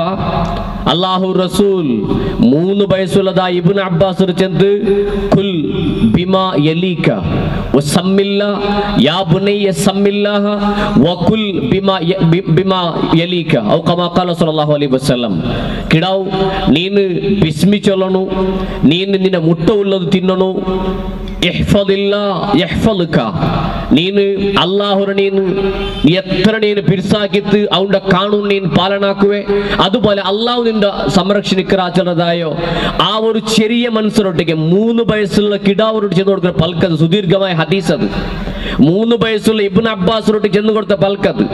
അല്ലാഹു റസൂൽ 3 വയസ്സുള്ളതായ ഇബ്നു അബ്ബാസ് ചെന്ന് കുൽ ബിമാ യലീക വസമ്മില്ല യാ ബുനയ്യ സമ്മില്ലാഹ വകുൽ ബിമാ യലീക ഔ കമാ ഖാല സല്ലല്ലാഹു അലൈഹി വസല്ലം കിടാവ് നീನು ബിസ്മി ചൊല്ലണു നീನು നിന്റെ മുട്ട ഉള്ളത് തിന്നണു ನೀನು ಅಲ್ಲಾಹುರ ನೀನು ಎತ್ತರ ನೀನು ಬಿರ್ಸಾಕಿತ್ತು ಅವನ ಕಾನೂನು ನೀನು ಪಾಲನಾಕುವೆ അതുപോലെ അള്ളാഹു നിന്റെ സംരക്ഷണിക്കറാച്ചതായോ ആ ഒരു ചെറിയ മനസ്സിനൊട്ടിക്ക് 3 വയസ്സുള്ള കിടാവരോട് ചെന്ന് കൊടുക്കുന്ന പൽക്കത് സുദീർഘമായ ഹദീസ്. അത് 3 വയസ്സുള്ള ഇബ്നു അബ്ബാസിനോട്ട് ചെന്ന് കൊടുത്ത പൽക്കത്ത്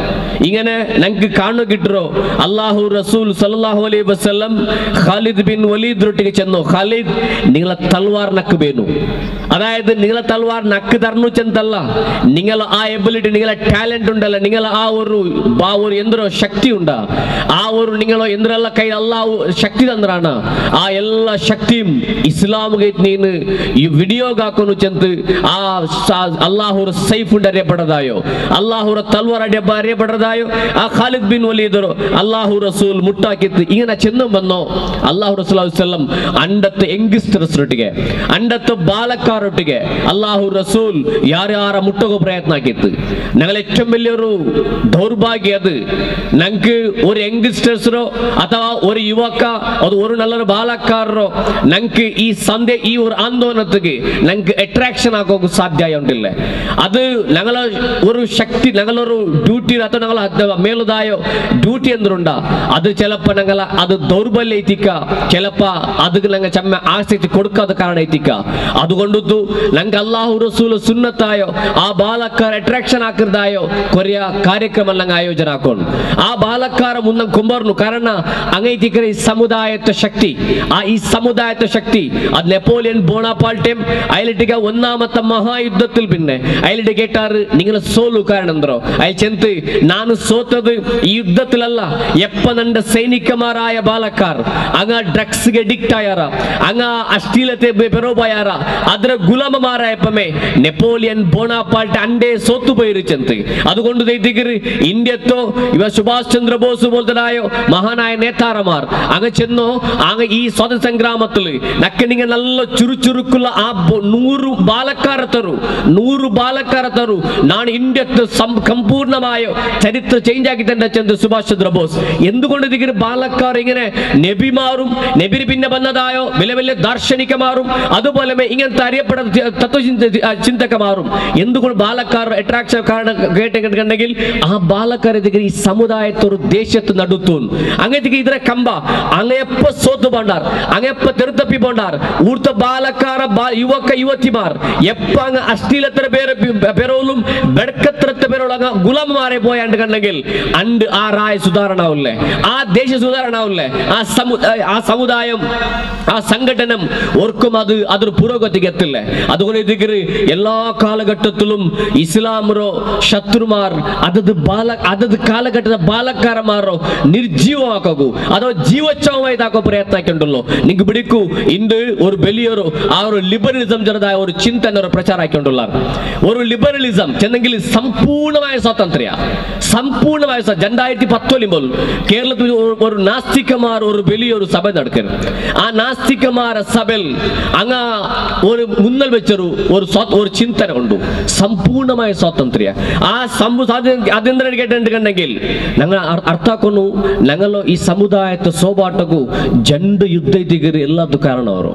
ഇങ്ങനെ ഞങ്ങൾക്ക് കാണു കിട്ടറോ അല്ലാഹു റസൂൽ സല്ലല്ലാഹു അലൈഹി വസല്ലം ഖാലിദ് ബിൻ വലീദിനൊട്ടിಗೆ ചെന്നു ഖാലിദ് നിങ്ങളെ തൽവാർ നക്ക് വേണു അതായത് നിങ്ങളെ തൽവാർ നക്ക് തരണു ചെന്തല്ല നിങ്ങൾ ആ എബിലിറ്റി നിങ്ങളെ ടാലന്റ് ഉണ്ടല്ല നിങ്ങൾ ആ ഒരു എന്തോ ശക്തി ഉണ്ട് ആ ഒരു നിങ്ങൾ എന്തെല്ലാം കൈ അല്ലാഹു ശക്തി തന്നറാണ് ആ എല്ലാ ശക്തിയും ഇസ്ലാമിಗೆ ನೀನು ಈ ವಿಡಿಯೋಗೆ ಹಾಕೋನು ಚೆಂತ ಆ ಅಲ್ಲಾಹುರ ಸೈಫ್ അറിയപ്പെടുന്നതായോ അല്ലാഹുര തൽവാർ അറിയപ്പെടുന്നതായോ ആ ഖാലിദ് ബിൻ വലീദ് അല്ലാഹു റസൂൽ മുട്ടാക്കിത്ത് ഇങ്ങനെ ചെന്നും വന്നോ അല്ലാഹു റസൂൽ സല്ലല്ലാഹു അലൈഹി വസല്ലം അണ്ടത്തെ യങ്സ്റ്റർസ്ರೊಟ್ಟಿಗೆ അണ്ടത്തെ ബാലക്കാരൊಟ್ಟಿಗೆ അല്ലാഹു റസൂൽ ಯಾರ മുട്ടകോ പ്രയത്ന ആക്കിത്ത് ഞങ്ങൾ ഏറ്റവും വലിയൊരു ദൗർഭാഗ്യ അത് ഞങ്ങൾക്ക് ഒരു യങ്സ്റ്റേഴ്സറോ അഥവാ ഒരു യുവക അത് ഒരു നല്ലൊരു ബാലക്കാരോ ഞങ്ങൾക്ക് ഈ ഈ ഒരു ആന്തോലനത്തിക്ക് ഞങ്ങൾക്ക് അട്രാക്ഷൻ ആക്കോക്ക് സാധ്യതയുണ്ടില്ല അത് ഞങ്ങളെ ഒരു ശക്തി ഞങ്ങളൊരു ഡ്യൂട്ടി ಅಥವಾ ഞങ്ങൾ മേലുതായോ ഡ്യൂട്ടി എന്തുണ്ടാ അത് ചിലപ്പോൾ ഞങ്ങൾ അത് ദൗർബല്യ എത്തിക്ക ചിലപ്പോൾ അത് ഞങ്ങൾ ചമ്മ ആസക്തി കൊടുക്കാത്ത കാരണം എത്തിക്ക അതുകൊണ്ടു ഞങ്ങൾക്ക് അല്ലാഹു റസൂൽ സുന്നത്തായോ ആ ബാലക്കാർ അട്രാക്ഷൻ ആക്കുന്നതായോ കൊറിയ ಕಾರ್ಯಕ್ರಮ ഞങ്ങൾ ಆಯೋಜನೆ ಹಾಕೊಂಡು ಆ ಬಾಲಕಾರ ಮುನ್ನ ಕುಂಬರ್ನು ಕಾರಣ ಅಂಗೈತಿಕರ ಈ ಸಮುದಾಯದ ಶಕ್ತಿ ಆ ಈ ಸಮುದಾಯದ ಶಕ್ತಿ അത് നെപ്പോളിയൻ ബോണാപ്പാൾട്ടേം അയലിട്ടിക ഒന്നാമത്തെ മഹായുദ്ധത്തിൽ പിന്നെ അയലിട്ട് കേട്ടാറ് നിങ്ങൾ സോലു കാരണം എന്തോ അയൽ ചെന്ത് ನಾನು ಸೋತದು ಈ ಯುದ್ಧത്തിലല്ല ಎಪ್ಪ ನಂಡ ಸೈನಿಕಮಾರಾಯ ಬಾಲಕಾರ್ ಅಂಗ ಡ್ರಗ್ಸ್ಗೆ ಅಡಿಕ್ಟ್ ಆಯಾರ ಅಂಗ ಅಶ್ಲೀಲತೆ ಬೆರೋಬಾಯಾರ ಅದರ ಗುಲಾಮಮಾರಾಯಪ್ಪಮೆ നെപ്പോളിയൻ ബോണാപ്പാൾട്ട് അണ്ടേ സോത്തു പോയിരിച്ചെന്ത് അതുകൊണ്ട് ദൈതികർ ഇന്ത്യത്തോ ഇവ സുഭാഷ് ചന്ദ്ര ബോസ് പോലത്തനായോ മഹാനായ നേതാരമാർ അങ്ങ് ചെന്നോ അങ്ങ് ഈ സ്വാതന്ത്ര്യ സംഗ്രാമത്തിൽ നക്കണിങ്ങ നല്ല ചുറുചുറുക്കുള്ള ആ 100 ബാലക്കാര തരു ನಾನು ഇന്ത്യത്ത് സമ്പൂർണമായോ ചരിത്ര ചേഞ്ച് ആക്കി തന്നെ ചെന്ന് സുഭാഷ് ചന്ദ്ര ബോസ് എന്തുകൊണ്ട് ഇതിന് ബാലക്കാർ ഇങ്ങനെ നബിമാറും നബി പിന്നെ വന്നതായോ വലിയ വലിയ ദാർശനികമാറും അതുപോലെ ഇങ്ങനത്തെ അറിയപ്പെടുന്ന തത്വചിന്തകമാറും എന്തുകൊണ്ട് ബാലക്കാർ അട്രാക്ഷൻ കാരണം കേട്ടിട്ടുണ്ടെങ്കിൽ ആ ബാലക്കാർ ഈ സമുദായത്തൊരു ദേശത്ത് നടുത്തു അങ്ങനത്തെ ഇതിനെ കമ്പ അങ്ങയപ്പ സോത്ത് പോണ്ടാർ അങ്ങയപ്പ തെരുത്തപ്പി പോണ്ടാർ ഊർത്ത ബാലക്കാര യുവക യുവതിമാർ എപ്പ അങ്ങ് അശ്ലീലത്തിന്റെ പേരോലും ബെടക്കത്രത്തെ പേരോളം അങ്ങ് ഗുലാമമാരെ പോയാണ്ടെങ്കിൽ അണ്ട് ആ റായ സുധാരണാവില്ലേ ആ ദേശ സുധാരണാവില്ലേ ആ സമുദായം ആ സംഘടനം ഓർക്കും അതൊരു പുരോഗതിക്ക് എത്തില്ലേ അതുകൊണ്ട് ഇതിന് എല്ലാ കാലഘട്ടത്തിലും ഇസ്ലാമറോ ശത്രുമാർ അതത് കാലഘട്ടದ ಬಾಲಕಾರಮಾರೋ ನಿರ್ಜೀವವಾಕೋ ಅಥವಾ ಜೀವೋತ್ಸವವಾಯಿದಾಕೋ ಪ್ರಯತ್ನ ಹಾಕೊಂಡಲ್ಲೋ ನಿಂಗೆ ಬಿಡಿಕು ಇಂದು ഒരു വലിയൊരു ആ ഒരു ലിബറലിസം ചെറുതായ ഒരു ചിന്തന പ്രചാരം ആക്കിക്കൊണ്ടുള്ള ഒരു ലിബറലിസം ചെന്നെങ്കിൽ സമ്പൂർണമായ സ്വാതന്ത്ര്യ സമ്പൂർണമായ 2010 കേരളത്തിൽ ഒരു നാസ്തികമാർ ഒരു വലിയൊരു സഭ നടക്കുന്നു ആ നാസ്തികമാര സഭയിൽ അങ്ങ ഒരു മുന്നൽ വെച്ചൊരു ഒരു ചിന്തന ഉണ്ട് സമ്പൂർണമായ സ്വാതന്ത്ര്യ ആ അതെന്താണ് കേട്ടിട്ടുണ്ടെങ്കിൽ ഞങ്ങൾ ಅರ್ಥಾಕೊಂಡು ഞങ്ങളോ ಈ ಸಮುದಾಯದ ಸೋಬಾಟಗೂ ಜಂಡು ಯುದ್ಧ ಇದ್ದಿಗರು ಎಲ್ಲದೂ ಕಾರಣ ಅವರು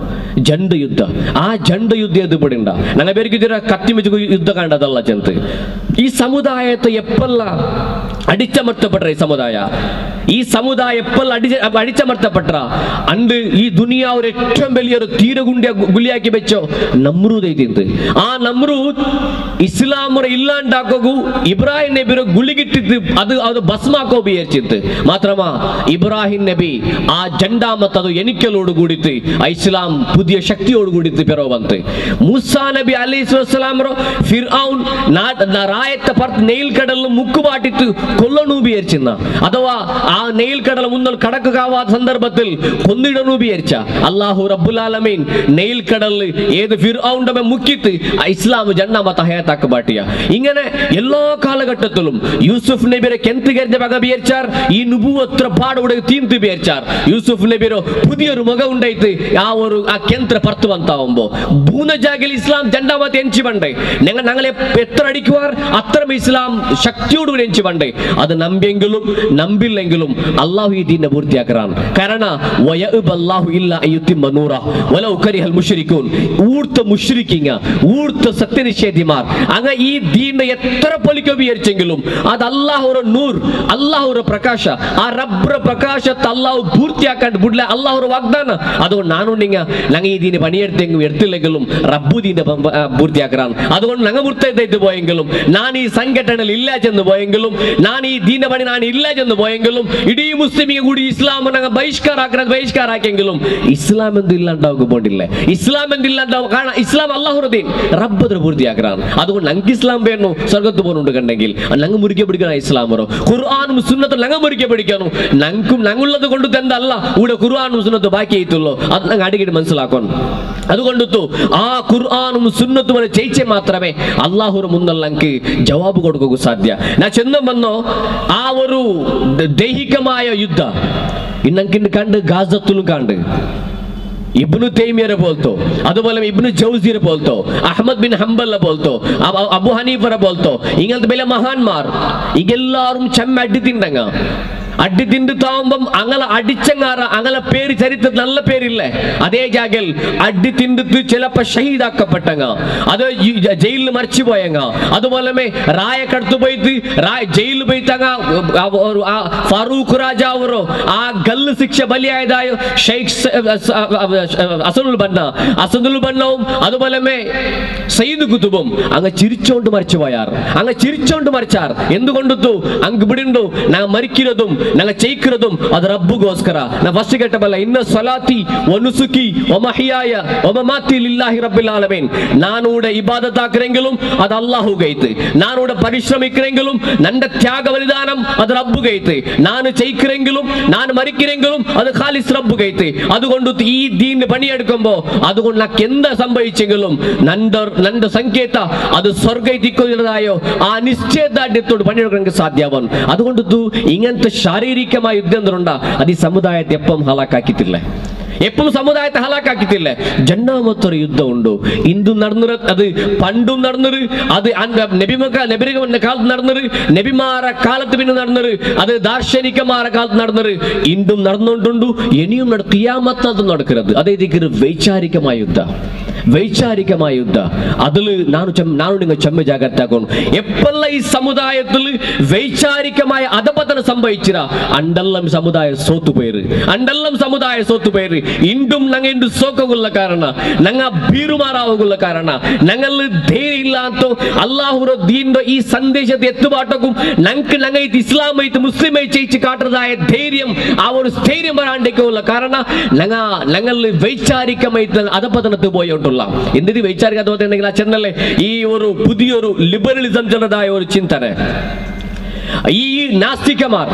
ಜಂಡು ಯುದ್ಧ ಆ ಜಂಡು ಯುದ್ಧ ಎದ್ದು ಬಿಡಿಂಡ ನನ್ನ ಬೇರೆ ಕತ್ತಿ ಮೆಜುಗು ಯುದ್ಧ ಕಂಡದಲ್ಲ ಜಂತ ಈ ಸಮುದಾಯದ ಎಪ್ಪಲ್ಲ അടിച്ചമർത്തപ്പെട്ട ഈ സമുദായം എപ്പോൾ അടിച്ചമർത്തപ്പെട്ട അണ്ട് ഈ ദുനിയാവ് ഏറ്റവും വലിയൊരു തീരകുണ്ടിയ ഗുലിയാക്കി വെച്ചോ നമ്രൂദ് എഴുതിയത് ആ നമ്രൂദ് ഇസ്ലാമുറ ഇല്ലാണ്ടാക്കൂ ഇബ്രാഹിം നബിയുടെ ഗുളികിട്ടിട്ട് അത് ഭസ്മാക്കോ വിചാരിച്ചിട്ട് മാത്രമാ ഇബ്രാഹിം നബി ആ ജണ്ടാമത്ത് അത് എനിക്കലോട് കൂടിയിട്ട് ഇസ്ലാം പുതിയ ശക്തിയോട് കൂടിയിട്ട് പെറവന്ത് മൂസാ നബി അലൈഹിസ്സലാം ഫിർഔൻ റായത്തെ നെയിൽ കടലിൽ മുക്കുപാട്ടിട്ട് കൊല്ലണു വിചാരിച്ചിരുന്ന അഥവാ ആ നെയിൽ കടൽ മുന്നിൽ കടക്കാവാത്ത സന്ദർഭത്തിൽ കൊന്നിടണു വിചാരിച്ച അല്ലാഹു റബ്ബുൽ ആലമീൻ നെയിൽ കടലിൽ ഏത് ഫിർഔന്റെ മുക്കിട്ട് ഇസ്ലാം ജണ്ടാമത്തെ ഹയാത്താക്ക് പാട്ടിയ ഇങ്ങനെ എല്ലാ കാലഘട്ടത്തിലും യൂസുഫ് നബിയെ കെന്തുകരിച്ച വക വിചാരിച്ചാർ ഈ നുബുവത്ര പാടോടെ തീന്ത് വിചാരിച്ചാർ യൂസുഫ് നബിയുടെ പുതിയൊരു മുഖം ഉണ്ടായിട്ട് ആ കെന്ത്ര പർത്തുവന്താവുമ്പോ ഭൂനജാഗിൽ ഇസ്ലാം ജണ്ടാമത്തെ എഞ്ചി പണ്ടേ ഞങ്ങളെ എത്ര അടിക്കുവാർ അത്ര ഇസ്ലാം ശക്തിയോടുകൂടി എഞ്ചി പണ്ടേ അത് നമ്പിയെങ്കിലും നമ്പില്ലെങ്കിലും അള്ളാഹു ഈ ദീനെ പൂർത്തിയാക്കാറാണ്. കാരണം ഊർത്ത മുശ്രിക്കിങ്ങ ഊർത്ത സത്യനിഷേധിമാർ അങ്ങ് ഈ ദീനെ എത്ര പൊലിക്കോ വിചാരിച്ചെങ്കിലും അത് അള്ളാഹുര നൂർ അള്ളാഹുര പ്രകാശ ആ റബ്ബ പ്രകാശത്തെ അള്ളാഹു പൂർത്തിയാക്കാൻ ಬಿಡ್ಲ ಅಲ್ಲಾಹರ ವಾಗ್ದಾನ. അതുകൊണ്ട് നാനുണ്ടിങ്ങ ഞങ്ങൾ ഈ ദീനെ പണിയെടുത്തെങ്കിലും എടുത്തില്ലെങ്കിലും റബ്ബു ദീനെ പൂർത്തിയാക്കാറാണ്. അതുകൊണ്ട് ഞങ്ങൾ പൂർത്തിയായിട്ട് പോയെങ്കിലും ഞാൻ ഈ സംഘടനയിൽ ഇല്ല ചെന്ന് പോയെങ്കിലും ഞാൻ ഈ ദീന പണി ഞാൻ ഇല്ല ചെന്ന് പോയെങ്കിലും ഇടീ മുസ്ലിമിಗೆ കൂടി ഇസ്ലാം ഞങ്ങൾ ബഹിഷ്കാരാക്കിയെങ്കിലും ഇസ്ലാം എന്ത് ഇല്ലാണ്ടാവുക പോണ്ടില്ലേ? ഇസ്ലാം എന്തില്ലാണ്ടാവും? കാരണം ഇസ്ലാം അള്ളാഹുര ദീൻ റബ്ബ് പൂർത്തിയാക്കാറാണ്. അതുകൊണ്ട് ഞങ്ങൾക്ക് ഇസ്ലാം വേണോ സ്വർഗത്ത് പോകുന്നുണ്ട് കണ്ടെങ്കിൽ ഞങ്ങൾ മുറിക്കെ പിടിക്കണം. ഇസ്ലാം വരോ ഖുർആനും സുന്നത്തും ഞങ്ങൾ മുറിക്കെ പിടിക്കണം. ഞങ്ങളുള്ളത് കൊണ്ട് തന്നല്ല ഇവിടെ ഖുർആനും സുന്നത്തും ബാക്കി ആയിട്ടുള്ളൂ. അത് ഞങ്ങൾ അടിക്കടി മനസ്സിലാക്കണം. അതുകൊണ്ടു ആ ഖുർആനും സുന്നത്തും ജയിച്ചേ മാത്രമേ അള്ളാഹുര മുന്നുള്ള ഞങ്ങൾക്ക് ജവാബ് കൊടുക്കുക സാധ്യ. ഞാൻ ചെന്നു വന്നോ ആ ഒരു ദൈഹികമായ യുദ്ധ ഇന്നക്കിന്ന് കണ്ട് ഗാസത്തിലും കണ്ട് ഇബ്നു തൈമിയരെ പോലത്തോ അതുപോലെ ഇബ്നു ജൗസിയെ പോലത്തോ അഹ്മദ് ബിൻ ഹംബലിനെ പോലത്തോ അബു ഹനീഫറെ പോലത്തോ ഇങ്ങനത്തെ വലിയ മഹാന്മാർ ഇങ്ങെല്ലാവരും ചെമ്മടിത്തിണ്ടങ്ങ അടി തിണ്ട് താവുമ്പം അങ്ങനെ അടിച്ചങ്ങാറ അങ്ങനെ പേര് ചരിത്രത്തിൽ നല്ല പേരില്ലേ? അതേ ജാഗൽ അടി തിണ്ടിട്ട് ചിലപ്പോ ഷഹീദാക്കപ്പെട്ടങ്ങ അത് ജയിലിൽ മരിച്ചു പോയങ്ങ. അതുപോലെ റായക്കടുത്ത് പോയിട്ട് ജയിലിൽ പോയിട്ടങ്ങ ഫാറൂഖ് രാജാവറോ ആ ഗല്ല് ശിക്ഷ ബലിയായതായ ഷെയ്ഖ് അസദുൽ ബന്നവും അതുപോലെ സയ്യിദ് കുതുബും അങ്ങ് ചിരിച്ചോണ്ട് മരിച്ചു പോയാർ. അങ്ങ് ചിരിച്ചോണ്ട് മരിച്ചാർ. എന്തുകൊണ്ടു അങ്ങ് ഇവിടുണ്ടോ ഞാൻ മരിക്കുന്നതും ഞങ്ങൾ ചെയ്യിക്കുന്നതും അത് റബ്ബുഗോസ്കര. ഞാൻ ഫസ്റ്റ് കേട്ടപ്പല്ല ഇന്ന സ്വലാത്തി വനുസുക്കി വമഹിയായ വമമാത്തി ലില്ലാഹി റബ്ബിൽ ആലമീൻ. നാനൂടെ ഇബാദത്താക്കരെങ്കിലും അത് അല്ലാഹു ഗൈത്ത്. നാനൂടെ പരിശ്രമിക്കരെങ്കിലും നന്റെ ത്യാഗ ബലിദാനം അത് റബ്ബു ഗൈത്ത്. നാന് ചെയ്യിക്കരെങ്കിലും ഞാൻ മരിക്കരെങ്കിലും അത് ഖാലിസ് റബ്ബു ഗൈത്ത്. അതുകൊണ്ട് ഈ ദീന് പണിയെടുക്കുമ്പോ അതുകൊണ്ട് നമുക്ക് എന്താ സംഭവിച്ചെങ്കിലും നന്റെ സങ്കേത അത് സ്വർഗത്തിക്കുന്നതായോ ആ നിശ്ചയദാർഢ്യത്തോട് പണിയെടുക്കാൻ സാധ്യമാവും. അതുകൊണ്ട് ഇങ്ങനത്തെ ശാരീരികമായ യുദ്ധം എന്തുണ്ടാ അത് ഈ സമുദായത്തെ എപ്പം ഹലാക്കാക്കിട്ടില്ലേ? എപ്പോഴും സമുദായത്തെ ഹലാക്കാക്കിട്ടില്ലേ? രണ്ടാമത്തൊരു യുദ്ധം ഉണ്ടോ ഇന്ദു നടന്നത്? അത് പണ്ടും നടന്നത്, അത് നബിയുടെ കാലത്ത് നടന്നത്, നബിമാര കാലത്ത് പിന്നെ നടന്നത്, അത് ദാർശനികമാര കാലത്ത് നടന്നത്, ഇന്ദും നടന്നുകൊണ്ടുണ്ടു ഇനിയും ഖിയാമത്ത് നടക്കുന്നത്. അതേതിക്ക് വൈചാരികമായ യുദ്ധ വൈചാരികമായ യുദ്ധ അതിൽ ನಾನು നിങ്ങൾ ചെമ്മ ജാഗ്രതാക്കണം. എപ്പോഴല്ല ഈ സമുദായത്തിൽ വൈചാരികമായ അധപതന സംഭവിച്ചിര അണ്ടെല്ലാം സമുദായ സോത്തുപോയര് അണ്ടെല്ലാം സമുദായ സോത്തുപോയര് ಇಂಡುം ನಂಗೆ ಇಂಡು ಸೋಕಗುಲ್ಲ ಕಾರಣ ನಂಗ ಬೀರುಮಾರಾವಗುಲ್ಲ ಕಾರಣ ನಂಗಲ್ಲಿ ಧೈರ್ಯ ಇಲ್ಲ ಅಂತ ಅಲ್ಲಾಹುರ ದೀನ್ ಈ ಸಂದೇಶದ ಎತ್ತುಬಾಟಕ್ಕೂ ನಂಗೆ ಇದು ಇಸ್ಲಾಂ ಐತು ಮುಸ್ಲಿಂ ಐ ಚೈಚಿ ಕಾಟರದಾಯ ಧೈರ್യം ಆ ഒരു സ്ഥൈര്യം വരാണ്ടേക്കുള്ള കാരണം ഞങ്ങളിൽ വൈചാരികമായിട്ട് അധപതനത്തിൽ പോയിട്ടുള്ള എന്തിന് വൈചാരിക അധപതനം ആ ചെന്നല്ലേ ഈ ഒരു പുതിയൊരു ലിബറലിസം ചെന്നതായ ഒരു ചിന്തന ഈ നാസ്തികമാർ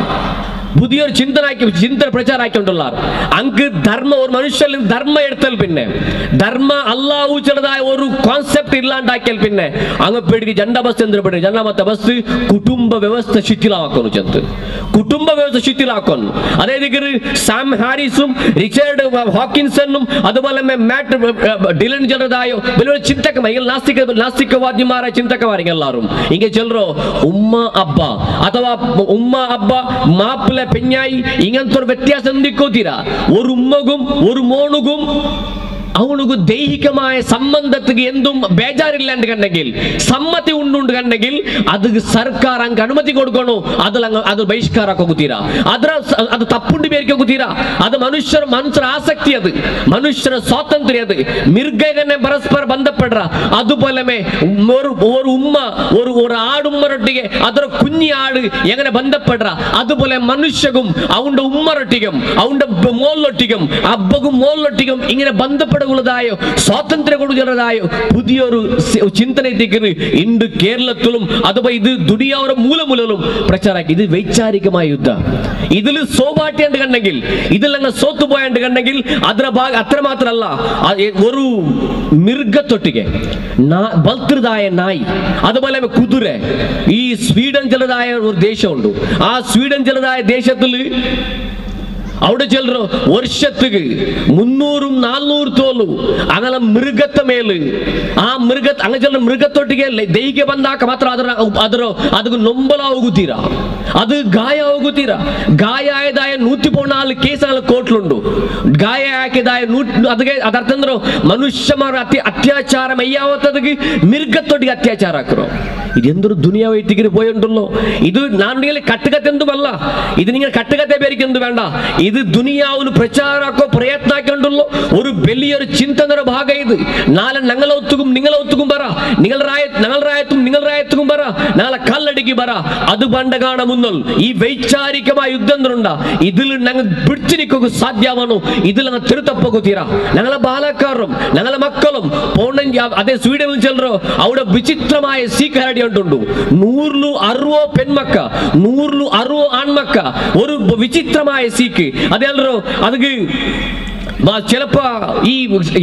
പുതിയൊരു ചിന്തന പ്രചാരാക്കിക്കൊണ്ടുള്ള അങ്ങ് ധർമ്മ ഒരു മനുഷ്യൻ ധർമ്മ എടുത്താൽ പിന്നെ ധർമ്മ അള്ളാഹു ചെറുതായ ഒരു കോൺസെപ്റ്റ് ഇല്ലാണ്ടാക്കിയാൽ പിന്നെ അങ്ങ് പേടിക്ക് ജണ്ട ബസ് എന്തിനു പേടി രണ്ടാമത്തെ ബസ് കുടുംബ വ്യവസ്ഥ ശിഥിലാക്കുന്നു ചെന്ന് കുടുംബ വ്യവസ്ഥ ശിഥിലാക്കുന്നു. അതായത് സാം ഹാരിസും റിച്ചാർഡ് ഹോക്കിൻസണും അതുപോലെ മാറ്റ് ഡിലൻ ചെറുതായോ വലിയൊരു ചിന്തകമായി നാസ്തികവാദിമാരായ ചിന്തകമാരെങ്കിൽ എല്ലാവരും ഇങ്ങനെ ചെല്ലറോ ഉമ്മ അബ്ബ ಅಥವಾ ഉമ്മ അബ്ബ മാപ്പിള പെഞ്ഞായി ഇങ്ങനത്തെ ഒരു വ്യത്യാസം എന്തിക്കോത്തീരാ? ഒരു ഉമ്മകും ഒരു മോണുകും ಅವನಿಗೂ ದೈಹಿಕമായ ಸಂಬಂಧಕ್ಕೆ ಎಂದೂ ಬೇಜಾರಿಲ್ಲ ಕಂಡೆങ്കിൽ ಸಮ್ಮತಿ ಉಂಡು ಕಂಡೆങ്കിൽ ಅದಕ್ಕೆ ಸರ್ಕಾರ ಅಂಕ ಅನುಮತಿ ಕೊಡ್ಕೊಂಡು ಅದು ಬಹಿಷ್ಕಾರ ಹೋಗುತ್ತೀರಾ? ಅದು ತಪ್ಪುಂಡು ಬೇರಿಕೆ ಹೋಗುತ್ತೀರಾ? ಅದು ಮನುಷ್ಯರ ಆಸಕ್ತಿ, ಅದು ಮನುಷ್ಯರ ಸ್ವಾತಂತ್ರ್ಯ, ಅದು ಮಿರ್ಗನೆ ಪರಸ್ಪರ ಬಂಧಪಡ್ರ അതുപോലെ ഒരു ഉമ്മ ഒരു ആടുമ്മരൊട്ടിಗೆ ಅದರ കുഞ്ഞി ആട് എങ്ങനെ ബന്ധപ്പെടുற അതുപോലെ മനുഷ്യകും അവന്റെ ഉമ്മരൊട്ടിക്കും അവന്റെ മോളിലൊട്ടിക്കും അബ്ബകും മോളിലൊട്ടിക്കും ഇങ്ങനെ ബന്ധപ്പെടുകയുള്ളതായോ സ്വാതന്ത്ര്യം കൊടുക്കുന്നതായോ പുതിയൊരു ചിന്തനത്തിക്ക് ഇണ്ട് കേരളത്തിലും അതുപോലെ ഇത് ദുനിയാവര മൂലമുലലും പ്രചാരാക്കി. ഇത് വൈചാരികമായ യുദ്ധ. ഇതിൽ സോപാട്ടിയുണ്ട് കണ്ടെങ്കിൽ ഇതിലങ്ങ് സോത്തുപോയുണ്ട് കണ്ടെങ്കിൽ അത്രമാത്രമല്ല ഒരു മൃഗത്തൊട്ടിಗೆ ബൽത്രതായ നായി അതുപോലെ കുതിര. ഈ സ്വീഡൻ ചെറുതായ ഒരു ദേശമുണ്ട്. ആ സ്വീഡൻ ചെറുതായ ദേശത്തിൽ അവിടെ ചിലർ വർഷത്തുക്ക് 300-400 തോಲು അങ്ങനെ ಮೃಗದ ಮೇಲೆ ಆ ಮೃಗ ಹಂಗೆ ಚಿಲ್ಲರ ಮೃಗತ್ತೊಟ್ಟಿಗೆ ದೈಹಿಕ ಬಂದಾಕ ಮಾತ್ರ ಅದಕ್ಕೆ ನೊಂಬಲ ಹೋಗುತ್ತೀರಾ, ಅದು ಗಾಯ ಹೋಗುತ್ತೀರಾ. ಗಾಯ ಆಯದಾಯ 114 ಕೇಸುಗಳ ಕೋಟ್ಲುಂಡು. ಗಾಯ ಹಾಕಿದಾಯ ಅದಕ್ಕೆ ಅದರ್ಥ ಅಂದ್ರೆ ಮನುಷ್ಯಮಾರ ಅತ್ಯಾಚಾರ ಮಯ್ಯಾವತ್ತದಕ್ಕೆ ಮಿರ್ಗತ್ತೊಟ್ಟಿಗೆ ಅತ್ಯಾಚಾರ ಹಾಕರು. ഇതെന്തൊരു ദുനിയാവായിട്ടിങ്ങനെ പോയിട്ടുണ്ടല്ലോ. ഇത് നാണ്ടികളെ കട്ടുകത്തെന്തുമല്ല, ഇത് നിങ്ങൾ കട്ടുകത്തെ പേരിക്കെന്ത് വേണ്ട. ഇത് ദുനിയാവിന് പ്രചാരമാക്കോ പ്രയത്നാക്കുണ്ടല്ലോ. ഒരു വലിയൊരു ചിന്തനയുടെ ഭാഗം ഇത്. നാളെ ഞങ്ങളെ ഒത്തുക്കും പറ, നിങ്ങൾ രായത്തും പറ, നാളെ കല്ലടിക്ക് പറ. അത് പണ്ട് കാണുമ്പോൾ ഈ വൈചാരികമായ യുദ്ധങ്ങളുണ്ട ഇതിൽ ഞങ്ങൾ പിടിച്ചു നിൽക്കുക സാധ്യമാണോ? ഇതിൽ ഞങ്ങൾ തിരുത്തപ്പോകുത്തീരാ. ഞങ്ങളെ ബാലക്കാരും ഞങ്ങളെ മക്കളും അതെ സ്വീഡനിൽ ചെല്ലറോ അവിടെ വിചിത്രമായ സീഖ് ಉಂಟು. 160 ಪೆಣ್ಮಕ್ಕ 160 ಆಣ್ಮಕ್ಕ ഒരു വിചിത്രമായ സീക്ക്. അതെല്ലറോ ಅದಕ್ಕೆ ചിലപ്പോ ഈ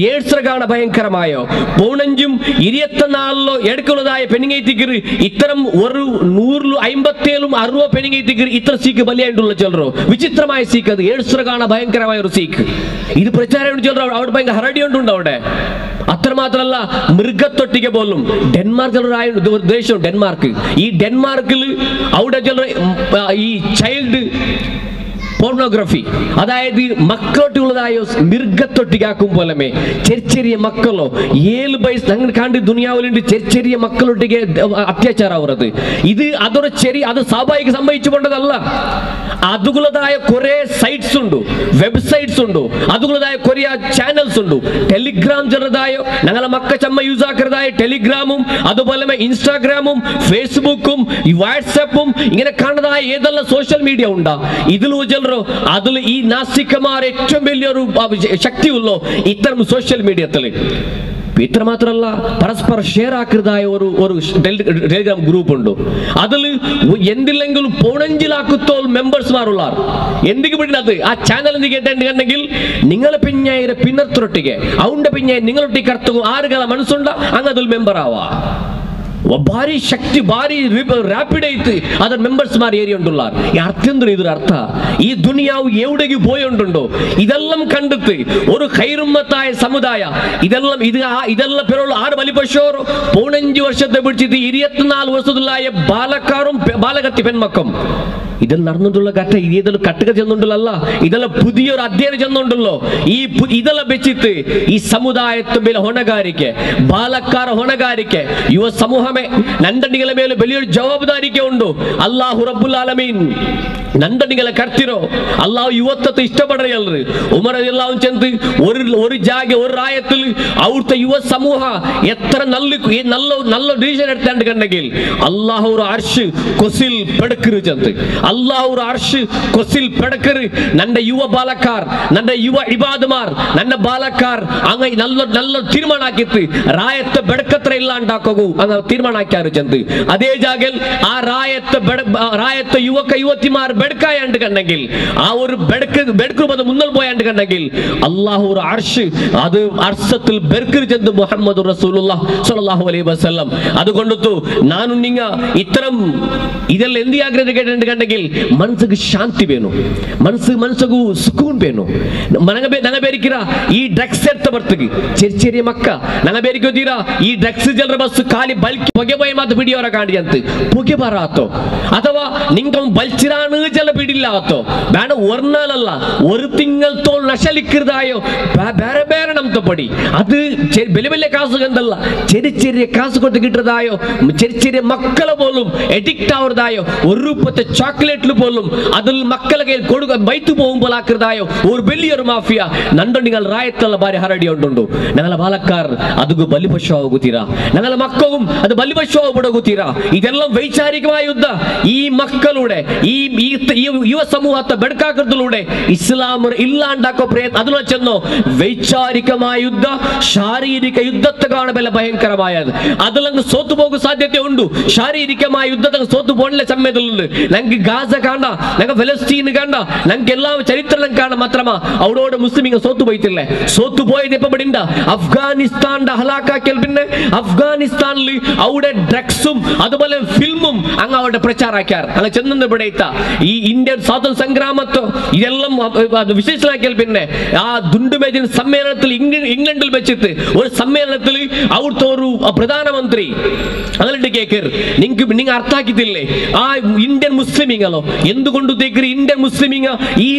ഏഴ്സ് കാണ ഭയങ്കരമായോ 24 എടുക്കുന്നതായ പെണ്ണുങ്ങൈത്തിക്കറ് ഇത്തരം ഒരു 157-60 പെണ്ണുങ്ങൈത്തിക്കറ് ഇത്ര സീക്ക് ബലിയായിട്ടുള്ള ചിലരോ വിചിത്രമായ സീക്ക്. അത് ഏഴ്സ് കാണ ഭയങ്കരമായ ഒരു സീക്ക്. ഇത് പ്രചാരം ചിലർ അവിടെ ഭയങ്കര ഹരടി ഉണ്ടുണ്ട് അവിടെ. അത്രമാത്രമല്ല മൃഗത്തൊട്ടിക്ക് പോലും ഡെൻമാർക്ക് ദേശം ഡെൻമാർക്ക്. ഈ ഡെൻമാർക്കിൽ അവിടെ ചിലർ ഈ ചൈൽഡ് പോർണോഗ്രഫി, അതായത് മക്കളൊട്ടുള്ളതായോ മിർഗത്തൊട്ടിക്കാക്കും പോലമേ ചെറിയ മക്കളോ 7 വയസ്സ് ഞങ്ങൾ കണ്ട് ദുനിയാവിലുണ്ട്. ചെറിയ മക്കളൊട്ടിಗೆ അത്യാചാര ആവുന്നത്. ഇത് അതൊരു അത് സ്വാഭാവിക സംഭവിച്ചു കൊണ്ടതല്ല. അതുകളതായ കുറെ സൈറ്റ്സ് ഉണ്ട്, വെബ്സൈറ്റ്സ് ഉണ്ട്, അതുകളതായ കുറെ ചാനൽസ് ഉണ്ട്. ടെലിഗ്രാം ചെറുതായോ ഞങ്ങളെ മക്ക ചമ്മ യൂസ് ആക്കുന്നതായ ടെലിഗ്രാമും അതുപോലെ ഇൻസ്റ്റാഗ്രാമും ഫേസ്ബുക്കും വാട്സാപ്പും ഇങ്ങനെ കാണുന്നതായ ഏതെല്ലാം സോഷ്യൽ മീഡിയ ഉണ്ടാ ഇതിൽ അതിൽ ഈ നാസ്തികമാർ ഏറ്റവും വലിയൊരു ശക്തിയുള്ളോ ഇത്തരം സോഷ്യൽ മീഡിയത്തിൽ. ഇത്ര മാത്രമല്ല പരസ്പരം ഷെയർ ആക്കുന്നതായ ഒരു ടെലിഗ്രാം ഗ്രൂപ്പ് ഉണ്ട്. അതിൽ എന്തില്ലെങ്കിലും 15 മെമ്പേഴ്സ്മാരുള്ള എന്തിക്ക് പിന്നത് ആ ചാനൽ കേട്ടിട്ടുണ്ടെങ്കിൽ നിങ്ങളെ പിന്നത്തൊട്ടിಗೆ അവന്റെ പിന്നെ നിങ്ങളൊട്ടിಗೆ കർത്തവും ആറുകള മനസ്സുണ്ട അങ്ങ് അതിൽ മെമ്പർ ആവാ. ಭಾರಿ ಶಕ್ತಿ ಭಾರಿ ರ್ಯಾಪಿಡ್ ಐತಿ ಅದರ ಮೆಂಬರ್ಸ್ ಮಾರ್ ಏರಿಯಾ ಉಂಟುಲ್ಲ. ಅರ್ಥಂದ್ರೆ ಇದ್ರ ಅರ್ಥ ಈ ದುನಿಯಾವು ಎವಡೆಗೆ പോയുണ്ടോ ഇതെല്ലാം കണ്ടെത്ത് ഒരു ഖൈറുമ്മത്തായ സമുദായ ഇതെല്ലാം പേരുള്ള 6 ബലിപശോർ 15 വർഷത്തെ പിടിച്ചിട്ട് 24 വർഷത്തുള്ളായ ബാലക്കാരും ബാലകത്തി പെൺമക്കം ഇതെല്ലാം നടന്നിട്ടുള്ള കഥ. ഇതെല്ലാം കട്ടുക ചെന്നുണ്ടല്ലോ, ഇതെല്ലാം പുതിയൊരു അധ്യയനം ചെന്നുണ്ടല്ലോ. ഇതെല്ലാം വെച്ചിട്ട് ഈ സമുദായത്തെ മേലെ ಹೊಣೆಗಾರಿಕೆ ಬಾಲಕಾರ ಹೊಣೆಗಾರಿಕೆ ಯುವ ಸಮೂಹಮೇ ನಂದಣಿಗಳ ಮೇಲೆ വലിയൊരു ಜವಾಬ್ದಾರಿಕೆ ಉಂಟು. ಅಲ್ಲಾಹು ರಬ್ಬುಲ್ ಆಲಮೀನ್ ನಂದಣಿಗಳ ಕರ್ತಿರೋ അല്ലാഹു യുവത്വത്തെ ഇഷ്ടപ്പെടുകയല്ലേ. ഉമർ റളിയല്ലാഹു അൻഹു ചെന്ന് ഒരു ജാഗ ഒരു റായത്തിൽ അവിടുത്തെ യുവ സമൂഹ എത്ര നല്ല ഡിസിഷൻ എടുത്തിട്ടുണ്ടെങ്കിൽ അല്ലാഹു അർശ് കൊസിൽ പെടക്കരു ചെന്ന് അല്ലാഹു അർശ് കൊസിൽ പെടക്കരു ನನ್ನ ಯುವ ಬಾಲಕಾರ್ ನನ್ನ ಯುವ ಇಬಾದ್ಮಾರ್ ನನ್ನ ಬಾಲಕಾರ್ അങ്ങ നല്ല തീരുമാനം ആക്കിയിട്ട് റായത്തെ ಬೆಡಕತ್ರ ಇಲ್ಲ ಅಂಟಾಕೋಗು അങ്ങ തീരുമാനം ആക്കിയാರು ചെന്ന് അതേ ജാഗൽ ആ റായത്തെ യുവതിമാർ ಬೆಡಕಾಯ കണ്ടെങ്കിൽ ആ ഒരു ಬೆಡಕರು മുന്നൽ പോയാണ്ട് കണ്ടെങ്കിൽ അല്ലാഹു അർശ് അത് അർശത്തിൽ ಬೆಡಕರು ചെന്ന് മുഹമ്മദ് റസൂലുള്ളാഹി സ്വല്ലല്ലാഹു അലൈഹി വസല്ലം. അതുകൊണ്ടു ನಾನು ನಿಂಗ ഇത്തരം ಇದೆಲ್ಲ എന്തി ആഗ്രഹം കേട്ടിട്ടുണ്ടെങ്കിൽ മനസ്സിಗೆ ಶಾಂತಿ ಬೇನು, മനസ്സിಗೂ ಸುಕೂನ್ ಬೇನು. ನಂಗ ಬೇರಿಕಿರ ಈ ಡ್ರಗ್ಸ್ ಎತ್ತ ಬರ್ತಗಿ ಚೆರಿಯ ಮಕ್ಕ ನಂಗ ಬೇರಿಕೋತೀರಾ ಈ ಡ್ರಗ್ಸ್ ಜನರ ಬಸ್ ಖಾಲಿ ಬಲ್ಕಿ ಹೊಗೆ ಬೈ ಮಾತು ಬಿಡಿಯವರ ಕಾಂಡಿ ಅಂತ ಹೊಗೆ ಬರಾತೋ ಅಥವಾ ನಿಂಗ ಬಲ್ಚಿರಾನು ಜಲ ಬಿಡಿಲ್ಲ ಆತೋ ಬೇಡ ಒರ್ನಾಲಲ್ಲ ഒരു തിങ്കൾ തോൾ നശലിക്കരുതായോ ಬೇರೆ ಬೇರೆ ನಮ್ತ ಪಡಿ ಅದು ಬೆಲೆ ಕಾಸು ಗಂದಲ್ಲ ചെറിയ കാസ് കൊടുത്ത് കിട്ടുന്നതായോ ചെറിയ മക്കളെ പോലും എഡിക്റ്റ് ആവുന്നതായോ 1 രൂപത്തെ ചോക്ലേറ്റിൽ പോലും അതിൽ മക്കളെ കയ്യിൽ കൊടുക്ക ബൈത്തു പോകുമ്പോൾ ആക്കുന്നതായോ ഒരു വലിയൊരു മാഫിയ ನಂದು നിങ്ങൾ ರಾಯತ್ತಲ್ಲ ಬಾರಿ ಹರಡಿ ಉಂಟು. ഞങ്ങളെ ಬಾಲക്കാർ അതുకు ബലിപശു ആകുത്തീരാ, ഞങ്ങളെ മക്കളും അത് ബലിപശു ആകുത്തീരാ. ഇതെല്ലാം വൈചാരികമായ യുദ്ധ. ഈ മക്കളുടെ ഈ യുവ സമൂഹത്തെ ಬೆಡಕಾಕರದಲೂടെ ഇസ്ലാം ഇല്ലാണ്ടാക്കോ പ്രയത്നം അതിൽ ചെന്നോ വൈചാരികമായ യുദ്ധ ಶಾರೀರಿಕ ಯುದ್ಧത്തെ കാണുമ്പോൾ ഭയങ്കരമായത് അതിലങ്ങ് സോത്തു പോകും സാധ്യത ഉണ്ട്. ശാരീരികമായ യുദ്ധത്തിൽ സോത്തു പോകണ സമയത്തുണ്ട്. ഞങ്ങൾക്ക് ഗാസ കാണ, ഞങ്ങൾക്ക് ഫലസ്തീൻ കാണ, ഞങ്ങൾക്ക് എല്ലാ ചരിത്രം കാണാൻ മാത്രമാ അവിടെ മുസ്ലിം സോത്തു പോയിട്ടില്ലേ. സോത്തു പോയത് എപ്പോ പഠിണ്ട അഫ്ഗാനിസ്ഥാന്റെ ഹലാക്കാക്കിയാൽ പിന്നെ അഫ്ഗാനിസ്ഥാനിൽ അവിടെ ഡ്രഗ്സും അതുപോലെ ഫിൽമും അങ്ങ് അവിടെ പ്രചാരാക്കിയാർ അങ്ങ് ചെന്നു ഇവിടെ ഈ ഇന്ത്യൻ സ്വാതന്ത്ര്യ സംഗ്രാമത്തോ ഇതെല്ലാം വിശേഷമാക്കിയാൽ പിന്നെ ആ ദുണ്ടുമേജിൻ സമ്മേളനത്തിൽ ഇംഗ്ലണ്ടിൽ വെച്ചിട്ട് ഒരു സമ്മേളനത്തിൽ അവിടുത്തെ ഒരു പ്രധാനമന്ത്രി അതിലിട്ട് കേക്കർ നിങ്ങൾ അർത്ഥാക്കിത്തില്ലേ ആ ഇന്ത്യൻ മുസ്ലിമീങ്ങളോ എന്തുകൊണ്ട് ഇന്ത്യൻ മുസ്ലിമീങ്ങ ഈ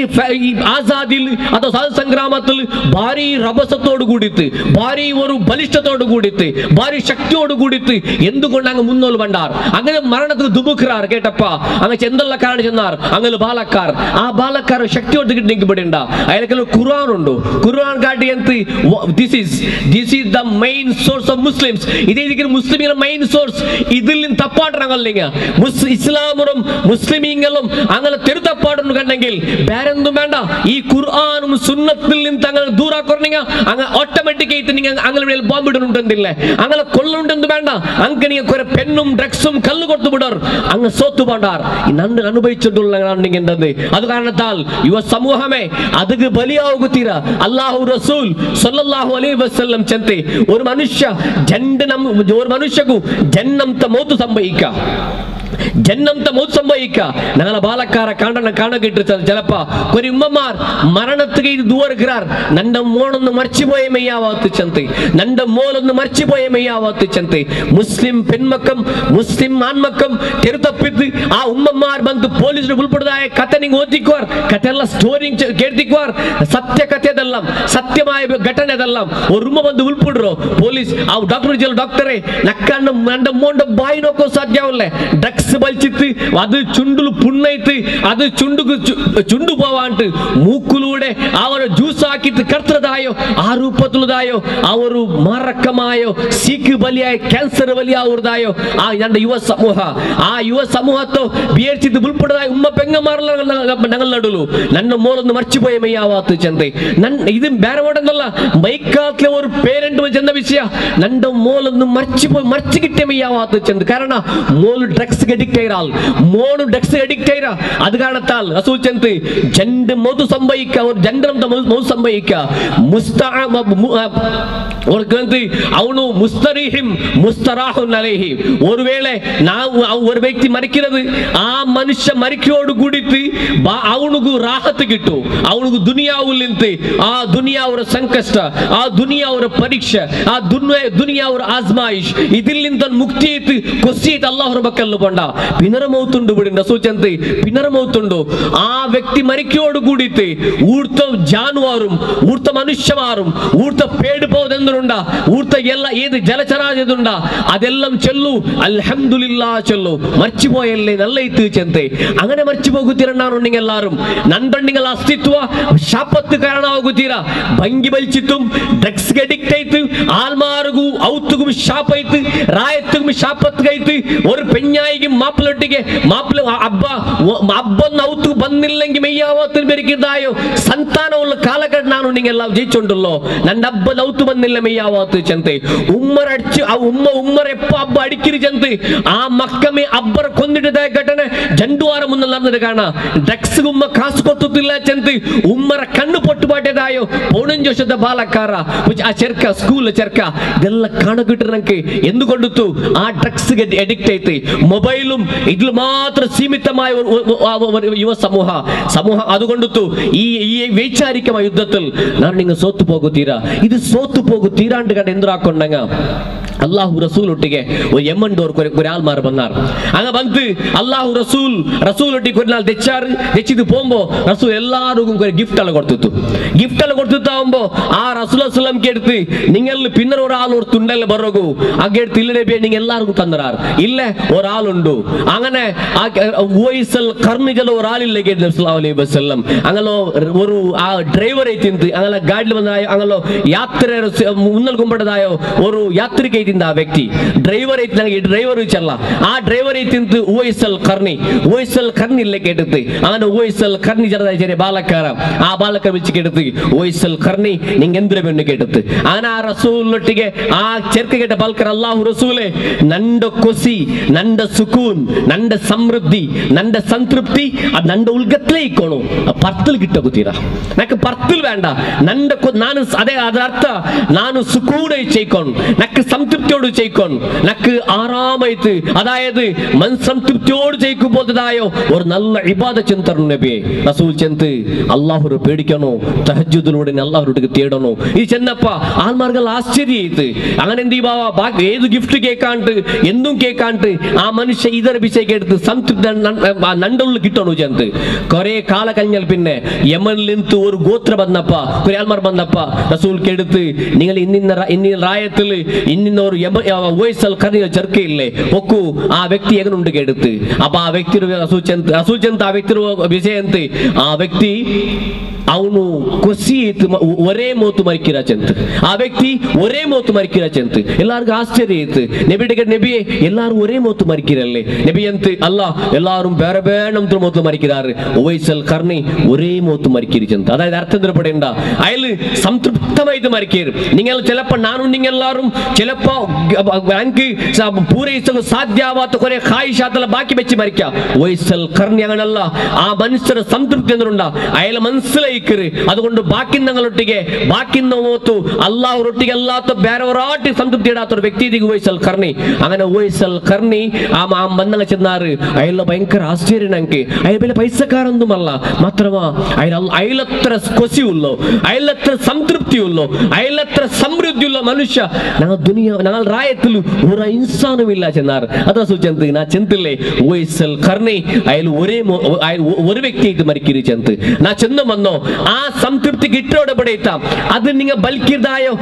ആസാദിൽ അതോ സ്വാതന്ത്ര്യ സംഗ്രാമത്തിൽ ഭാരി റബസത്തോട് കൂടിയിട്ട് ഭാരി ഒരു ബലിഷ്ഠത്തോട് കൂടിയിട്ട് ഭാരി ശക്തിയോട് കൂടിയിട്ട് എന്തുകൊണ്ട് അങ്ങ് മുന്നോട്ട് വണ്ടാർ അങ്ങനെ മരണത്തിൽ ദുമുഖാർ കേട്ടപ്പ അങ്ങ് ചെന്തള്ളക്കാരാണ് ചെന്നാർ അങ്ങനെ ബാലക്കാർ ആ ബാലക്കാർ ശക്തിയോട് കിട്ടിപ്പെടേണ്ട അയാൾക്ക് ഖുർആൻ ഉണ്ടോ ഖുർആൻ കാട്ടി എന്ത് this is the main source of Muslims ഇതേ മുസ്ലിമിന്റെ മെയിൻ സോഴ്സ് ഇതിൽ നിന്ന് തപ്പാട്ടണങ്ങളില്ല ഇസ്ലാമും മുസ്ലിമീങ്ങളും അങ്ങനെ തെരുത്തപ്പാടുന്നു കണ്ടെങ്കിൽ വേറെന്തും വേണ്ട ഈ ഖുർആനും സുന്നത്തിൽ നിന്ന് തങ്ങൾ ദൂരാക്കുറഞ്ഞ അങ്ങ് ഓട്ടോമാറ്റിക് ആയിട്ട് നിങ്ങൾ അങ്ങനെ ബോംബിടുന്നുണ്ടെന്നില്ലേ അങ്ങനെ കൊള്ളുണ്ടെന്ന് വേണ്ട അങ്ങ് നിങ്ങൾ കുറെ പെണ്ണും ഡ്രഗ്സും കല്ല് കൊടുത്തു വിടർ അങ്ങ് സോത്തു പോണ്ടാർ നണ്ട് അനുഭവിച്ചിട്ടുള്ളത് അത് കാരണത്താൽ യുവ സമൂഹമേ അതുക്ക് ബലിയാവുക അല്ലാഹു റസൂൽ സല്ലല്ലാഹു അലൈഹി വസല്ലം ചെന്തി ഒരു മനുഷ്യക്കു ജന്നംത മൗത്ത് സംഭവിക്കാം ജന്നംത മൗത്ത് സംഭവിക്കുക ഞങ്ങളെ ബാലക്കാരെ കാണക്കിട്ട് ചിലപ്പ ഒരു ഉമ്മമാർ മരണത്തിക്ക് ഇത് ദൂരക്കാർ നന്റെ മോണൊന്ന് മറിച്ചുപോയ മെയ്യാവാത്ത് ചെന്തി നന്റെ മോലൊന്ന് മറിച്ചുപോയ മെയ്യാവാത്ത് ചെന്തി മുസ്ലിം പെൺമക്കം മുസ്ലിം ആൺമക്കം തെരുത്തപ്പിത്ത് ആ ഉമ്മമാർ ಬಂದು ಪೊಲೀಸರು ಉಳ್ಪಡದಾಯ ಕತೆ ನಿಂಗೆ ಓದಿക്കുവാർ ಕಥೆಲ್ಲ ಸ್ಟೋರಿ ಕೇಳ್ತಿക്കുവാർ ಸತ್ಯ ಕಥೆದೆಲ್ಲ ಸತ್ಯമായ ಘಟನೆದೆಲ್ಲ ഒരു ഉമ്മ ಬಂದು ಉಳ್ಪಡ್ರು ಪೊಲೀಸ್ ಆ ಡಾಕ್ಟರೇ ನಕ್ಕಣ್ಣ ನನ್ನ മോണ്ട ಬಾಯಿ ನೋಕೋ ಸಾಧ್ಯವಲ್ಲೇ ಡ್ರಗ್ಸ್ വലിച്ചിട്ട് അത് ചുണ്ടിൽ പുണ്ണയിട്ട് അത് ചുണ്ടു പോവാണ്ട് മൂക്കിലൂടെ ആ ഒരു ജ്യൂസ് ആക്കിയിട്ട് കർത്തതായോ ആ രൂപത്തിലുള്ളതായോ ആ ഒരു മാരകമായോ സീക്ക് വലിയ ക്യാൻസർ വലിയാവുന്നതായോ ആ ഞങ്ങളുടെ യുവ സമൂഹത്തോ ബിയർച്ചിട്ട് ഉൾപ്പെടുന്നതായ ഉമ്മ പെങ്ങന്മാരെല്ലാം ഞങ്ങൾ നടുലു ನನ್ನ മോളൊന്ന് മറിച്ചുപോയ മെയ്യാവാത്ത ചെന്ത ഇത് ಬೇರೆ ഓടെന്നല്ല മൈക്കാത്തിലെ ഒരു പേരന്റ് ചെന്ന വിഷയ ನನ್ನ മോളൊന്ന് മറിച്ചു കിട്ടിയ മെയ്യാവാത്ത ചെന്ത കാരണം മോള് ഡ്രഗ്സ് അഡിക്റ്റ് ആയിരാൾ മോള് ഡ്രഗ്സ് അഡിക്റ്റ് ആയിരാ അത് കാരണത്താൽ റസൂൽ ചെന്ത് ജണ്ട് മൗത്ത് സംഭവിക്കുക ഒരു ജണ്ടം മൗത്ത് സംഭവിക്കുക ಅವನು ಮುಸ್ತರಿಹಿಂ ಮುಸ್ತರಾಹುನ್ ಅಲೈಹಿ ஒரு வேளை ஒரு ವ್ಯಕ್ತಿ ಮರಿಕಿರದು ಆ ಮನುಷ್ಯ ಮರಿಕೆಯೋಡು ಕೂಡಿತ್ತು ಅವನಿಗೂ ರಾಹತ್ ಗಿಟ್ಟು ಅವನಿಗೂ ದುನಿಯಾವುಲ್ ನಿಂತು ಆ ದುನಿಯಾವರ ಸಂಕಷ್ಟ ಆ ದುನಿಯಾವರ ಪರೀಕ್ಷೆ ಆ ದುನಿಯಾವರ ಆಜ್ಮಾಯಿಷ್ ಇದಿಲ್ಲಿಂದ ಮುಕ್ತಿ ಇತ್ತು ಕೊಸ್ಸಿ ಇತ್ತು ಅಲ್ಲಾಹರ ಬಕ್ಕಲ್ಲು ಬಂಡ ಪಿನರಮೌತುಂಡು ಬಿಡಿಂದ ಸೂಚಂತೆ ಪಿನರಮೌತುಂಡು ಆ ವ್ಯಕ್ತಿ ಮರಿಕೆಯೋಡು ಕೂಡಿತ್ತು ಊರ್ತ ಜಾನುವಾರು ಊರ್ತ ಮನುಷ್ಯಮಾರು ಊರ್ತ ಪೇಡು ಪೋದೆಂದುಂಡ ಊರ್ತ ಎಲ್ಲ ಏದು ಜಲಚರಾಜದುಂಡ ಅದೆಲ್ಲಂ ಚೆಲ್ಲು അൽഹംദുലില്ലാ ചൊല്ലു മരിച്ചുപോയല്ലേ നല്ല ഇത്ത് ചെന്തെ അങ്ങനെ മരിച്ചു പോകുത്തിരണ്ടാണോ നിങ്ങളെല്ലാരും നന്ദണ്ണിങ്ങൾ അസ്തിത്വ ಶಾಪತ್ತು ಕಾರಣವಾಗುತ್ತೀರಾ ಭಂಗಿ ಬಲ್ಚಿತ್ತು ಡ್ರಗ್ಸ್ ಅಡಿಕ್ಟ್ ಆಯ್ತು ಆಲ್ಮಾರ್ಗು ಔತುಗು ಶಾಪ ಐತು ರಾಯತ್ತಿಗೂ ಶಾಪತ್ಗೈತು ഒരു പെഞ്ഞായിക്ക് മാപ്പിളൊട്ടിಗೆ മാപ്പിള അബ്ബൊന്ന് ഔത്തു ಬಂದಿಲ್ಲಂಗೆ മെയ്യാവത്തിന് പെരുക്കിದ್ದಾയോ ಸಂತಾನವುള്ള കാലഘട്ടം ನಾನು നിങ്ങളെല്ലാം ജയിച്ചുണ്ടല്ലോ ನನ್ನ ಹಬ್ಬದ ಔತು ಬಂದಿಲ್ಲ മെയ്യാവത്ത് ചെന്തെ ഉമ്മർ അടിച്ചു ആ ഉമ്മർ എപ്പോ ಹಬ್ಬ അടിക്കിരി ചെന്ത് ആ മക്കമേ അബ്ബർ കൊന്നിട്ടതായ ഘಟನೆ ജണ്ടുവാರ മുന്നിൽ നടന്നത് കാണാം ಡ್ರಗ್ಸ್ ಉಮ್ಮ ಕಾಸು ಕೊತ್ತುತ್ತಿಲ್ಲ ಚೆಂತ ಉಮ್ಮರ ಕಣ್ಣು ಪೊಟ್ಟು ಬಾಟೆದಾಯೋ ಪೌಣಂಜು ವರ್ಷದ ಬಾಲಕಾರ ಆ ಚೆರ್ಕ ಸ್ಕೂಲ್ ಚೆರ್ಕ ಇದೆಲ್ಲ ಕಾಣಕಿಟ್ರೆ ನಂಗೆ ಎಂದುಕೊಂಡಿತ್ತು ಆ ಡ್ರಗ್ಸ್ ಗೆ ಅಡಿಕ್ಟ್ ಐತಿ ಮೊಬೈലും ഇതിൽ മാത്രം സീമിതമായ യുവ സമൂഹം അതുകൊണ്ടിತ್ತು ഈ വൈചാരികമായ യുദ്ധത്തിൽ ഞാൻ നിങ്ങൾ സോത്തു പോകുത്തീരാ ഇത് സോത്തു പോകുത്തീരാണ്ട് കണ്ട് എന്തുറാക്കൊണ്ടങ്ങ അല്ലാഹു റസൂൽ ഒട്ടിಗೆ ഒരാൾമാർ വന്നാർ അങ്ങ് വന്ന് അല്ലാഹു റസൂൽ ഒട്ടിക്ക് ഒരു നാൾ തെച്ചിത് പോകുമ്പോ റസൂൽ എല്ലാവർക്കും ഗിഫ്റ്റ് എല്ലാം കൊടുത്തിട്ടാവുമ്പോ ആ റസൂൽ അസ്സലാംക്ക് എടുത്ത് നിങ്ങൾ പിന്നെ ഒരാൾ ഒരു തുണ്ടല്ലേ ബറകു അങ്ങ് എടുത്ത് ഇല്ലേ നിങ്ങൾ എല്ലാവർക്കും തന്നറാർ ഇല്ല ഒരാളുണ്ടു അങ്ങനെ കർണിജല ഒരാളില്ലേ സല്ലല്ലാഹു അലൈഹി വസല്ലം അങ്ങനെ ഒരു ആ ഡ്രൈവർ എത്തിന്ത് അങ്ങനെ ഗാഡിൽ വന്നായ അങ്ങനെ യാത്ര മുന്നൽ കുമ്പടതായോ ഒരു യാത്രിക ആ വ്യക്തി ഡ്രൈവർ ഡ്രൈവർ ചെല്ല ആ ഡ്രൈവർ എത്തിന്ത് ഉവൈസൽ കർണി ഇല്ലേ കേട്ടത് അങ്ങനെ ഉവൈസൽ കർണി ചെറിയ ബാലക്കാര ആ ബാലക്കാർ വെച്ച് കേട്ടത് ഉവൈസൽ കർണി നിങ്ങൾ എന്തിനു പെണ്ണ് കേട്ടത് അങ്ങനെ ആ റസൂലൊട്ടിಗೆ ആ ചെറുക്ക കേട്ട ബാൽക്കർ അല്ലാഹു റസൂലെ നന്റെ കൊസി നന്റെ സുക്കൂൻ നന്റെ സമൃദ്ധി നന്റെ സംതൃപ്തി അത് നന്റെ ഉൾഗത്തിലേ ഇക്കോണു പർത്തിൽ കിട്ടകുത്തീരാ നക്ക് പർത്തിൽ വേണ്ട നന്റെ ನಾನು ಅದೇ ಅದರ ಅರ್ಥ ನಾನು ಸುಕೂನ ಇಚ್ಛೆಕೊಂಡು ನಕ್ಕ ಸಂತೃಪ್ತಿ സംതൃപ്തിയോട് ചെയ്യിക്കണം. നക്ക് ആറാമയത്ത് അതായത് സംതൃപ്തിയോട് ചെയ്യിക്കുമ്പോഴതായോ ഒരു നല്ല ഇബാദത്ത് ചെന്തർ നബിയെ റസൂൽ ചെന്ത് അള്ളാഹു പേടിക്കണോ, തഹജ്ജുദിലൂടെ അള്ളാഹുരോട് തേടണോ. ഈ ചെന്നപ്പ ആൾമാർകൾ ആശ്ചര്യത് അങ്ങനെ എന്ത് ചെയ്യുക, ഏത് ഗിഫ്റ്റ് കേൾക്കാണ്ട് എന്തും കേൾക്കാണ്ട് ആ മനുഷ്യ ഇതര വിഷയം എടുത്ത് സംതൃപ്തി നണ്ടുള്ളിൽ കിട്ടണു ചെന്ത്. കുറെ കാല കഴിഞ്ഞാൽ പിന്നെ യമനിൽ നിന്ന് ഒരു ഗോത്ര വന്നപ്പ കുറെ ആൾമാർ വന്നപ്പ റസൂൽക്ക് എടുത്ത് നിങ്ങൾ ഇന്ന റായത്തിൽ ഇന്ന ഒരു ചെറുക്കയില്ലേ ഒക്കു ആ വ്യക്തി എങ്ങനുണ്ട് കേടുത്ത്. അപ്പൊ ആ വ്യക്തി റസൂൽ ചെന്ത് ആ വ്യക്തി വിഷയം ആ വ്യക്തി ಅವನು ಕೊಸಿ ಒರೇ ಮೋತು ಮರಿಕಿರ ಚಂತ ಆ ವ್ಯಕ್ತಿ ಒರೇ ಮೋತು ಮರಿಕಿರ ಚಂತ ಎಲ್ಲಾರ್ಗು ಆಶ್ಚರ್ಯ ಇತ್ತು. ನಬಿಡಿಗೆ ನಬಿಯೇ ಎಲ್ಲಾರು ಒರೇ ಮೋತು ಮರಿಕಿರಲ್ಲೇ ನಬಿ ಅಂತ ಅಲ್ಲ ಎಲ್ಲಾರು ಬೇರೆ ಬೇರೆ ನಮ್ದು ಮೋತು ಮರಿಕಿರಾರು. ಉವೈಸಲ್ ಕರ್ಣಿ ಒರೇ ಮೋತು ಮರಿಕಿರಿ ಚಂತ അതായത് അർത്ഥം പടേണ്ട അയാൾ സംതൃപ്തമായിട്ട് മരിക്കരുത്. നിങ്ങൾ ചിലപ്പോ നാനും നിങ്ങളെല്ലാവരും ചിലപ്പോ എനിക്ക് പൂരയിച്ചത് സാധ്യമാവാത്ത കുറെ ഖായിഷാത്തെല്ലാം ബാക്കി വെച്ച് മരിക്കാം. ഉവൈസൽ കർണി അങ്ങനല്ല. ആ മനുഷ്യരുടെ സംതൃപ്തി എന്തുണ്ടാ അയാൾ മനസ്സിലായി. അതുകൊണ്ട് ബാക്കി ഞങ്ങളൊട്ടിಗೆ ബാക്കി നോത്തു അള്ളാഹുരൊട്ടിಗೆ അല്ലാത്ത ಬೇರೆಯವರಾಟಿ സംതൃപ്തി ഇടാത്ത ഒരു വ്യക്തി ഉവൈസൽ കർണി. അങ്ങനെ ഉവൈസൽ കർണി ആ മന്നങ്ങ ചെന്നാറ് അയാളുടെ ഭയങ്കര ആശ്ചര്യം. ഞങ്ങൾക്ക് അയാൾ വലിയ പൈസക്കാരൊന്നുമല്ല, മാത്രമാ അയാളത്ര കൊസിയുള്ളോ, അയാളത്ര സംതൃപ്തിയുള്ളോ, അയാളത്ര സമൃദ്ധിയുള്ള മനുഷ്യ ഞങ്ങൾ റായത്തിൽ ഒരു ഇൻസാനുമില്ല ചെന്നാറ്. അതാ സൂചന്ത് നാ ചെന്തില്ലേ ഉവൈസൽ കർണി അയാൾ ഒരു വ്യക്തിയായിട്ട് മരിക്കരുത് ചെന്ത് നാ ചെന്ന് വന്നോ ആ സംതൃപ്തി കിട്ടോടെ പടയിട്ടാം. അത് നിങ്ങൾ ബൽക്കിയതായോ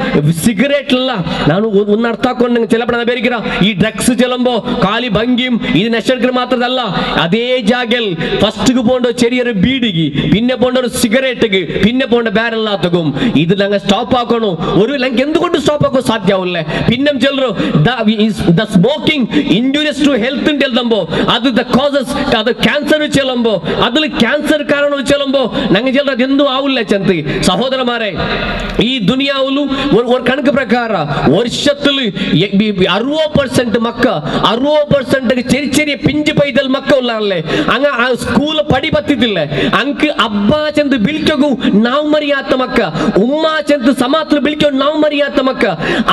സിഗരറ്റ് അല്ല. ನಾನು ಒಂದು ಅರ್ಥ ಹಾಕೊಂಡು ചിലപ്പോൾ ಬೇರಿಗಿರ ಈ ಡ್ರಗ್ಸ್ ചെല്ലുമ്പോ കാലി ഭംഗിയും ഇത് നശിക്കൽ മാത്രമല്ല അതേ ജാഗൽ ഫസ്റ്റ് പോണ്ട ചെറിയൊരു ബീഡിക്ക് പിന്നെ പോണ്ട ഒരു സിഗരറ്റ് പിന്നെ പോണ്ട ಬೇರೆല്ലാത്തതും ഇത് ഞങ്ങൾ സ്റ്റോപ്പ് ആക്കണോ. ഒരു ഞങ്ങൾക്ക് എന്തുകൊണ്ട് സ്റ്റോപ്പ് ആക്കാൻ സാധ്യമാവില്ലേ. പിന്നെ ചെല്ലറോ the smoking injurious to health ഉണ്ട് ചെല്ലുമ്പോ അത് ദ കോസസ് അത് ക്യാൻസർ ചെല്ലുമ്പോ അതിൽ ക്യാൻസർ കാരണം ചെല്ലുമ്പോ ഞങ്ങൾ ചെല്ലത് എന്തും ആവില്ല ചന്തി. സഹോദരന്മാരെ ഈ ദുനിയാവിലും ഒരു കണക്ക് പ്രകാരം വർഷത്തിൽ 60% മക്ക 60% ചെറിയ ചെറിയ പിഞ്ചു പൈതൽ മക്ക ഉള്ളാണല്ലേ. അങ്ങ് സ്കൂൾ പടി പത്തിട്ടില്ലേ ಅಂಕ್ ಅಬ್ಬಾ ಚಂದ ಬಿಲ್ಕಗು ನಾವು ಮರಿಯಾತ ಮಕ್ಕ ಉಮ್ಮಾ ಚಂದ ಸಮಾತ್ರ ಬಿಲ್ಕೋ ನಾವು ಮರಿಯಾತ ಮಕ್ಕ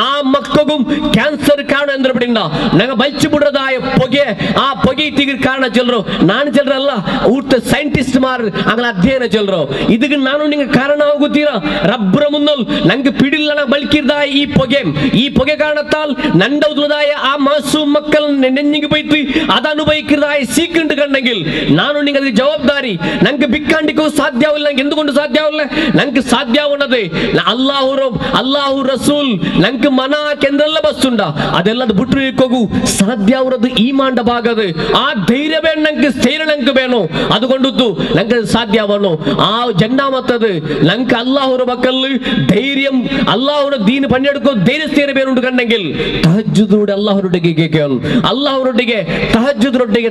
ಆ ಮಕ್ಕಗೂ ಕ್ಯಾನ್ಸರ್ ಕಾರಣ ಅಂದ್ರೆ ಬಿಡಿಂದ ನಂಗೆ ಬಲ್ಚಿ ಬಿಡ್ರದಾಯ ಪೊಗೆ ಆ ಪೊಗೆ ತಿಗಿರ್ ಕಾರಣ ಚಲ್ರು ನಾನು ಚಲ್ರಲ್ಲ ಊಟ ಸೈಂಟಿಸ್ಟ್ ಮಾರ್ ಅಂಗಳ ಅಧ್ಯಯನ ಚಲ್ರು ಇದಕ್ಕೆ ನಾನು ನಿಂಗೆ ಕಾರಣ ಆಗುತ್ತೀರಾ ರಬ್ಬರ ಮುನ್ನಲ್ ನಂಗೆ ಪಿಡಿಲ್ಲ ಬಲ್ಕಿರ್ದಾಯ ಈ ಪೊಗೆ ಕಾರಣತ್ತಾಲ್ ನಂಡೌದಾಯ ಆ ಮಾಸು ಮಕ್ಕಳ ನೆನ್ನಿಗೆ ಬೈತಿ ಅದು ಅನುಭವಿக்கிறದಾಯ ಸೀಕಂಡು ಕಂಡೆಂಗಿಲ್ ನಾನು ನಿಂಗೆ ಅದಕ್ಕೆ ಜವಾಬ್ದಾರಿ ನಂಗೆ ಬಿಕ್ಕಂಡಿಗೂ ಸಾಧ್ಯವಿಲ್ಲ ನಂಗೆ ಎಂದುಕೊಂಡು ಸಾಧ್ಯವಿಲ್ಲ ನಂಗೆ ಸಾಧ್ಯವುನ್ನದೆ ಅಲ್ಲಾಹು ರಸೂಲ್ ನಂಗೆ ಮನ ಕೆಂದೆಲ್ಲ ಬಸ್ತುಂಡ ಅದೆಲ್ಲದು ಬಿಟ್ಟು ಹೋಗು ಸಾಧ್ಯವ್ರದ್ದು ಈ ಮಾಂಡ ಭಾಗದು ಆ ಧೈರ್ಯ ಬೇಡ ನಂಗೆ ಸ್ಥೈರ್ಯ ನಂಗೆ ಬೇನು അതുകൊണ്ടു ನಂಗೆ ಸಾಧ್ಯವನು ಆ ಜಂಡಾ ಮತ್ತದು ನಂಗೆ ಅಲ್ಲಾಹುರ ಮಕ್ಕಳು ಧೈರ್യം അല്ലാഹുവിന്റെ ദീൻ പണിയെടുക്കും ധൈര്യസ്ഥിരം പേരുണ്ട് കണ്ടെങ്കിൽ തഹജ്ജുദിലൂടെ അല്ലാഹുവിനോടേക്ക് കേൾക്കണം അല്ലാഹുവിനോടേക്ക്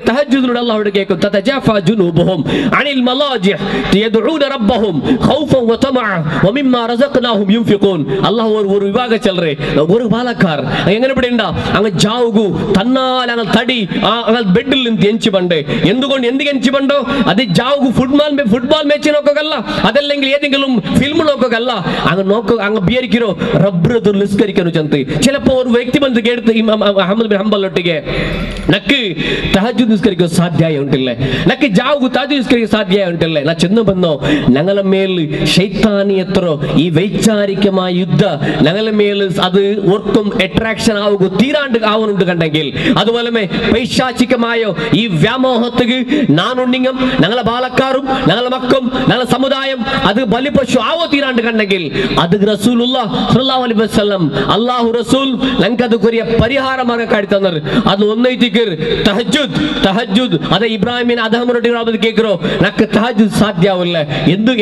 തഹജ്ജുദിലൂടെ അല്ലാഹുവിനോട് കേൾക്കും തതജാഫാ ജുനൂബുഹും അനിൽ മലാജിഹ് യദ്ഊന റബ്ബഹും ഖൗഫൻ വതമഅ വമിമ്മാ റസഖ്നാഹും യുൻഫിഖൂൻ അല്ലാഹു ഒരു വിഭാഗ ചെൽറെ ഒരു ബാലക്കാർ എങ്ങനെ പിടിണ്ട അങ്ങ് ജാവുകു തന്നാൽ അങ്ങ് തടി അങ്ങ് ബെഡിൽ നിന്ന് എഞ്ചി പണ്ട് എന്തുകൊണ്ട് എന്തിക്ക് എഞ്ചി പണ്ടോ അത് ജാവുകു ഫുട്ബോൾ മാച്ച് നോക്കുകയല്ല അതല്ലെങ്കിൽ ഏതെങ്കിലും ഫിലിം നോക്കുകയല്ല അങ്ങ് നോക്കുക അങ്ങ് ബിയരിക്കോ റബ്ബ് നിസ്കരിക്കുന്നു ചന്ത് ചിലപ്പോ ഒരു വ്യക്തി ಬಂದು ಕೇಳ್ತು ಅಹಮದ್ ಬಿನ್ ಹಂಬಲ್ ಒಟ್ಟಿಗೆ ನಕ್ಕೆ ತಹಜ್ಜುದ್ ನಿಸ್ಕರಿಕೆ ಸಾಧ್ಯ ಉಂಟಿಲ್ಲ ನಕ್ಕೆ ಜಾವುಗು ತಹಜ್ಜುದ್ ನಿಸ್ಕರಿಕೆ ಸಾಧ್ಯ ಉಂಟಿಲ್ಲ ನಾ ಚೆಂದ ಬಂದೋ ഞങ്ങള മേൽ ശൈത്താനിയത്രോ ഈ വൈചാരികമായ യുദ്ധ ഞങ്ങള മേൽ അത് ഒർക്കും അട്രാക്ഷൻ ആവുക തീരാണ്ട് ആവുന്നുണ്ട് കണ്ടെങ്കിൽ അതുപോലെ പൈശാചികമായോ ഈ വ്യാമോഹത്തുക്ക് നാനുണ്ടിങ്ങും ഞങ്ങളെ ബാലക്കാരും ഞങ്ങളെ മക്കളും ഞങ്ങളെ സമുദായം അത് ബലിപശു ആവോ തീരാണ്ട് കണ്ടെങ്കിൽ അത് റസൂലുള്ളാഹി സ്വല്ലല്ലാഹു അലൈഹി വസല്ലം അല്ലാഹു റസൂൽ ഞങ്ങൾക്ക് അത് കൊറിയ പരിഹാര മാർഗം കാട്ടി തന്നത് അത് ഒന്നൈതിക്ക് തഹജ്ജുദ് അതെ ഇബ്രാഹിമിൻ അദഹമറോട് കേൾക്കറോ നക്ക് തഹജ്ജുദ് സാധ്യവില്ല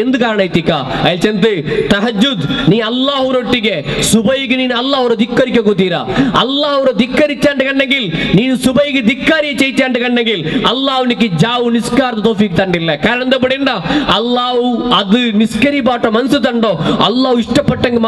എന്ത് ಕಾರಣ ಐತಿಕ ಅಲ್ಲಿ ಚಂತೆ ತಹಜ್ಜುದ್ ನೀ ಅಲ್ಲಾಹರೊಟ್ಟಿಗೆ ಸುಬೈಗೆ ನೀನು ಅಲ್ಲಾಹರ ಧಿಕ್ಕರಿಕೆ ಕೂತೀರಾ ಅಲ್ಲಾಹರ ಧಿಕ್ಕರಿಚಾಂಡ ಕಣ್ಣಗಿಲ್ ನೀನು ಸುಬೈಗೆ ಧಿಕ್ಕಾರಿ ಚೈಚಾಂಡ ಕಣ್ಣಗಿಲ್ ಅಲ್ಲಾಹನಿಗೆ ಜಾವು ನಿಸ್ಕಾರದ ತೌಫೀಕ್ ತಂದಿಲ್ಲ ಕಾರಣ എന്താ പടേണ്ട അല്ലാഹു അത് നിസ്കരി പാട്ട മനസ്സ് തണ്ടോ അല്ലാഹു ഇഷ്ടപ്പെട്ടെങ്കിൽ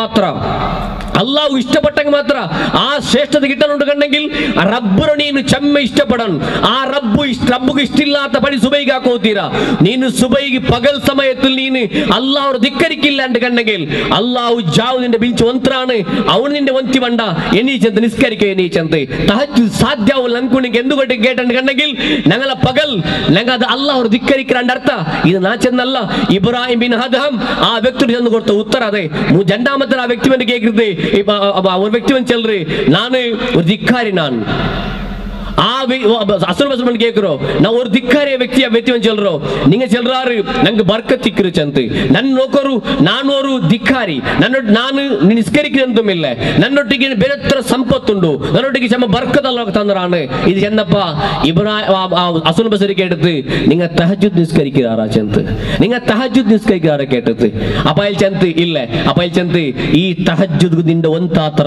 മാത്ര ആ ശ്രേഷ്ഠത കിട്ടാനുണ്ട് കണ്ടെങ്കിൽ റബ്ബിനെ ನೀನು ಚೆಮ್ಮೆ ಇಷ್ಟಪಡನ್ ಆ ರಬ್ಬಿಗೆ ಇಷ್ಟಿಲ್ಲಾತ ಪಡಿ ಸುಬೈಗೆ ಹಾಕೋತೀರಾ ನೀನು ಸುಬೈಗೆ പകൽ സമയത്തിൽ നീന് അല്ലാഹു ധിക്കരിക്കില്ല എന്ന് കണ്ടെങ്കിൽ അല്ലാഹു ജാവ് നിന്റെ ബിൽച്ച് ഒന്ത്രാണ് അവൻ നിന്റെ ഒന്തി വണ്ട എണീച്ചെന്ത് നിസ്കരിക്കുക എണീച്ചെന്ത് തഹജ്ജുദ് സാധ്യമാവില്ല നമുക്ക് എന്തുകൊണ്ട് കേട്ടിട്ടുണ്ടെങ്കിൽ ഞങ്ങളെ പകൽ ഞങ്ങൾ അത് അള്ളാഹ് ധിക്കരിക്കാണ്ട് അർത്ഥ ഇത് നാ ചെന്നല്ല ഇബ്രാഹിം ബിൻ അദ്ഹം ആ വ്യക്തി ചെന്ന് കൊടുത്ത ഉത്തര അതെ രണ്ടാമത്തെ ആ വ്യക്തി വേണ്ടി കേൾക്കുന്നത് ഒരു വ്യക്തി வந்து சொல்றே நான் ஒரு ಧಿಕ್ಕಾರಿ நான் அசுரபசுமன் கேக்குறோம் நான் ஒரு திக்காரிய ವ್ಯಕ್ತಿ சொல்றோம் நீங்க சொல்றாரு ನಂಗೆ ಬರ್ಕತ್ತಿಕ್ಕಿರು ಚಂತೆ ನನ್ನ ನೋಕರು ನಾನು ஒரு ಧಿಕ್ಕಾರಿ ನಾನು ನಿಸ್ಕರಿக்கிறಂತೂ ಇಲ್ಲ ನನ್ನೊಟ್ಟಿಗೆ ಬೇರೆತ್ರ ಸಂಪತ್ತುಂಡು ನನ್ನೊಟ್ಟಿಗೆ ಚಮ್ಮ ಬರ್ಕತಲ್ಲ ತಂದರಾണ് ಇದು ಚೆನ್ನಪ್ಪ இப்ராஹிம் அசுரபசரி கேட்டது நீங்க தஹஜ்ஜுத் நிஸ்கரிக்கிறாரா ಚಂತೆ நீங்க தஹஜ்ஜுத் நிஸ்கரிக்கிறாரா கேட்டது ಅಪಾಯಲ್ ಚಂತೆ ಇಲ್ಲ ಅಪಾಯಲ್ ಚಂತೆ ಈ ತಹಜ್ಜುದ್ ನಿಂದ ಒಂತಾತ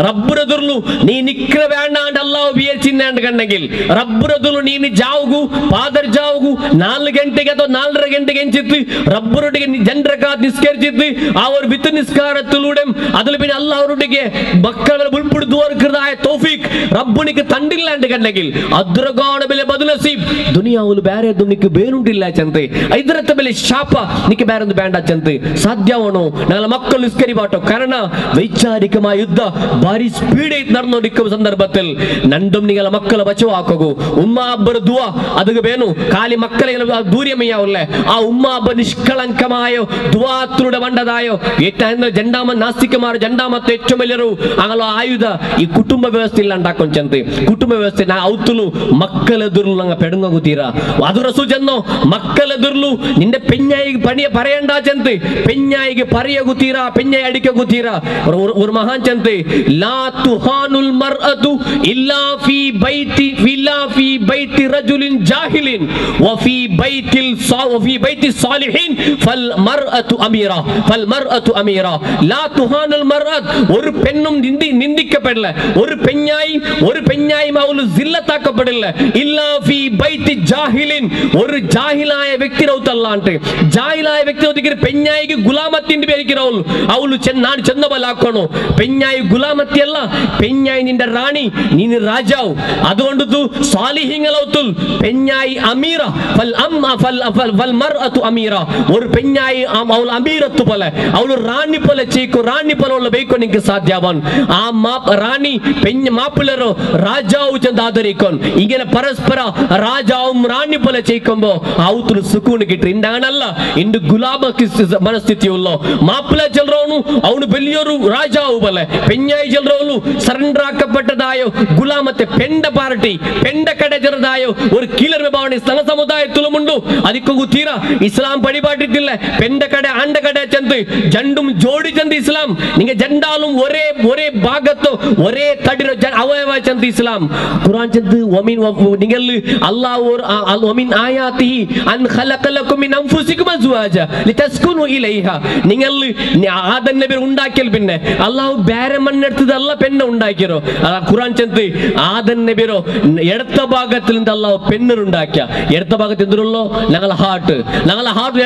ರಬ್ಬುರದುರ್ಲು ನೀ ನಿಕ್ರ ಬೇಡ ಅಂತ ಅಲ್ಲಾಹ್ ಬಿಯರ್ಚಿನ್ನ ಕಣ್ಣಗಿಲ್ ರಬ್ಬರದುಲು ನೀನು ಜಾವುಗು ಪಾದರ್ ಜಾವುಗು 4 ಗಂಟೆಗೆ ಅಥವಾ 4:30 ಗಂಟೆಗೆ ಎಂಚಿತ್ತು ರಬ್ಬರೊಟ್ಟಿಗೆ ಜನರಕಾತ್ ನಿಸ್ಕರಿಸಿತ್ತು ಅವರು ವಿತ್ತು ನಿಸ್ಕಾರത്തിലൂടെ അതിൽ പിന്നെ അല്ലാഹുവിന്റെ മക്കളെ ഉൾപ്പെടുത്തുവാർക്കതായ തൗഫീഖ് റബ്ബുനിക്ക് തണ്ടില്ല ಅಂತ കണ്ണಗಿൽ അദ്രഗാന ബിലെ ബദ്നസീബ് ദുനിയാവുൽ ಬೇರೆ ದುನಿക്ക് ಬೇರುಂಟಿಲ್ಲ ಚಂತೆ ಇದರತ್ತ ಬೆಲೆ ಶಾಪ ನಿಕ್ಕೆ ಬೇರೊಂದು ಬೇಡ ಚಂತೆ ಸಾಧ್ಯವನೋ ನನ್ನ ಮಕ್ಕಳು ನಿಸ್ಕರಿಬಾಟೋ ಕಾರಣ ವೈಚಾರಿಕമായ ಯುದ್ಧ ಭಾರಿ ಸ್ಪೀಡ್ നടന്നുകൊണ്ടിരിക്കുന്ന സന്ദർഭത്തിൽ നണ്ടും നിങ്ങളെ മക്കളെ ബച്ചവാക്കൂ ഉമ്മ അബ്ബർ ദുആ അതുക വേണു കാലി മക്കളെ ദൂര്യമയ്യാവല്ലേ ആ ഉമ്മ അബ്ബ നിഷ്കളങ്കമായോ ദുആത്തിലൂടെ വണ്ടതായോ ഏറ്റവും രണ്ടാമത് നാസ്തികമാർ രണ്ടാമത്തെ ഏറ്റവും വലിയൊരു അങ്ങനെ ആയുധ ഈ കുടുംബ വ്യവസ്ഥ ഇല്ലാണ്ടാക്കും ചന്തി കുടുംബ വ്യവസ്ഥ ഔത്തുಲು മക്കളെതിർಲು അങ്ങ് പെടുങ്ങുതീരാ അത് റസൂൽ ചെന്നോ മക്കളെതിർಲು നിന്റെ പെഞ്ഞായി പണിയെ പറയണ്ട ചന്തി പെഞ്ഞായിക്ക് പറയകുതീരാ പെഞ്ഞായി അടിക്കകുതീരാ ഒരു മഹാൻ ചന്തി ലാ തുഹാനുൽ മർഅതു ഇല്ലാ ഫീ ബൈതി വിലാ ഫീ ബൈതി റജുലിൻ ജാഹിലിൻ വഫീ ബൈതി സാലിഹിൻ ഫൽ മർഅതു അമീറ ലാ തുഹാനുൽ മർഅത് ഒരു പെണ്ണും നിന്ദിക്കപ്പെടില്ല ഒരു പെഞ്ഞായും അവൾ സില്ലത്താക്കപ്പെടില്ല ഇല്ലാ ഫീ ബൈതി ജാഹിലിൻ ഒരു ജാഹിലായ വ്യക്തി ഔത്തല്ലാണ്ട് ജാഹിലായ വ്യക്തി ഔത്തിക്ക് പെഞ്ഞായിക്ക് ഗുലാമത്തിന്റെ പേരിക്കറവൾ അവള് ನಾನು ಚೆನ್ನಬಲ್ಲ ಹಾಕೋಣ പെഞ്ഞായി ഗുലാമത്തി അല്ല പെഞ്ഞായി നിന്റെ റാണി നീನು ರಾಜಾವು അതുകൊണ്ടു സാലിഹീങ്ങളൗത്തുൽ പെഞ്ഞായി അമീറ ഫൽ മർഅതു അമീറ ഒരു പെഞ്ഞായി അവൾ അമീറത്തു പോലെ അവൾ റാണി പോലെ ചെയ്ക്കോ റാണി പോലെ ഉള്ള ബേക്കോ നിനക്ക് സാധ്യവാൻ ആ റാണി മാപ്പിളരോ രാജാവ് ചെന്ന് ആദരിക്കോൻ ഇങ്ങനെ പരസ്പര രാജാവും റാണി പോലെ ചെയ്ക്കുമ്പോ ഔത്തുൽ സുക്കൂന് കിട്ടും ഇണ്ടാണല്ല ഇണ്ട് ഗുലാബ മനസ്ഥിതിയുള്ളോ മാപ്പിള ചെല്റോನು ಅವನು ಬೆಲ್ಲಿಯೋರು ರಾಜಾವು ಬಲೆ ಪೆഞ്ഞായി ചെല്റോನು സറണ്ടർ ആക്കപ്പെട്ടതായോ ഗുലാമത്തെ പെണ്ട പാർട്ടി പെണ്ട കടജറതായോ ഒരു കീലർ വിഭാവണി സ്ഥല സമുദായത്തിലുമുണ്ടു അതിക്കൊ തീര ഇസ്ലാം പടിപാട്ടിട്ടില്ല പെണ്ട കട ആണ്ട കട ചെന്ത് ജണ്ടും ജോഡി ചെന്ത് ഇസ്ലാം നിങ്ങ ജണ്ടാലും ഒരേ ഭാഗത്തോ ഒരേ തടിരോ അവയവ ചെന്ത് ഇസ്ലാം ഖുർആൻ ചെന്ത് വമിൻ നിങ്ങൾ അല്ലാഹു വമിൻ ആയാതിഹി അൻ ഖലഖലകും മിൻ അൻഫുസികും അസ്വാജ ലിതസ്കുനു ഇലൈഹ നിങ്ങൾ ആദം നബി ഉണ്ടാക്കിയൽ പിന്നെ അല്ലാഹു ಬೇರೆ മണ്ണെടുത്തതല്ല പെണ്ണ ഉണ്ടാക്കിയോ ഖുർആൻ ചെന്ത് ആദം നബിയോ ഇടത്ത ഭാഗത്തിൽ നിന്ന് അല്ലാഹു പെണ്ണുണ്ടാക്കിയ ഇടത്ത ഭാഗത്ത് എന്തിനുള്ളോ ഞങ്ങളെ ഹാർട്ട്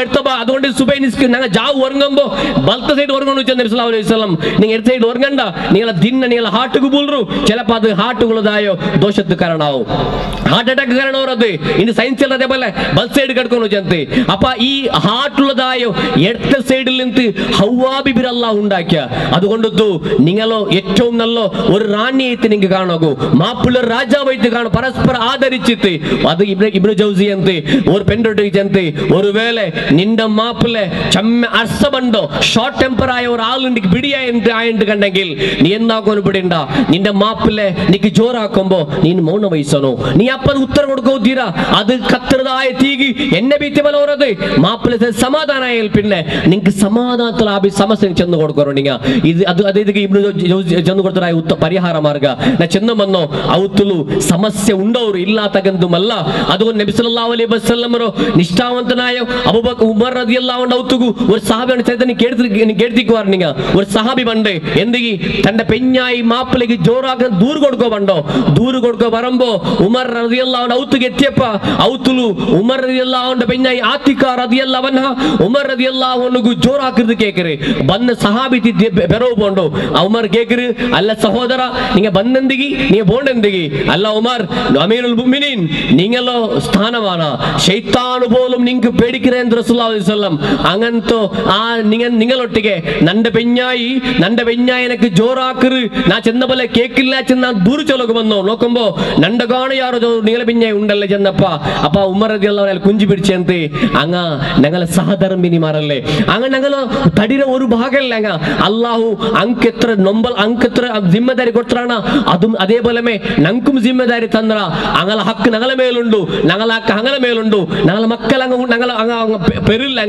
ഇടത്ത ഭാഗം അതുകൊണ്ട് സുബൈ ഞങ്ങൾ ജാവ് ഉറങ്ങുമ്പോ ബലത്തെ സൈഡ് ഉറങ്ങുന്നു നബി സല്ലല്ലാഹു അലൈഹി വസല്ലം നിങ്ങൾ ഇടത്ത സൈഡ് ഉറങ്ങണ്ട നിങ്ങളെ ദിന്ന നിങ്ങളെ ഹാർട്ടുക്ക് ബൂൾರು ചിലപ്പോൾ അത് ഹാർട്ടുകളതായോ ദോഷത്ത് കാരണാവും ഹാർട്ട് അറ്റാക്ക് കാരണവരത് ഇനി സയൻസ് അല്ലാതെ പോലെ ബൽ സൈഡ് കിടക്കുന്നു ചന്ത് അപ്പൊ ഈ ഹാർട്ടുള്ളതായോ ഇടത്ത സൈഡിൽ നിന്ന് ഹവ്വാ ബിബി അല്ലാഹു ഉണ്ടാക്കിയ അതുകൊണ്ടു നിങ്ങളോ ഏറ്റവും നല്ല ഒരു റാണിയായിട്ട് നിങ്ങൾക്ക് കാണൂ മാപ്പിള രാജാവായിട്ട് കാണും പരസ്പര ആദരിച്ചിട്ട് അത് ഇബ്നു ജൗസി എന്ത് ഒരു പെണ്ണൊട്ടിക്ക് ചെന്ത് ഒരു വേള നിന്റെ മാപ്പിളെ ചമ്മ അർസബണ്ടോ ഷോർട്ട് ടെമ്പർ ആയ ഒരാളുണ്ട് പിടിയായിട്ട് കണ്ടെങ്കിൽ നീ എന്താക്കുന്നു പിടിണ്ട നിന്റെ മാപ്പിളെ നിക്ക് ജോറാക്കുമ്പോ നീ മൗന വഹിച്ചോ നീ അപ്പത് ഉത്തരം കൊടുക്കോത്തീരാ അത് കത്തറതായ തീകി എന്നെ ഭീത്തി പോലത് മാപ്പിളെ സമാധാനായാൽ പിന്നെ നിങ്ങൾക്ക് സമാധാനത്തിൽ ആ സമസ്യ ചെന്ന് കൊടുക്കറോ നിങ്ങ ഇത് ಅದೇ ಇಬ್ರು ಚೆಂದು ಕೊಡ್ತಾರ ಪರಿಹಾರ ಮಾರ್ಗ ನಾ ಚೆಂದ ಮನ್ನೋ ಅವತ್ತುಲು ಸಮಸ್ಯೆ ಉಂಡವರು ಇಲ್ಲ ತಗಂದುಮಲ್ಲ ಅದು ನಬಿ ಸಲ್ಲಲ್ಲಾಹು ಅಲೈಹಿ ವಸಲ್ಲಂ ನಿಷ್ಠಾವಂತನಾಯ ಅಬೂಬಕರ್ ಉಮರ್ റളിയല്ലാഹു അൻഹു ഔത്തുകു ഒരു സഹാബിയാണ് ചരിത്രം കേട്ടിക്കുവാർ നിങ്ങ ഒരു സഹാബി പണ്ട് എന്തെങ്കി തന്റെ പെഞ്ഞായി മാപ്പിളേക്ക് ജോറാക്കാൻ ദൂർ കൊടുക്കോ വരുമ്പോ ഉമർ റളിയല്ലാഹു അൻഹു ഔത്തുക്ക് എത്തിയപ്പ ഔത്തുലു ഉമർ റളിയല്ലാഹു അൻഹു പെഞ്ഞായി ആത്തിക റളിയല്ലാഹു അൻഹ ഉമർ റളിയല്ലാഹു അൻഹു ജോറാക്കിയത് കേക്കರೆ ಬಂದ ಸಹಾಬಿ ಬೆರೋ ಬೋಂಡು ಉಮರ್ ಕೇಕ್ರಿ ಅಲ್ಲ ಸಹೋದರ ನಿಂಗೆ ಬಂದೆಂದಿಗಿ ನೀ ಬೋಂಡೆಂದಿಗಿ ಅಲ್ಲ ಉಮರ್ ಅಮೀರುಲ್ ಮುಮಿನೀನ್ ನಿಂಗೆಲ್ಲೋ ಸ್ಥಾನಮಾನ ಶೈ ಶೈತಾನು പോലും നിങ്ങൾക്ക് പേടിக்கிறேൻ റസൂലുള്ളാഹി സ്വല്ലല്ലാഹു അലൈഹി വസല്ലം അങ്ങനത്തെ ആ നിങ്ങളൊട്ടിಗೆ ನಂಡ ಬೆഞ്ഞായി എനിക്ക് ജോറാക്കറ് ഞാൻ ചെന്ന പോലെ കേക്കില്ല ചെന്ന ദൂര ചൊലക്ക് വന്നോ നോക്കുമ്പോ ನಂಡ കാണു ಯಾರೋ നിങ്ങളെ ಬೆഞ്ഞായി ഉണ്ടല്ലേ ചെന്നപ്പ അപ്പ ഉമർ റളിയല്ലാഹു അൻഹു കുഞ്ചി പിടിച്ചെന്ത് അങ്ങ ഞങ്ങളെ സഹധർമ്മിനിമാരല്ലേ അങ്ങ ഞങ്ങള് തടിര ഒരു ഭാഗമല്ല അങ്ങ അല്ലാഹു അങ്കെത്ര ജിമ്മദാരി കൊടുത്താണ് അതും അതേപോലെ ഞങ്ങൾക്കും ജിമ്മദാരി തന്ന അങ്ങനെ ഹക്ക് ഞങ്ങളെ മേലുണ്ടു ഞങ്ങളെ ഹക്ക് അങ്ങനെ മേലുണ്ടു ഞങ്ങളെ മക്കൾ പെരില്ല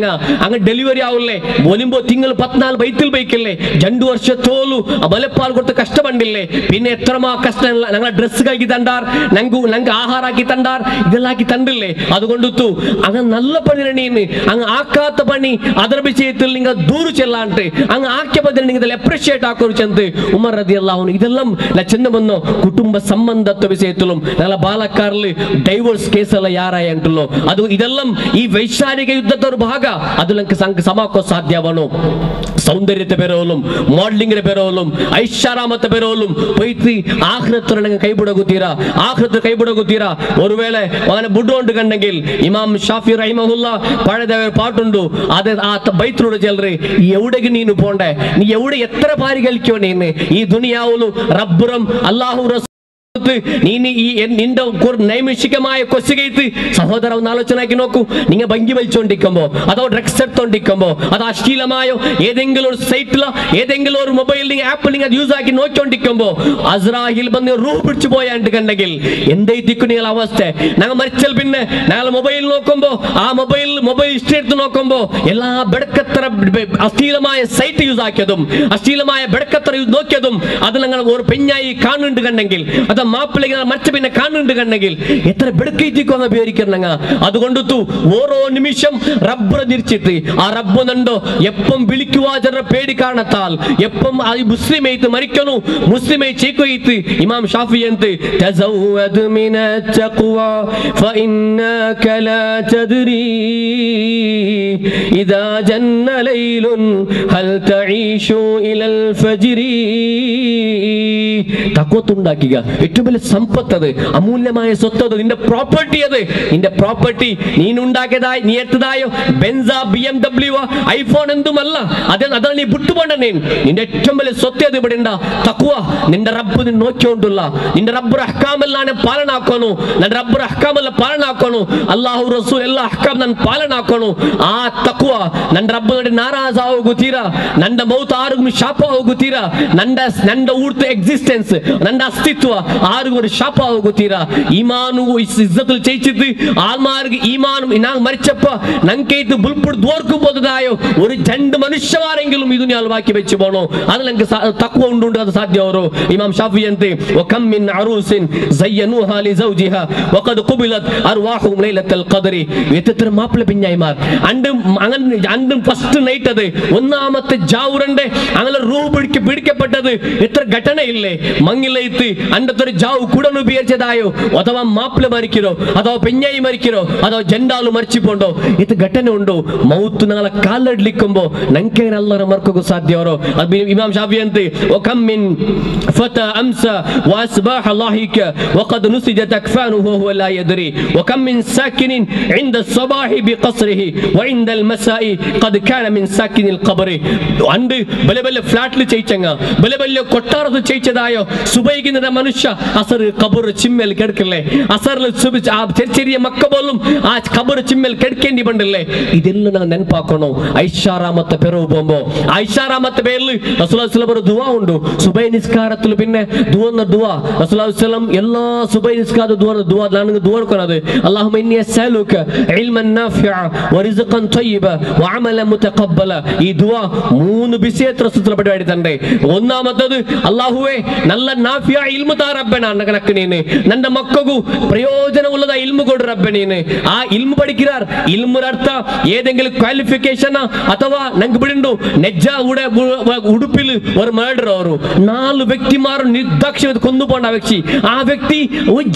അങ്ങ് ഡെലിവറി ആവില്ലേ ഒലിമ്പോ തിങ്കൾ 14 ബൈത്തിൽ ബൈക്കല്ലേ 2 വർഷത്തോളു ബലപ്പാൽ കൊടുത്ത് കഷ്ടപ്പെടില്ലേ പിന്നെ എത്രമാ കഷ്ടം ഞങ്ങളെ ഡ്രസ്സ് കാക്കി തണ്ടാർ ഞങ്ങൾക്ക് ആഹാരാക്കി തണ്ടാർ ഇതെല്ലാം ആക്കി തണ്ടില്ലേ അതുകൊണ്ടു അങ്ങ് നല്ല പണിരണീന്ന് അങ്ങ് ആക്കാത്ത പണി അതർ വിഷയത്തിൽ നിങ്ങൾ ദൂര ചെല്ലാണ്ട് അങ്ങ് ആക്കിയ പതിനെ നിങ്ങൾ അപ്രീഷിയേറ്റ് ആക്കുറിച്ചെന്ത് ഉമർ റളിയല്ലാഹു അൻഹു ഇതെല്ലാം ചെന്ന് വന്നോ കുടുംബ സംബന്ധത്തെ വിഷയത്തിലും ഞങ്ങളെ ബാലക്കാരിൽ ഡൈവോഴ്സ് കേസെല്ലാം ಯಾರಾಯಂಟುಲ್ಲೋ ಅದು ಇದೆಲ್ಲಂ ಈ ವೈಚಾರಿಕ ಯುದ್ಧದ ಒಂದು ಭಾಗ ಅದು ನಂಗೆ ಸಮಾಕೋ ಸಾಧ್ಯವನು ಸೌಂದರ್ಯತೆ ಬೇರೋಲುಂ ಮಾಡಲಿಂಗ್ ಬೇರೋಲುಂ ಐಷಾರಾಮತೆ ಬೇರೋಲುಂ ಪೈತಿ ಆಖಿರತ್ರ ನಂಗೆ ಕೈ ಬಿಡಗುತ್ತೀರಾ ഒരുവേളെ അങ്ങനെ ബുഡോണ്ട് കണ്ടെങ്കിൽ ഇമാം ഷാഫി റഹിമഹുല്ലാ പഴയ പാട്ടുണ്ട് അത് ആ ബൈത്തിലൂടെ ചെല്ലറി എവിടേക്ക് നീನು പോണ്ടേ നീ എവിടെ എത്ര പാരി കളിക്കോ നീന്ന് ഈ ദുനിയാവുലു റബ്ബുറം അല്ലാഹു നിന്റെ നൈമിഷികമായ കൊസുകയത്ത് സഹോദര ഒന്ന് ആലോചനാക്കി നോക്കൂ നിങ്ങൾ ഭംഗി വലിച്ചോണ്ടിരിക്കുമ്പോ അതോ ഡ്രഗ്സ് എടുത്തോണ്ടിരിക്കുമ്പോ അത് അശ്ലീലമായോ ഏതെങ്കിലും ഒരു സൈറ്റിലോ ഏതെങ്കിലും ഒരു മൊബൈൽ ആപ്പ് നിങ്ങൾ യൂസ് ആക്കി നോക്കിക്കൊണ്ടിരിക്കുമ്പോ അസ്രാഹിൽ വന്ന് റൂഹ് പിടിച്ചു പോയാണ്ട് കണ്ടെങ്കിൽ എന്തായിരിക്കും നിങ്ങൾ അവസ്ഥ ഞങ്ങൾ മരിച്ചാൽ പിന്നെ ഞങ്ങൾ മൊബൈൽ നോക്കുമ്പോ ആ മൊബൈൽ ഹിസ്റ്ററി എടുത്ത് നോക്കുമ്പോ എല്ലാ ബെടക്കത്ര അശ്ലീലമായ സൈറ്റ് യൂസ് ആക്കിയതും അശ്ലീലമായ ബെടക്കത്ര നോക്കിയതും അത് ഞങ്ങൾ ഒരു പെഞ്ഞായി കാണുന്നുണ്ട് കണ്ടെങ്കിൽ അത് മാപ്പിള മറ്റ പിന്നെ കാണുന്നുണ്ട് കണ്ടെങ്കിൽ എത്ര ബെടക്കൈറ്റിക്കോന്ന് ഉപയോഗിക്കണങ്ങ അതുകൊണ്ടു ഓരോ നിമിഷം റബ്ബ് തിരിച്ചിട്ട് ആ റബ്ബ് നണ്ടോ എപ്പം വിളിക്കുവാ ജന പേടി കാണത്താൽ എപ്പം മുസ്ലിമൈത്ത് മരിക്കണു മുസ്ലിമൈ ചേക്കൊയ്ത്ത് ഇമാം ഷാഫി എന്ത് തസവ്വദ് മിനത് തഖ്വ ഫഇന്നക ലാ തദ്രി ഇദാ ജന്ന ലൈലുൻ ഹൽ തഈഷു ഇലൽ ഫജ്രി തഖ്വത്തുണ്ടാക്കുക ഏറ്റവും വലിയ സമ്പത്ത് അത് അമൂല്യമായ സ്വത്ത് അത് നിന്റെ പ്രോപ്പർട്ടി നീനുണ്ടാക്കിയതായി നീ എത്തതായോ ബെൻസ BMW ഐഫോൺ എന്തുമല്ല അതാണ് നീ വിട്ടുപോണ്ട നിന്റെ ഏറ്റവും വലിയ സ്വത്ത് അത് ഇവിടെ ഉണ്ടാ തഖ്വ നിന്റെ റബ്ബ് നീ നോക്കിക്കൊണ്ടുള്ള നിന്റെ റബ്ബ് അഹ്കാമെല്ലാം പാലന ആക്കണു നിന്റെ റബ്ബ് അഹ്കാമെല്ലാം പാലന ആക്കണു അല്ലാഹു റസൂൽ എല്ലാ അഹ്കാം ನಾನು ಪಾಲನ ಆಕೋನು ಆ ತಕ್ವ ನನ್ನ ರಬ್ಬ ನೋಡಿ ನಾರಾಜ ಹೋಗುತ್ತೀರಾ ನನ್ನ ಮೌತ್ ಆರಿಗೂ ಶಾಪ ಹೋಗುತ್ತೀರಾ ನನ್ನ ಊರ್ತ ಎಕ್ಸಿಸ್ಟೆನ್ಸ್ ನನ್ನ ಅಸ್ತಿತ್ವ ಆರಿಗೂ ഒരു ಶಾಪ ಹೋಗುತ್ತೀರಾ ഈമാനു ഇസ്സത്തിൽ ചെയ്യിച്ചിട്ട് ആൽമാർക്ക് ഈമാനും ഞാൻ മരിച്ചപ്പോ ഞങ്ങൾക്ക് ബുൾപുട് ദോർക്കു പോതായോ ഒരു രണ്ട് മനുഷ്യമാരെങ്കിലും ഈ ദുനിയാൽ ബാക്കി വെച്ച് പോണോ അത് ഞങ്ങൾക്ക് തഖ്വ ഉണ്ട് അത് സാധ്യമോ ഇമാം ഷാഫി എന്ത് വകം മിൻ അറൂസിൻ സയ്യനുഹാ ലിസൗജിഹാ വഖദ് ഖുബിലത് അർവാഹും ലൈലത്തുൽ ഖദ്രി എത്ര മാപ്പിള പിഞ്ഞായിമാർ അണ്ടും ഫസ്റ്റ് നൈറ്റ് അത് ഒന്നാമത്തെ ജാവുറന്റെ അങ്ങനെ റൂഹ് പിടിക്കപ്പെട്ടത് എത്ര ഘടനയില്ലേ മങ്ങിലൈത്ത് അണ്ടത്തൊരു ജാവ് കൂടൻ ഉപയോഗിച്ചതായോ അഥവാ മാപ്പിള മരിക്കരോ അഥവാ പെഞ്ഞായി മരിക്കരോ അഥവാ ജെൻഡാಲು മരിച്ചുപോണ്ടോ ഇത് ഘಟನೆ ಉಂಟು ಮೌತ್ ನಾಳೆ ಕಾಲಡ್ಲಿಕ್ಕುಂಬೋ ನಂಗೆ ಅಲ್ಲರ ಮರ್ಕೋಕು ಸಾಧ್ಯವರೋ ಅದು ಇಮಾಮ್ ಶಾಫಿ ಅಂತ وكم من فتى امسى واصباح لاهك وقد نسجت اكفانه وهو لا يدري وكم من ساكن عند الصباح بقصره وعند المساء قد كان من ساكن القبر عند ബലബല ഫ്ലാറ്റിൽ ചെയ്യിച്ചങ്ങ ബലബല കൊട്ടാരത്തിൽ ചെയ്യിച്ചതായോ സുബൈകിന്റെ മനുഷ്യ അസർ ഖബർ ചിമ്മൽ കിടക്കില്ലേ അസറിൽ ചെറിയ മക്ക പോലും ആ ഖബർ ചിമ്മൽ കിടക്കേണ്ടി പണ്ടില്ലേ ഇതെല്ലാം ನಾವು ನೆನಪಾಕೋಣ ಐಷಾರಾಮತ್ತ ಪೆರವು പോകുമ്പോ ಐಷಾರಾಮತ್ತ പേരിൽ റസൂലുള്ളാഹി സ്വല്ലല്ലാഹു അലൈഹി ദുആ ഉണ്ട് സുബൈ നിസ്കാരത്തിൽ പിന്നെ ദുആ റസൂലുള്ളാഹി സ്വല്ലം എല്ലാ സുബൈ നിസ്കാരത്തിൽ ദുആ ನಾನು ദുആ എടുക്കുന്നത് അല്ലാഹുമ്മ ഇന്നി അസ്അലുക ഇൽമൻ നാഫിഅ വറിസ്ഖൻ തയ്യിബ വഅമലൻ മുതഖബ്ബല ഈ ദുആ മൂന്ന് വിഷയത്തിൽ റസൂലുള്ളാഹി പഠിപ്പിച്ചിട്ടുണ്ട് ഒന്നാമത്തേത് അല്ലാഹുവേ നല്ല നാഫിഅ ഇൽമു താ റബ്ബന ನನಗೆ ನೀನು ನನ್ನ ಮಕ್ಕಗೂ ಪ್ರಯೋಜನವುಳ್ಳದ ಇಲ್ಮು ಕೊಡು ರಬ್ಬೆ ನೀನು ಆ ಇಲ್ಮು പഠിக்கிறார் ಇಲ್ಮುರ ಅರ್ಥ ഏതെങ്കിലും ക്വാളിഫിക്കേഷൻ ಅಥವಾ ನಂಗೆ ಬಿಡಿಂಡು ನೆಜ್ಜ ಉಡುಪಿൽ ഒരു മർഡർ ಅವರು 4 ವ್ಯಕ್ತಿമാರು ನಿರ್ದಾಕ್ಷಿಣ್ಯತೆ ಕೊಂದುಕೊಂಡ ಆ ವ್ಯಕ್ತಿ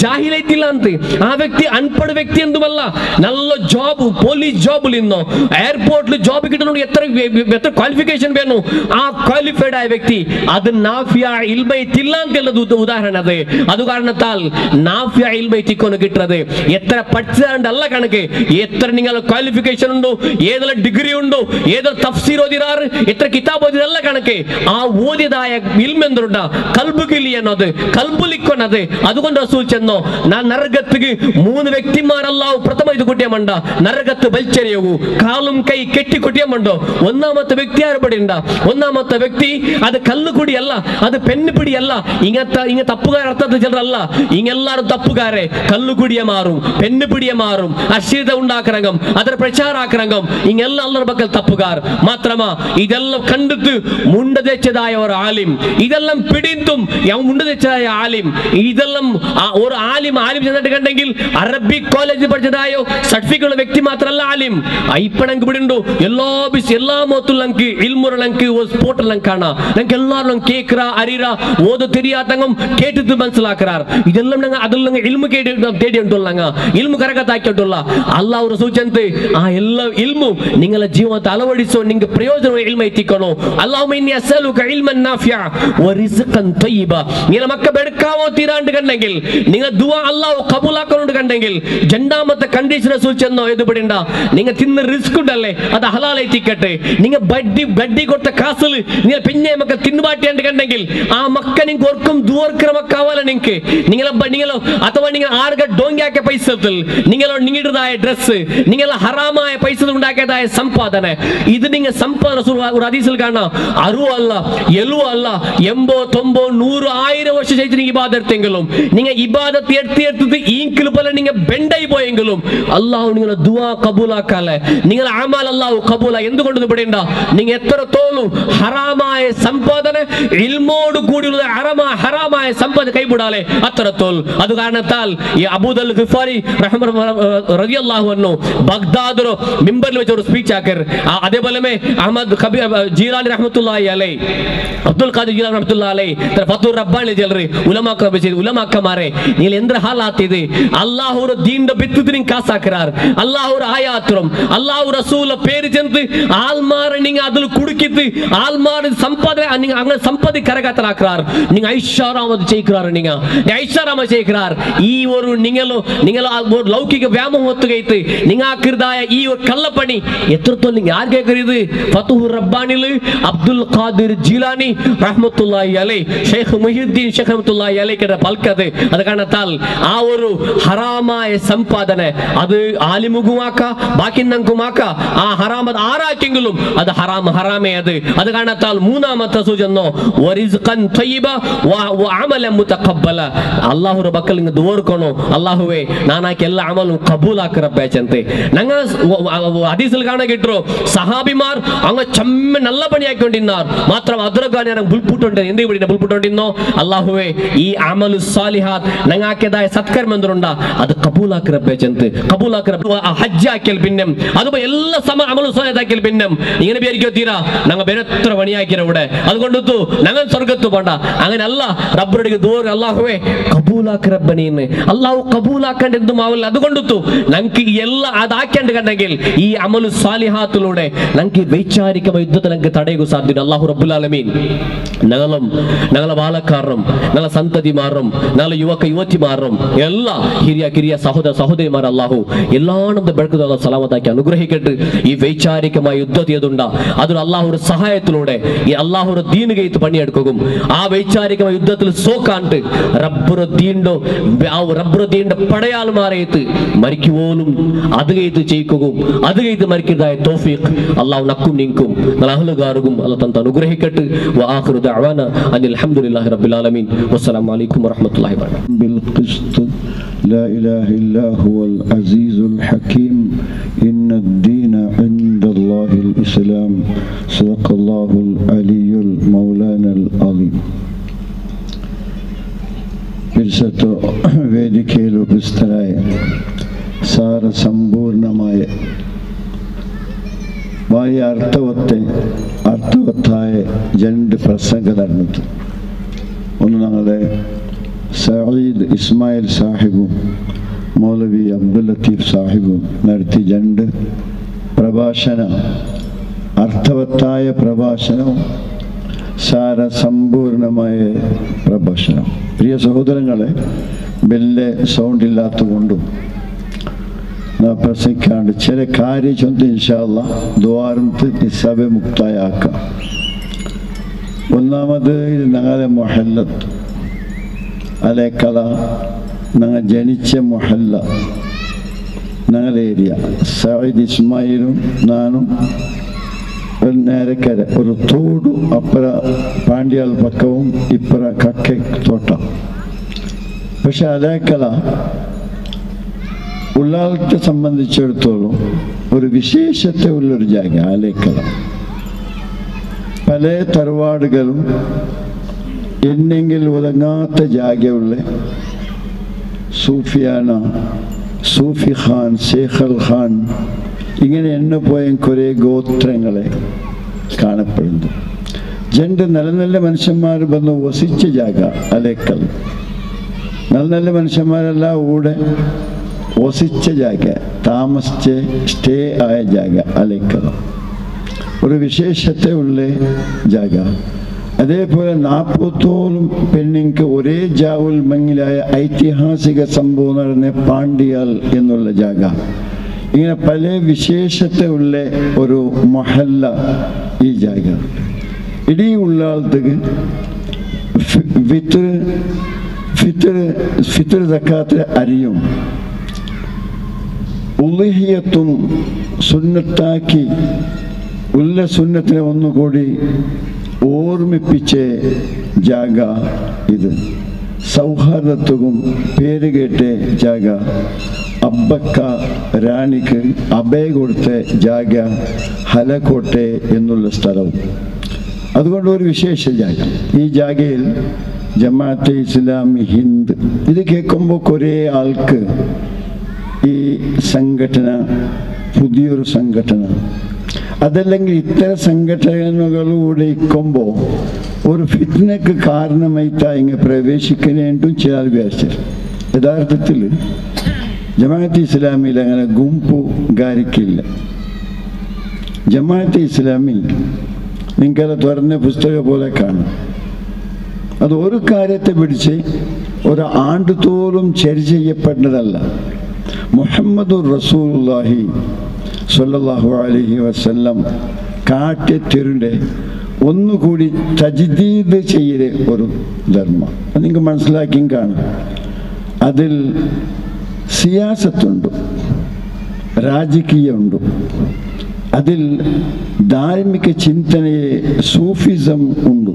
ಜಾಹಿಲೈತಿಲ್ಲ ಅಂತ ಆ ವ್ಯಕ್ತಿ ಅನ್ಪಡ್ ವ್ಯಕ್ತಿ ಎಂದುಮಲ್ಲ നല്ല ജോബ് പോലീസ് ജോബിൽ ഇന്നോ എയർപോർട്ടിൽ ജോബ് കിട്ടണമെങ്കിൽ എത്ര ക്വാളിഫിക്കേഷൻ വേണം ആ ക്വാളിഫൈഡ് ആയ വ്യക്തി അത് നാഫിയ ഇൽമൈ അറിയത്തില്ല എന്നുള്ളത് ഉദാഹരണം അത് കാരണത്താൽ നാഫിയ ഇൽമ എത്തിക്കൊണ്ട് കിട്ടുന്നത് എത്ര പഠിച്ചതല്ല കണക്ക് എത്ര നിങ്ങൾ ക്വാളിഫിക്കേഷൻ ഉണ്ടോ ഏതെല്ലാം ഡിഗ്രി ഉണ്ടോ ഏതെല്ലാം തഫ്സീർ ഓതിറാറ് എത്ര കിതാബ് ഓതിരല്ല കണക്ക് ആ ഓതിയതായ ഇൽമ എന്തുണ്ട കൽബുകിലി എന്നത് കൽബുലിക്കൊന്നത് അതുകൊണ്ട് റസൂൽ ചെന്നോ ഞാൻ നരകത്തിക്ക് 3 വ്യക്തിമാരല്ലാവും പ്രഥമ ഇത് കുട്ടിയമ്മണ്ട നരകത്ത് വലിച്ചെറിയൂ കാലും കൈ കെട്ടിക്കുട്ടിയമ്മണ്ടോ ഒന്നാമത്തെ വ്യക്തി ആരുപടിയുണ്ട ഒന്നാമത്തെ വ്യക്തി അത് കല്ലുകുടിയല്ല അത് പെണ്ണുപിടിയല്ല ഇങ്ങ തപ്പുകാർ അർത്ഥത്തിൽ ചിലരല്ല ഇങ്ങെല്ലാരും തപ്പുകാരെ കല്ലുകുടിയ മാറും പെണ്ണുപിടിയ മാറും അശ്ലീലത ഉണ്ടാക്കരംഗം അതിന് പ്രചാരാക്കരംഗം ഇങ്ങെല്ലാം അല്ലറ പക്കൽ തപ്പുകാർ മാത്രമാ ഇതെല്ലാം കണ്ടിട്ട് മുണ്ടതെച്ചതായ ഒരു ആലിം ഇതെല്ലാം പിടിന്തും മുണ്ടതെച്ചതായ ആലിം ഇതെല്ലാം ഒരു ആലിം ചെന്നിട്ട് കണ്ടെങ്കിൽ അറബിക് കോളേജിൽ പഠിച്ചതായോ സർട്ടിഫിക്കറ്റ് വ്യക്തി മാത്രമല്ല ആലിം അയ്പണങ്ക് പിടിണ്ടു എല്ലാ മോത്തുള്ളങ്ക് ഇൽമുറലങ്ക് സ്പോർട്ടെല്ലാം കാണാ ഞങ്ങൾക്ക് എല്ലാവരും കേൾക്കറാ അറിയറാ ഓത് തെരിയാത്തങ്ങും കേട്ടിട്ട് മനസ്സിലാക്കറാർ ഇതെല്ലാം ഞങ്ങൾ അതെല്ലാം ഇൽമു തേടി ഉണ്ടുള്ളങ്ങ ഇൽമു കരകത്താക്കിയിട്ടുള്ള അല്ലാഹു റസൂൽ ചന്ത് ആ എല്ലാ ഇൽമു നിങ്ങളുടെ ജീവിതത്തെ അളവടിസോ നിങ്ങൾക്ക് പ്രയോജനം ഇൽമ എത്തിക്കണോ അല്ലാഹുമ്മ ഇന്നി അസ്അലുക ഇൽമൻ നാഫിഅ വറിസ്ഖൻ തയ്യിബ നിങ്ങളെ മക്ക ബെടുക്കാവോ തീരാണ്ട് കണ്ടെങ്കിൽ നിങ്ങൾ ദുആ അല്ലാഹു ഖബൂലാക്കണോണ്ട് കണ്ടെങ്കിൽ രണ്ടാമത്തെ കണ്ടീഷൻ റസൂൽ ചെന്നോ ഏത് പിടിണ്ട നിങ്ങൾ തിന്ന റിസ്ക് ഉണ്ടല്ലേ അത് ഹലാലായി തിക്കട്ടെ നിങ്ങൾ ബഡ്ഡി കൊടുത്ത കാസിൽ നിങ്ങൾ പിന്നെ മക്ക തിന്നുപാട്ടിയാണ്ട് കണ്ടെങ്കിൽ ആ മക്ക നിങ്ങൾക്ക് ഓർക്കും ദൂർക്കര മക്കാവല നിങ്ങളോ അഥവാ നിങ്ങൾ ആർക്കെ ഡോങ്കാക്കിയ പൈസത്തിൽ നിങ്ങളുടേതായ ഡ്രസ് നിങ്ങളെ ഹറാമായ പൈസ ഉണ്ടാക്കിയതായ സമ്പാദന ഇത് നിങ്ങൾ സമ്പാദന ഒരു ഹദീസിൽ കാണാം 60 അല്ല 70 അല്ല 80 90 100 1000 വർഷം ചെയ്ത് നിങ്ങൾ ഇബാദത്തെങ്കിലും നിങ്ങൾ ഇബാദത്ത് എടുത്ത് ഈങ്കിൾ പോലെ നിങ്ങൾ ബെൻഡായി പോയെങ്കിലും അല്ലാഹു നിങ്ങളെ ദുആ കബൂലാക്കാലെ നിങ്ങളെ അമൽ അല്ലാഹു കബൂല എന്തുകൊണ്ട് പെടേണ്ട നിങ്ങൾ എത്ര തോന്നും ഹറാമായ സമ്പാദന ഇൽമോട് കൂടിയുള്ള ഹറാമായ സമ്പത്ത് കൈവിടാലെ അത്ര തോൽ അത് കാരണത്താൽ ഈ അബൂദൽ ഗിഫാരി റളിയല്ലാഹു അൻഹു ബഗ്ദാദിലോ മിമ്പറിൽ വെച്ച് ഒരു സ്പീച്ച് ആക്കർ അതേപോലെ അഹമ്മദ് ജീലാനി റഹ്മത്തുള്ളാഹി അലൈഹി അബ്ദുൽ ഖാദിർ ജീലാനി റഹ്മത്തുള്ളാഹി അലൈഹി ഫതുർ റബ്ബാനി ജൽറി ഉലമാക്കമാരെ നിങ്ങൾ എന്ത് ഹാലാത്തിത് അല്ലാഹുവിന്റെ ദീനിന്റെ ബിത്തുദിൻ കാസാക്കറാർ അല്ലാഹുവിന്റെ ആയാത്രം അല്ലാഹു റസൂലിന്റെ പേര് ചെന്ന് ആൽമാരെ നിങ്ങൾ അതിൽ കുടുക്കിട്ട് ആൽമാരെ സമ്പാദന നിങ്ങൾ അങ്ങനെ സമ്പത്തി കരകത്തലാക്കറാർ നിങ്ങൾ ഐഷാറാമത് ചെയ്യിക്കറാർ നിങ്ങൾ ഐഷാറാമ ചെയ്യിക്കറാർ ഈ ഒരു നിങ്ങൾ ലൗകിക വ്യാമോഹം ഒത്തുകൈത്ത് നിങ്ങാക്കിയതായ ഈ ഒരു കള്ളപ്പണി എത്രത്തോളം നിങ്ങൾ ആർ കേൾക്കരുത് ഫതുഹുർ റബ്ബാനിൽ അബ്ദുൽ ഖാദിർ ജീലാനി റഹ്മത്തുള്ളാഹി അലൈഹി ഷെയ്ഖ് മുഹ്യിദ്ദീൻ ഷെയ്ഖ് റഹ്മത്തുള്ളാഹി അലൈഹിയുടെ പൽക്കത് അത് കാരണത്താൽ ആ ഒരു ഹറാമായ സമ്പാദന അത് ആലിമുകുമാക്ക ബാക്കി നങ്കുമാക്ക ആ ഹറാമത് ആരാക്കെങ്കിലും അത് ഹറാമേ അത് കാരണത്താൽ മൂന്നാമത്തെ സൂചനോ വറിസ്ഖൻ തയ്യിബ വ അമലൻ മുതഖബ്ബല അല്ലാഹുവിന്റെ ബക്കൽ നിങ്ങൾ ദുആർക്കണോ അല്ലാഹുവേ നാനാക്കി എല്ലാ അമലും കബൂലാക്ക് റബ്ബേ ചന്തെ ഞങ്ങൾ ഹദീസിൽ കാണാൻ കിട്ടോ സഹാബിമാർ അങ്ങ് ചമ്മ നല്ല പണിയാക്കിക്കൊണ്ടിരുന്നാർ മാത്രം അതിരകാൻ ഞാൻ ബുൾപുട്ടുണ്ട് എന്ത് ഇവിടെ ബുൾപുട്ടുണ്ടിരുന്നോ അല്ലാഹുവേ ഈ അമലു സാലിഹാത്ത് ഞങ്ങാക്കിയതായ സത്കർമ്മം എന്തുണ്ടാ അത് കബൂലാക്ക് റബ്ബേ ചന്ത് കബൂലാക്ക് റബ്ബേ ഹജ്ജ് ആക്കിയാൽ പിന്നെ അതുപോലെ എല്ലാ അമലു സാലിഹാത്താക്കിയാൽ പിന്നെ ഇങ്ങനെ പേരിക്കോ തീരാ ഞങ്ങൾ എത്ര പണിയാക്കിയ ഇവിടെ അതുകൊണ്ടു ഞങ്ങൾ സ്വർഗത്തു പോണ്ട അങ്ങനെ അല്ല റബ്ബറുടെ ദൂരം അല്ലാഹുവേ കബൂലാക്ക് റബ്ബനീന്ന് അല്ലാഹു കബൂലാക്കേണ്ട എന്തും ആവില്ല അതുകൊണ്ടു ഞങ്ങൾക്ക് എല്ലാ അതാക്കേണ്ട കണ്ടെങ്കിൽ ഈ അമലു സാലിഹാത്തിലൂടെ ഞങ്ങൾക്ക് വൈചാരിക യുദ്ധത്തിൽ ഞങ്ങൾക്ക് തടയുക സാധ്യത അല്ലാഹു റബ്ബുൽ ആലമീൻ ഞങ്ങളെ ബാലക്കാരും ഞങ്ങളെ സന്തതിമാരും ഞങ്ങളെ യുവതിമാരും എല്ലാ ഹിരിയ കിരിയ സഹോദരിമാർ അല്ലാഹു എല്ലാണും ಬೆಳಕುದ സലാമത്താക്കി അനുഗ്രഹിക്കട്ടെ ഈ വൈചാരികമായ യുദ്ധം ഏതുണ്ടാ അതിൽ അല്ലാഹുവിന്റെ സഹായത്തിലൂടെ ഈ അല്ലാഹുവിന്റെ ദീനുകൈത്ത് പണിയെടുക്കും ആ വൈചാരികമായ യുദ്ധത്തിൽ സോക്കാണ്ട് റബ്ബുറദീന്റെ പടയാൾമാരേത്ത് മരിക്കുവോലും അത് കൈത്ത് ചെയ്യിക്കുകയും അത് കൈത്ത് മരിക്കുന്നതായ തൗഫീഖ് അല്ലാഹു നക്കും നിങ്ങൾക്കും അഹ്ലുകാർക്കും അല്ലാഹു തന്ന അനുഗ്രഹിക്കട്ടെ വആഖിറു ദഅവാന അനിൽ ഹംദുലില്ലാഹി റബ്ബിൽ ആലമീൻ വസ്സലാമു അലൈക്കും വറഹ്മത്തുള്ളാഹി വബറകാതുഹു ബിൽ ഖിസ്ത് ലാ ഇലാഹ ഇല്ലാ ഹുവൽ അസീസുൽ ഹകീം ഇന്നദ്ദീന ഇൻദല്ലാഹിൽ ഇസ്ലാം സദഖല്ലാഹുൽ അലിയുൽ മൗലാനൽ അലീം ബിർസത്തു വേദികയിൽ ഉപസ്ഥരായ സാരസമ്പൂർണമായ വലിയ അർത്ഥവത്തായ രണ്ട് പ്രസംഗം നടന്നിട്ട് ഒന്ന് ഞങ്ങളുടെ സഈദ് ഇസ്മായിൽ സാഹിബും മൗലവി അബ്ദുൽ ലത്തീഫ് സാഹിബും നടത്തി രണ്ട് പ്രഭാഷണം അർത്ഥവത്തായ പ്രഭാഷണവും സാരസമ്പൂർണമായ പ്രഭാഷണം. പ്രിയ സഹോദരങ്ങളെ, വലിയ സൗണ്ട് ഇല്ലാത്തതുകൊണ്ടും പ്രസംഗിക്കാണ്ട് ചില കാര്യം ചൊന്ന് ഇൻഷാ അല്ലാഹ് ദ്വാരത്ത് സഭ മുക്തായാക്കാം. ഒന്നാമത് ഇത് ഞങ്ങളുടെ മൊഹല്ലത്ത് അലേക്കല, ഞങ്ങൾ ജനിച്ച മൊഹല്ല, ഞങ്ങളുടെ ഏരിയ. സയ്യിദ് ഇസ്മായിലും ഞാനും ഒരു നേരക്കര, ഒരു തോട് അപ്പുറ പാണ്ഡ്യാൽ പക്കവും ഇപ്പുറ കക്ക തോട്ടം. പക്ഷെ അലേക്കല ഉള്ളാളത്തെ സംബന്ധിച്ചിടത്തോളം ഒരു വിശേഷത്തെ ഉള്ളൊരു ജാഗ. ആലേക്കല പല തറവാടുകളും എന്നെങ്കിൽ ഒതുങ്ങാത്ത ജാഗയുള്ള സൂഫിയാന, സൂഫി ഖാൻ, ശേഖൽ ഖാൻ, ഇങ്ങനെ എണ്ണപ്പോയ കുറേ ഗോത്രങ്ങളെ കാണപ്പെടുന്നു. രണ്ട് നല്ല നല്ല മനുഷ്യന്മാർ വന്ന് വസിച്ച ജാഗ അലേക്കൽ. നല്ല നല്ല മനുഷ്യന്മാരെല്ലാം കൂടെ വസിച്ച ജാഗ, താമസിച്ച് സ്റ്റേ ആയ ജാഗ അലേക്കൽ. ഒരു വിശേഷത്തെ ഉള്ള ജാഗ. അതേപോലെ 40 പെണ്ണിക്ക് ഒരേ ജാവുൽ മങ്ങിലായ ഐതിഹാസിക സംഭവം നടന്ന പാണ്ഡ്യാൽ എന്നുള്ള ജാഗ. ഇങ്ങനെ പല വിശേഷത്തെ ഉള്ള ഒരു മഹല്ല ഈ ജാഗ. ഇടീ ഉള്ളാളത്തേക്ക് ഫിത്ർ സക്കാത്ത് അരിയും ഉളിഹിയത്തും സുന്നത്താക്കി ഉള്ള സുന്നത്തിനെ ഒന്നുകൂടി ഓർമ്മിപ്പിച്ച ജാഗ ഇത്. സൗഹാർദ്ദത്വവും പേര് കേട്ട ജാഗ. അബ്ബക്ക റാണിക്ക് അഭയ കൊടുത്ത ജാഗ ഹലക്കോട്ടെ എന്നുള്ള സ്ഥലവും. അതുകൊണ്ട് ഒരു വിശേഷ ജാഗ. ഈ ജാഗയിൽ ജമാഅത്തെ ഇസ്ലാമി ഹിന്ദ് ഇത് കേൾക്കുമ്പോൾ കുറേ ആൾക്ക് ഈ സംഘടന പുതിയൊരു സംഘടന, അതല്ലെങ്കിൽ ഇത്തരം സംഘടനകളിലൂടെ ഇരിക്കുമ്പോൾ ഒരു ഫിത്നക്ക് കാരണമായിട്ടാ ഇങ്ങനെ പ്രവേശിക്കുന്നതും ചില വിചാരിച്ചു. യഥാർത്ഥത്തിൽ ജമാഅത്തെ ഇസ്ലാമിയിൽ അങ്ങനെ ഗുംപുകാരിക്കില്ല. ജമാഅത്തെ ഇസ്ലാമി നിങ്ങൾക്കത് തുറന്ന പുസ്തകം പോലെ കാണും. അത് ഒരു കാര്യത്തെ പിടിച്ച് ഒരു ആണ്ടുതോറും ചർച്ച ചെയ്യപ്പെട്ടതല്ല. മുഹമ്മദുർ റസൂലുള്ളാഹി സ്വല്ലല്ലാഹു അലൈഹി വസല്ലം കാട്ടിത്തിരുടെ ഒന്നുകൂടി തജ്ദീദ് ചെയ്യേ ഒരു ധർമ്മം. അത് നിങ്ങൾക്ക് മനസ്സിലാക്കിയും കാണും. അതിൽ സിയാസത്തുണ്ട്, രാജകീയമുണ്ട്, അതിൽ ധാർമ്മിക ചിന്തനയെ സൂഫിസം ഉണ്ട്,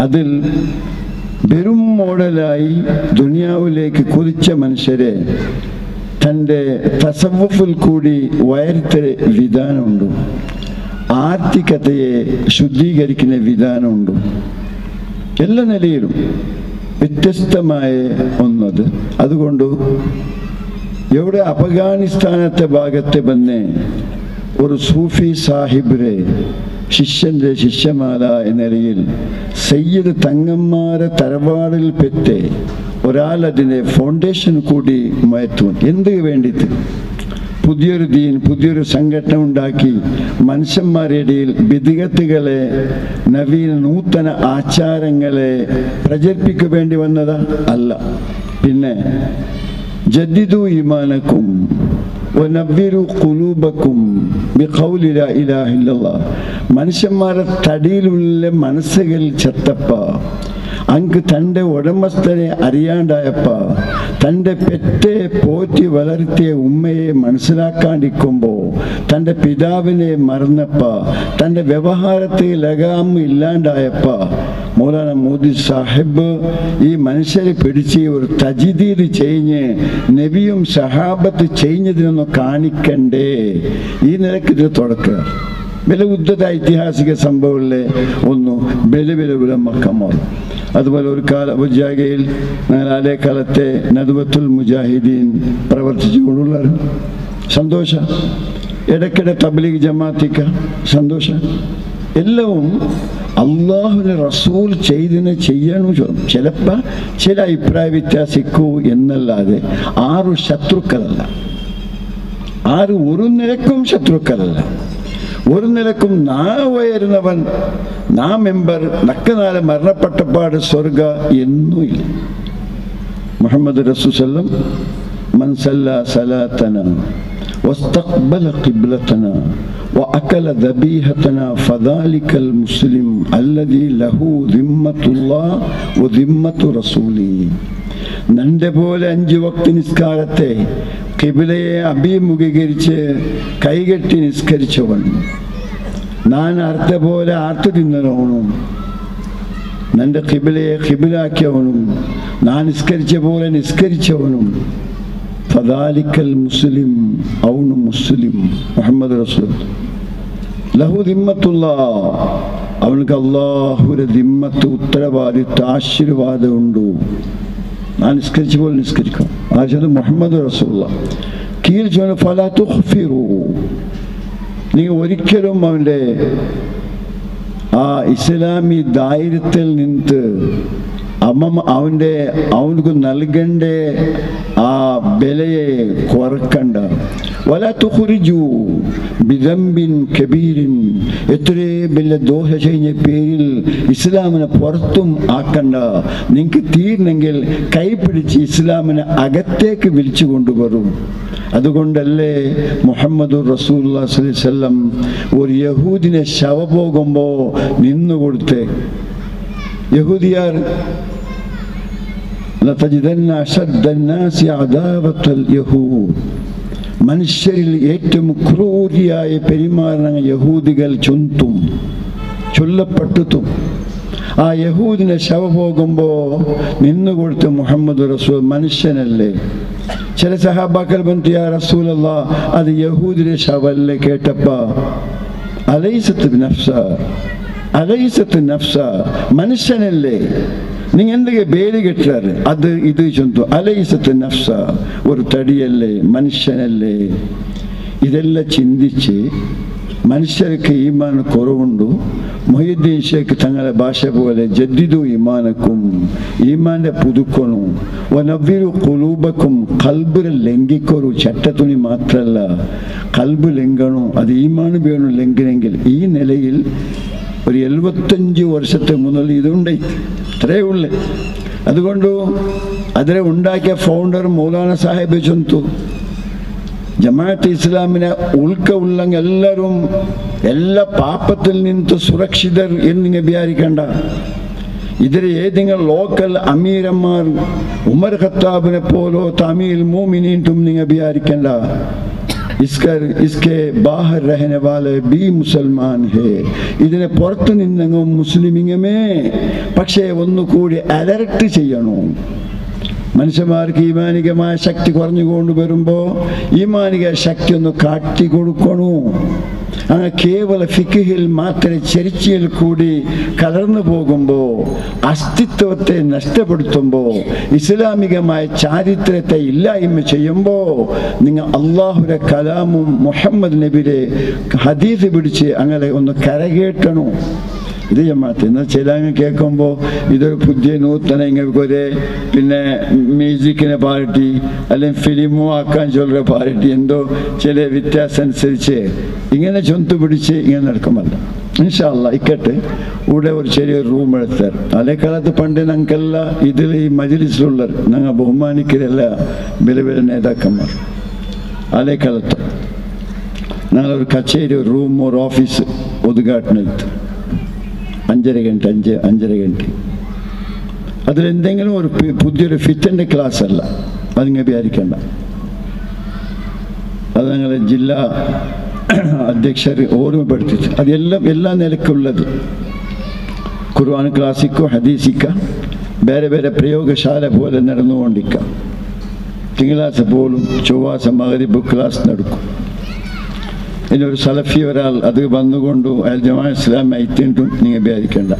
അതിൽ വെറും മോഡലായി ദുനിയാവിലേക്ക് കുതിച്ച മനുഷ്യരെ തൻ്റെ തസവുഫിൽ കൂടി വയർത്ത വിധാനമുണ്ട്, ആർത്തികതയെ ശുദ്ധീകരിക്കുന്ന വിധാനമുണ്ട്. എല്ലാ നിലയിലും വ്യത്യസ്തമായ ഒന്നത്. അതുകൊണ്ട് എവിടെ അഫ്ഗാനിസ്ഥാനത്തെ ഭാഗത്തെ വന്ന് ഒരു സൂഫി സാഹിബിനെ ശിഷ്യൻ്റെ ശിഷ്യമാല എന്ന നിലയിൽ സയ്യിദ് തങ്ങന്മാരെ തറവാടിൽ പെറ്റ് ഒരാൾ അതിനെ ഫൗണ്ടേഷൻ കൂടി മാറ്റും. എന്ത് വേണ്ടിയിട്ട്? പുതിയൊരു ദീൻ, പുതിയൊരു സംഘടന ഉണ്ടാക്കി മനുഷ്യന്മാരുടെ ഇടയിൽ ബിദ്അത്തുകളെ, നവീന നൂതന ആചാരങ്ങളെ പ്രചരിപ്പിക്കാൻ വേണ്ടി വന്നതാ അല്ല. പിന്നെ ജദ്ദിദു ഈമാനക്കും വനവ്വിറു ഖുലൂബക്കും ബിഖൗലി ലാ ഇലാഹ ഇല്ലല്ലാഹ്. മനുഷ്യന്മാരെ തടിയിലുള്ള മനസ്സുകൾ ചത്തപ്പ, അങ്ങ് തൻ്റെ ഉടമസ്ഥനെ അറിയാണ്ടായപ്പ, തൻ്റെ പെറ്റെ പോറ്റി വളർത്തിയ ഉമ്മയെ മനസ്സിലാക്കാണ്ടിരിക്കുമ്പോൾ, തൻ്റെ പിതാവിനെ മറന്നപ്പ, തൻ്റെ വ്യവഹാരത്തിൽ ലഗാം ഇല്ലാണ്ടായപ്പ, മൗലാന മോദി സാഹിബ് ഈ മനുഷ്യരെ പിടിച്ച് ഒരു തജ്ദീദ് ചെയ്ഞ്ഞ് നബിയും സഹാബത്ത് ചെയ്യുന്നതിനൊന്ന് കാണിക്കണ്ടേ. ഈ നിലക്ക് ഇത് തുടക്കുക. വില ഉദ്ധത ഐതിഹാസിക സംഭവങ്ങളിലെ ഒന്ന് ബലിവില ഉലമക്കന്മാർ. അതുപോലെ ഒരു ജാഗയിൽ ആലേ കാലത്തെ നദ്വത്തുൽ മുജാഹിദീൻ പ്രവർത്തിച്ചുകൊണ്ടുള്ള സന്തോഷം. ഇടയ്ക്കിടെ തബ്ലീഗ് ജമാഅത്തിക്ക സന്തോഷം. എല്ലാവും അള്ളാഹുവിനെ റസൂൽ ചെയ്തതിനെ ചെയ്യണം. ചിലപ്പോൾ ചില അഭിപ്രായ വ്യത്യാസിക്കൂ എന്നല്ലാതെ ആരും ശത്രുക്കളല്ല, ആരും ഒരു നിരക്കും ശത്രുക്കളല്ല. ഒരു നിലക്കും നാവുയരുന്നവൻ നാം മെമ്പർ നക്കനാലെ മരണപ്പെട്ടപ്പാട് സ്വർഗ എന്നുമില്ല. മുഹമ്മദ് റസൂൽ സല്ലം മൻ സല്ല സലാത്തന വസ്തഖ്ബല ഖിബ്ലതന വഅകല ദബീഹതന ഫദാലികൽ മുസ്ലിം അല്ലദീ ലഹു ദിമ്മത്തുല്ലാഹ് വദിമ്മത്തു റസൂലി. നന്റെ പോലെ 5 വക്ത് നിസ്കാരത്തെ ഖിബിലയെ അഭിമുഖീകരിച്ച് കൈകെട്ടി നിസ്കരിച്ചവൻ, ഞാൻ അർത്ഥ പോലെ ആർത്ത് തിന്നവനും, നന്റെ ഖിബിലയെ ഖിബിലാക്കിയവനും, ഞാൻ നിസ്കരിച്ച പോലെ നിസ്കരിച്ചവനും, ഫദാലിക്കൽ മുസ്ലിം, അവനു മുസ്ലിം. മുഹമ്മദ് റസൂൽ ലഹു ദിമ്മത്തുല്ലാഹ്, അവനക്ക് അല്ലാഹുവിന്റെ ദിമ്മത്ത്, ഉത്തരവാദിത്വ, ആശീർവാദം ഉണ്ട്. ഞാൻ നിസ്കരിച്ച പോലെ നിസ്കരിക്കാം. ആചാര്യ മുഹമ്മദ് റസൂലുള്ളാഹ് കീഴ് ചൊല്ലു ഫലാ തുഖ്ഫിറു, നിങ്ങൾ ഒരിക്കലും അവൻ്റെ ആ ഇസ്ലാമി ദായിരത്തിൽ നിന്ന് അവനക്ക് നൽകേണ്ട ആ വിലയെ കുറക്കണ്ട. വലാ തുഖ്രിജു ബിദംബിൻ കബീരിൻ, എത്രയും വലിയ ദോഷ ചെയ്യുന്ന പേരിൽ ഇസ്ലാമിനെ പുറത്തും ആക്കണ്ട. നിങ്ങൾക്ക് തീർന്നെങ്കിൽ കൈപിടിച്ച് ഇസ്ലാമിനെ അകത്തേക്ക് വിളിച്ചു കൊണ്ടുവരും. അതുകൊണ്ടല്ലേ മുഹമ്മദ് റസൂലുള്ളാഹി സ്വല്ലല്ലാഹു അലൈഹി വസല്ലം ഒരു യഹൂദിനെ ശവ പോകുമ്പോൾ നിന്നുകൊടുത്ത്, യഹൂദിയാർ ലതജിദന്ന അശദ്ദന്നാസി അദാവത്തൽ യഹൂദ്, മനുഷ്യരിൽ ഏറ്റവും ക്രൂരിയായ പെരുമാറുന്ന യഹൂദികൾ ചൊല്ലപ്പെട്ടും ആ യഹൂദിനെ ശവ പോകുമ്പോൾ നിന്നുകൊടുത്ത് മുഹമ്മദ് റസൂൽ മനുഷ്യനല്ലേ. ചില സഹാബാക്കൾ ബന്ധു യാ റസൂലല്ലാഹ് അത് യഹൂദിന്റെ ശവല്ലേ കേട്ടപ്പ അലൈസത്ത് നഫ്സ മനുഷ്യനല്ലേ, നിങ്ങൾ എന്തൊക്കെ പേര് കെട്ടാറ് അത് ഇത് ചൊന്തു. അലൈസത്ത് നഫ്സ, ഒരു തടിയല്ലേ, മനുഷ്യനല്ലേ. ഇതെല്ലാം ചിന്തിച്ച് മനുഷ്യർക്ക് ഈമാൻ കുറവുണ്ടു. മൊഹീദ്ദീൻ ഷേഖ് തങ്ങളുടെ ഭാഷ പോലെ ജദ്ദിദു ഈമാനക്കും, ഈമാന്റെ പുതുക്കണു. വനവ്വിരു ഖുലൂബക്കും, ഖൽബിനെ ലംഘിക്കൊരു. ചട്ടത്തുണി മാത്രല്ല, ഖൽബ് ലംഘനു, അത് ഈമാൻ വേണം ലംഘനെങ്കിൽ. ഈ നിലയിൽ ഒരു 75 വർഷത്തെ മുതൽ ഇതുണ്ടായി, അത്രേ ഉള്ളു. അതുകൊണ്ട് അതിനെ ഉണ്ടാക്കിയ ഫൗണ്ടർ മൗലാന സാഹിബ് ചൊന്തു, ജമാഅത്ത് ഇസ്ലാമിനെ ഉൾക്കെങ്കിൽ എല്ലാവരും എല്ലാ പാപത്തിൽ നിന്ന് സുരക്ഷിതർ എന്ന് നിങ്ങൾ വിചാരിക്കേണ്ട. ഇതിൽ ഏതെങ്കിലും ലോക്കൽ അമീരന്മാർ ഉമർ ഖത്താബിനെ പോലോ തമീൽ മോമിനീൻ നിങ്ങൾ വിചാരിക്കേണ്ട. इसके बाहर रहने वाले भी मुसलमान है. ഇതിനെ പുറത്തു നിന്നെങ്കിലും മുസ്ലിമിങ്ങമേ. പക്ഷേ ഒന്നുകൂടി അലർട്ട് ചെയ്യണം. മനുഷ്യന്മാർക്ക് ഈമാനികമായ ശക്തി കുറഞ്ഞുകൊണ്ട് വരുമ്പോൾ ഈമാനിക ശക്തി ഒന്ന് കാട്ടിക്കൊടുക്കണു. അങ്ങനെ കേവല ഫിഖിൽ മാത്രം ചരിച്ചയിൽ കൂടി കലർന്നു പോകുമ്പോൾ, അസ്തിത്വത്തെ നഷ്ടപ്പെടുത്തുമ്പോൾ, ഇസ്ലാമികമായ ചാരിത്രത്തെ ഇല്ലായ്മ ചെയ്യുമ്പോൾ നിങ്ങൾ അള്ളാഹുവിന്റെ കലാമും മുഹമ്മദ് നബിയുടെ ഹദീസ് പിടിച്ച് അങ്ങനെ ഒന്ന് കരകേട്ടണു. ഇത് ജമാഅത്ത്. എന്നാൽ ചില കേൾക്കുമ്പോൾ ഇതൊരു പുതിയ നൂതന ഇങ്ങൾക്കൊരു പിന്നെ മ്യൂസിക്കിനെ പാർട്ടി അല്ലെങ്കിൽ ഫിലിമോ ആക്കാൻ ചൊല്ലുന്ന പാർട്ടി എന്തോ ചില വ്യത്യാസം അനുസരിച്ച് ഇങ്ങനെ ചൊന്തു പിടിച്ച് ഇങ്ങനെ നടക്കുമല്ല. ഇൻഷാ അല്ലാഹ് ഇക്കട്ടെ. ഇവിടെ ഒരു ചെറിയൊരു റൂം എടുത്താർ. അതേ കാലത്ത് പണ്ട് ഞങ്ങൾക്കെല്ല ഇതിൽ ഈ മജ്ലിസിലുള്ളവർ ഞങ്ങൾ ബഹുമാനിക്കരല്ല വലിയ വലിയ നേതാക്കന്മാർ. അതേ കാലത്ത് ഞങ്ങളൊരു കച്ചേരി, ഒരു റൂം, ഒരു ഓഫീസ് ഉദ്ഘാടനം എടുത്ത് 5:30 അതിലെന്തെങ്കിലും ഒരു പുതിയൊരു ഫിറ്റിൻ്റെ ക്ലാസ് അല്ല, അതിങ്ങനെ വിചാരിക്കേണ്ട. അത് ഞങ്ങളെ ജില്ലാ അധ്യക്ഷർ ഓർമ്മപ്പെടുത്തിച്ച് അതെല്ലാം എല്ലാ നിലക്കുള്ളത്. ഖുർആൻ ക്ലാസിക്കോ ഹദീസിക്ക വേറെ വേറെ പ്രയോഗശാല പോലെ നടന്നുകൊണ്ടിരിക്കാം. തിങ്കളാഴ്ച പോലും ചൊവ്വാഴ്ച മഗ്രിബ് ക്ലാസ് നടക്കും. ഇനി ഒരു സലഫി ഒരാൾ അത് വന്നുകൊണ്ട് അയാൾ ജമാഅത്ത് ഇസ്ലാമി എത്തിയിട്ടും നിങ്ങൾ വിചാരിക്കേണ്ട.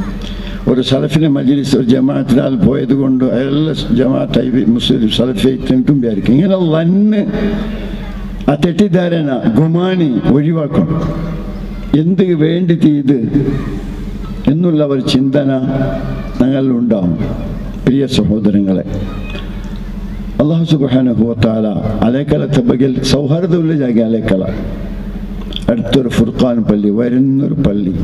ഒരു സലഫിൻ്റെ മജ്ലിസ് ഒരു ജമാഅത്തിനാൾ പോയത് കൊണ്ട് അയാൾ ജമാഅത്ത് മുസ്ലിം സലഫി എത്തിയിട്ടും വിചാരിക്കും. ഇങ്ങനെ വന്ന് ആ തെറ്റിദ്ധാരണ ഗുമാനി ഒഴിവാക്കണം. എന്ത് വേണ്ടി ചെയ്ത് എന്നുള്ള ഒരു ചിന്തന ഞങ്ങളിലുണ്ടാവും. പ്രിയ സഹോദരങ്ങളെ, അല്ലാഹു സുബ്ഹാനഹു വ തആല അലേക്കലത്തെ ബഗൽ സൗഹാർദ്ദമുള്ള ജാഗ അലേക്കല അടുത്തൊരു ഫുർഖാൻ പള്ളി, വരുന്നൊരു പള്ളി.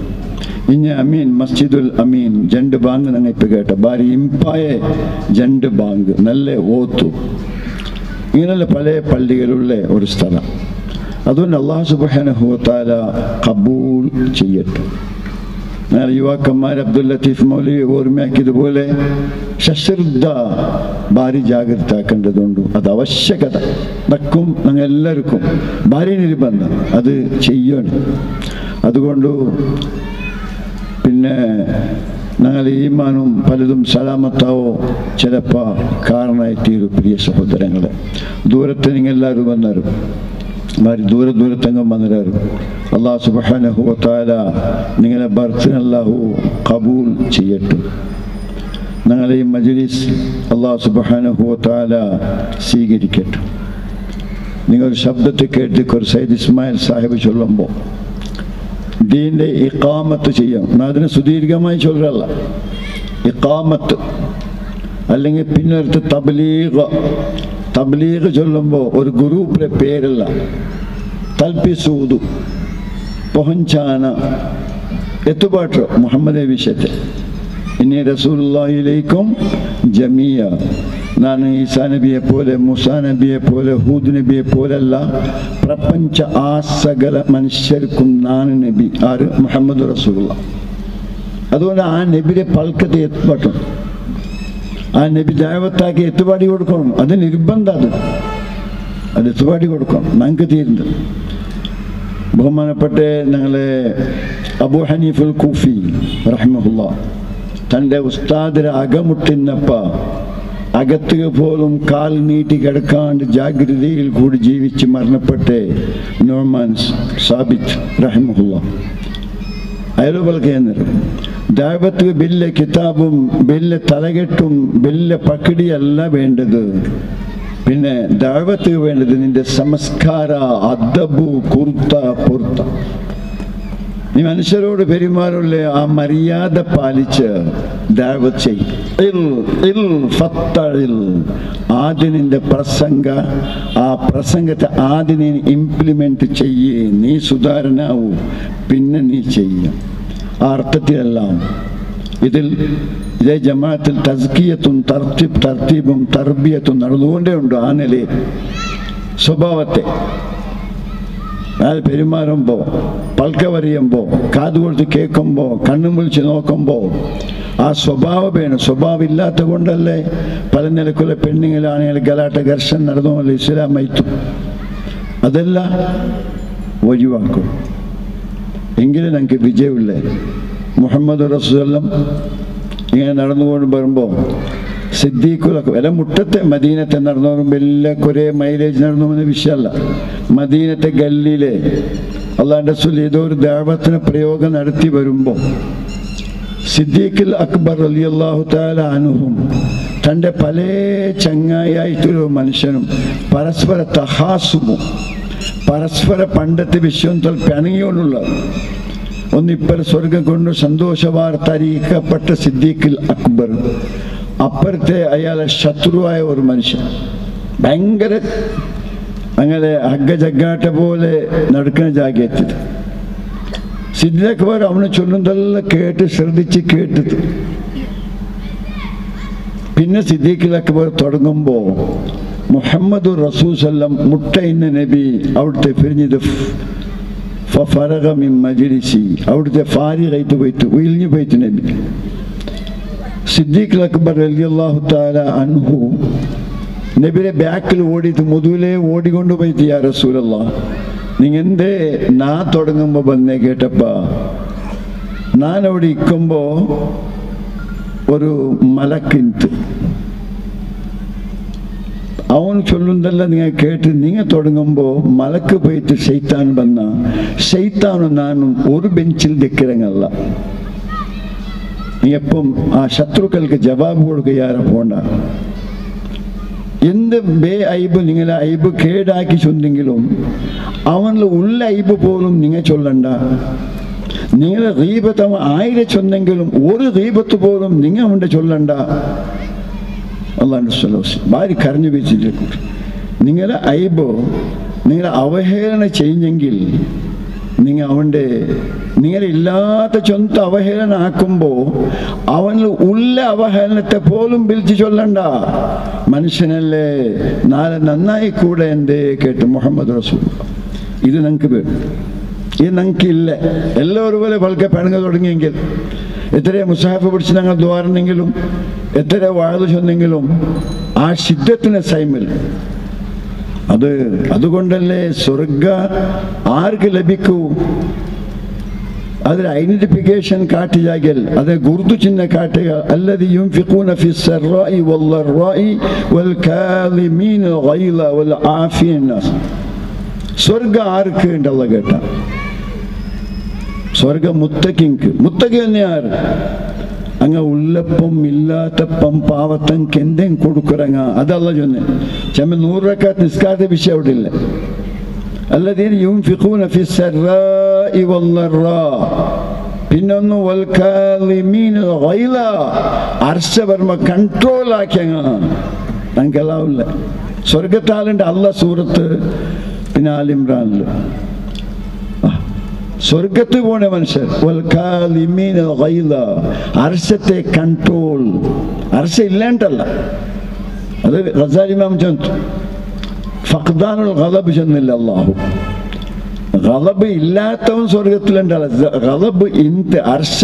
ഇനി അമീൻ മസ്ജിദുൽ അമീൻ ജണ്ട് ബാങ്ക് ഞങ്ങൾ ഇപ്പം കേട്ട ബാരി ഇമ്പായ ജണ്ട് ബാങ്ക് നല്ല ഓത്തു. ഇങ്ങനെയുള്ള പല പള്ളികളുള്ള ഒരു സ്ഥലം. അതുകൊണ്ട് അല്ലാഹു സുബ്ഹാനഹു വ തആല ഖബൂൽ ചെയ്യട്ടെ. ഞാൻ യുവാക്കന്മാർ അബ്ദുൽ ലത്തീഫ് മൗലവി ഓർമ്മയാക്കിയതുപോലെ സശ്രദ്ധ ഭാരി ജാഗ്രത ആക്കേണ്ടതുണ്ട്. അത് ആവശ്യകത നക്കും ഞങ്ങൾ എല്ലാവർക്കും ഭാരി നിർബന്ധം അത് ചെയ്യണം. അതുകൊണ്ട് പിന്നെ ഞങ്ങൾ ഈമാനും പലതും സലാമത്താവോ ചിലപ്പോൾ കാരണമായി തീരും. പ്രിയ സഹോദരങ്ങളെ, ദൂരത്ത് നിങ്ങൾ എല്ലാവരും വന്നവരും മാറി ദൂരത്തങ്ങും വന്നവരും അല്ലാഹു സുബ്ഹാനഹു വ തആല നിങ്ങളെ ബർത്തിന് അല്ലാഹു ഖബൂൽ ചെയ്യട്ടെ. ഞങ്ങളെ ഈ മജ്ലിസ് അല്ലാഹു സുബ്ഹാനഹു വ തആല സ്വീകരിക്കട്ടെ. നിങ്ങൾ ശബ്ദത്തെ കേട്ട് സയ്യിദ് ഇസ്മായിൽ സാഹിബ് ചൊല്ലുമ്പോൾ ദീൻ്റെ ഇഖാമത്ത് ചെയ്യാം. അതിന് സുദീർഘമായി ചൊല്ലല്ല, ഇഖാമത്ത് അല്ലെങ്കിൽ പിന്നൊരുത്ത് തബ്ലീഗ് ചൊല്ലുമ്പോൾ ഒരു ഗ്രൂപ്പിലെ പേരല്ല, തൽപ്പിസൂദു പൊഹഞ്ചാന എത്തുപാട്ട് മുഹമ്മദ് വിഷയത്തിൽ ഇനി റസൂലുള്ളാഹിയിലേക്കും ജമിയ. ഞാൻ ഈസാ നബിയെ പോലെ, മൂസാ നബിയെ പോലെ, ഹൂദ് നബിയെ പോലല്ല, പ്രപഞ്ച ആ സകല മനുഷ്യർക്കും ഞാൻ നബി. ആര്? മുഹമ്മദ് റസൂലുള്ളാഹ്. അതുകൊണ്ട് ആ നബിയുടെ പൽക്കത്തെ എത്തുപാട്ടും ആ നബി ദഅവത്താക്കി എത്തുപാടി കൊടുക്കണം. അത് നിർബന്ധം. അത് എത്തുപാടി കൊടുക്കണം. ഞങ്ങൾക്ക് തീരുന്നത് ബഹുമാനപ്പെട്ട ഞങ്ങളെ അബൂ ഹനീഫുൽ കൂഫി റഹിമഹുല്ലാഹ് തൻ്റെ ഉസ്താദിനെ അകമുട്ടുന്നപ്പ അകത്തുക പോലും കാൽ നീട്ടി കിടക്കാണ്ട് ജാഗ്രതയിൽ കൂടി ജീവിച്ച് മരണപ്പെട്ട് നോമാൻ സാബിത്ത് റഹിമഹുല്ലാഹ് അയലുപൽക്കേന്ദ്രം ദഅവത്ത് വലിയ കിതാബും വലിയ തലകെട്ടും വലിയ പക്കടിയല്ല വേണ്ടത്. പിന്നെ ദഅവത്ത് വേണ്ടത് നിന്റെ സംസ്കാര, അദബു, കുർത്ത, പൊർത്ത. നീ മനുഷ്യരോട് പെരുമാറുള്ള ആ മര്യാദ പാലിച്ച് ദഅവത്ത് ചെയ്യും. ആദ്യം നിന്റെ ആ പ്രസംഗത്തെ ആദ്യം നീ ഇംപ്ലിമെന്റ് ചെയ്യേ. നീ സുധാരണാവൂ, പിന്നെ നീ ചെയ്യും. ആ അർത്ഥത്തിലെല്ലാം ഇതേ ജമാഅത്തിൽ തസ്കിയത്തും തർത്തീബും തർബിയത്തും നടന്നുകൊണ്ടേ ഉണ്ട്. ആ നിലയിൽ സ്വഭാവത്തെ അയാൾ പെരുമാറുമ്പോൾ, പൽക്ക പറയുമ്പോൾ, കാതുകൊടുത്ത് കേൾക്കുമ്പോൾ, കണ്ണും വിളിച്ച് നോക്കുമ്പോൾ ആ സ്വഭാവം വേണം. സ്വഭാവം ഇല്ലാത്ത കൊണ്ടല്ലേ പല നിലക്കുള്ള പെണ്ണുങ്ങളാണെങ്കിൽ ഗലാട്ട ഘർഷണം നടന്നുമല്ലോ ഇസ്ലാം മൈത്തു. അതെല്ലാം ഒഴിവാക്കും. എങ്കിലും ഞങ്ങൾക്ക് വിജയമില്ലേ. മുഹമ്മദ് റസൂലുള്ളാഹി ഇങ്ങനെ നടന്നുകൊണ്ട് വരുമ്പോൾ സിദ്ദീഖുലൊക്കെ വില മുട്ടത്തെ മദീനത്തെ നടന്നു വലിയ കുറേ മൈലേജ് നടന്നു എന്ന വിഷയമല്ല. മദീനത്തെ ഗല്ലിയിലെ അള്ളാഹുവിൻ്റെ റസൂൽ ഏതോ ഒരു ദഅവത്തിന് പ്രയോഗം നടത്തി വരുമ്പോൾ സിദ്ദീഖുൽ അക്ബർ റളിയല്ലാഹു തആല അൻഹും തൻ്റെ പല ചങ്ങായിയായിട്ടൊരു മനുഷ്യനും പരസ്പര തഹാസുമും പരസ്പര പണ്ടത്തെ വിശ്വത്തിൽ പിണങ്ങിയോണ്ടുള്ള ഒന്നിപ്പർ സ്വർഗം കൊണ്ട് സന്തോഷ വാർത്ത അറിയിക്കപ്പെട്ട സിദ്ദീഖുൽ അക്ബർ അപ്പുറത്തെ അയാളെ ശത്രുവായ ഒരു മനുഷ്യൻ ഭയങ്കര അങ്ങനെ ഹഗ്ഗജഗ്ഗാട്ട പോലെ നടക്കുന്ന ജാഗെത്തിയത്. സിദ്ദീഖുൽ അക്ബർ അവനെ ചൊല്ലുന്നതെല്ലാം കേട്ട് ശ്രദ്ധിച്ച് കേട്ടത്. പിന്നെ സിദ്ദീഖുൽ അക്ബർ തുടങ്ങുമ്പോൾ മുഹമ്മദ് റസൂൽ സല്ലം മുട്ട ഇന്ന നബി അവിടുത്തെ പിരിഞ്ഞത് ഫറഗ മിൻ മജ്ലിസി അവിടുത്തെ ഫാരിഗായിട്ട് പോയിട്ട് ഒഴിഞ്ഞു പോയിട്ട് നബി. സിദ്ദീഖുൽ അക്ബർ റളിയല്ലാഹു തആല അൻഹു നബിയുടെ ബാക്കിൽ ഓടിയിട്ട് മുതുവിലെ ഓടിക്കൊണ്ട് പോയിട്ട് യാ റസൂലല്ലാഹ് നിങ്ങൾ എന്തേ നാ തുടങ്ങുമ്പോൾ വന്നേ കേട്ടപ്പ ഞാൻ അവിടെ ഇരിക്കുമ്പോൾ ഒരു മലക്കിന്ത് അവൻ ചൊല്ലുന്നതെല്ലാം നിങ്ങൾ കേട്ട് നിങ്ങൾ തുടങ്ങുമ്പോൾ മലക്ക് പോയിട്ട് ശൈത്താൻ വന്ന ശൈത്താനും നാനും ഒരു ബെഞ്ചിൽ നിൽക്കിറങ്ങല്ല. നീ എപ്പം ആ ശത്രുക്കൾക്ക് ജവാബ് കൊടുക്കുകയാരെ പോണ്ട. എന്ത് ബേ ഐബ് നിങ്ങളെ ഐബ് കേടാക്കി ചൊന്നെങ്കിലും അവനിൽ ഉള്ള ഐബ് പോലും നിങ്ങൾ ചൊല്ലണ്ട. നിങ്ങളെ ഗീബത്ത് അവൻ 1000 ചൊന്നെങ്കിലും ഒരു ഗീബത്ത് പോലും നിങ്ങൾ അവൻ്റെ ചൊല്ലണ്ട. അള്ളാഹു ഭാര്യ കരഞ്ഞു വെച്ചിട്ട് നിങ്ങളെ ഐബോ നിങ്ങളെ അവഹേളന കഴിഞ്ഞെങ്കിൽ നിങ്ങളില്ലാത്ത ചൊന്ത അവഹേളനാക്കുമ്പോൾ അവനിൽ ഉള്ള അവഹേളനത്തെ പോലും വിളിച്ച് ചൊല്ലണ്ട. മനുഷ്യനല്ലേ, നാളെ നന്നായി കൂടെ എന്തേ കേട്ട് മുഹമ്മദ് റസൂൽ. ഇത് ഞങ്ങൾക്ക് വേണം, ഇത് ഞങ്ങൾക്കില്ല. എല്ലാവരും പോലെ പൽക്കെ പണങ്ങ തുടങ്ങിയെങ്കിൽ, എത്ര മുസാഫ് പിടിച്ച് ഞങ്ങൾ ദ്വാരണെങ്കിലും, എത്ര വാഴ ചൊന്നെങ്കിലും, ആ ശിദ്ധത്തിന് സൈമിൽ അതുകൊണ്ടല്ലേ സ്വർഗ ആർക്ക് ലഭിക്കൂ? അതിൽ ഐഡന്റിഫിക്കേഷൻ കാട്ടിയാൽ അത് ഗുർദു ചിഹ്ന കാട്ടുക. അല്ലദീ യുൻഫിഖൂന ഫിസ്സറാഇ വല്ലറാഇ വൽകാലിമീനൽ ഗൈള വൽആഫിയൻ നാസ്. സ്വർഗ ആർക്ക് ഉണ്ടല്ല കേട്ട? സ്വർഗ മുത്തക്കിക്ക്. മുത്തക്കി തന്നെയാർ അങ്ങ് ഉള്ളപ്പം ഇല്ലാത്തപ്പം പാവത്തങ്ങൾക്ക് എന്തെങ്കിലും കൊടുക്കുറങ്ങ. അതല്ല ചൊന്നെ. ചെമ്മ 100 റക്അത്ത് നിസ്കാരത്തെ വിഷയം അവിടെ ഇല്ല. അല്ലദീന യുൻഫിഖൂന ഫിസ്സറാഇ വല്ലറാ. പിന്നൊന്ന് വൽകാലിമീനൽ ഗൈള. അർശവർമ്മ കൺട്രോൾ ആക്കിയങ്ങ ഞങ്ങൾക്കെല്ലാം ഇല്ല. സ്വർഗത്താലുണ്ട് അല്ല സൂറത്ത് പിന്നെ ആൽ ഇമ്രാനിൽ. സ്വർഗത്ത് പോണ മനുഷ്യർ അർശത്തെ കൺട്രോൾ. അർശ ഇല്ലാണ്ടല്ല, അത് ഗസാലി ഇമാം ചൊന്നു. ഫഖ്ദാനുൽ ഗളബ് ചെന്നില്ല അല്ലാഹു. ഗളബ് ഇല്ലാത്തവൻ സ്വർഗത്തിലുണ്ടല്ല. ഗളബ് ഇന്ത് അർശ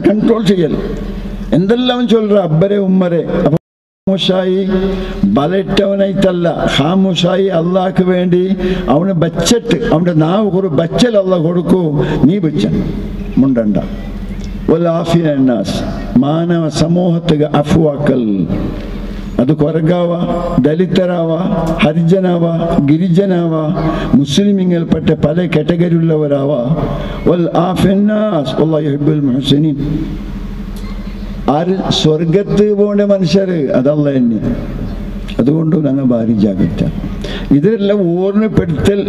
കൺട്രോൾ ചെയ്യൽ. എന്തെല്ലാം ചൊല്ലറ അബ്ബരെ ഉമ്മരെ. ായി ബലറ്റവനായിട്ടല്ല, ഹാമുഷായി അള്ളാഹ്ക്ക് വേണ്ടി അവന് ബച്ചറ്റ്, അവന്റെ നാവ് ഒരു ബച്ചൽ അല്ല കൊടുക്കൂ. നീ ബച്ച മുണ്ടണ്ട. മാനവ സമൂഹത്തിന് അഫുവാക്കൽ. അത് കൊരഗാവ, ദലിതരാവ, ഹരിജനാവ, ഗിരിജനാവ, മുസ്ലിമിങ്ങൾപ്പെട്ട പല കാറ്റഗറി ഉള്ളവരാവാ. ആര് സ്വർഗത്ത് പോകേണ്ട മനുഷ്യർ അതല്ല തന്നെ. അതുകൊണ്ട് ഞങ്ങൾ ഭാരി ജാഗ്രത. ഇതിലെല്ലാം ഓർമ്മപ്പെടുത്തൽ,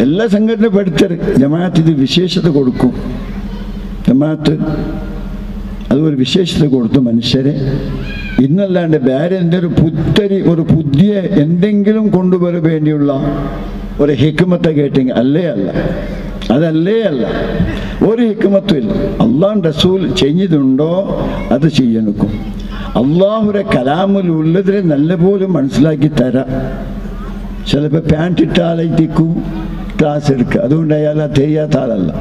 എല്ലാ സംഘടനപ്പെടുത്തൽ. ജമാഅത്ത് ഇത് വിശേഷത കൊടുക്കും. ജമാഅത്ത് അതുപോലെ വിശേഷത കൊടുത്തു മനുഷ്യരെ. ഇന്നല്ലാണ്ട് വേറെ ഒരു പുതിയ എന്തെങ്കിലും കൊണ്ടുവരാൻ വേണ്ടിയുള്ള ഒരു ഹിക്മത്തെ കേട്ടെങ്കിൽ അല്ലേ അല്ല, അതല്ലേ അല്ല. ഒരു ഹിക്മത്തും ഇല്ല. അള്ളാഹ് റസൂൽ ചെയ്തതുണ്ടോ അത് ചെയ്യണക്കും. അള്ളാഹുരെ കലാമിലുള്ളതിനെ നല്ലപോലെ മനസ്സിലാക്കി തരാം. ചിലപ്പോൾ പാൻറ് ഇട്ടാലേക്കും ക്ലാസ് എടുക്കുക. അതുകൊണ്ട് അയാൾ തെയ്യാത്ത ആളല്ല.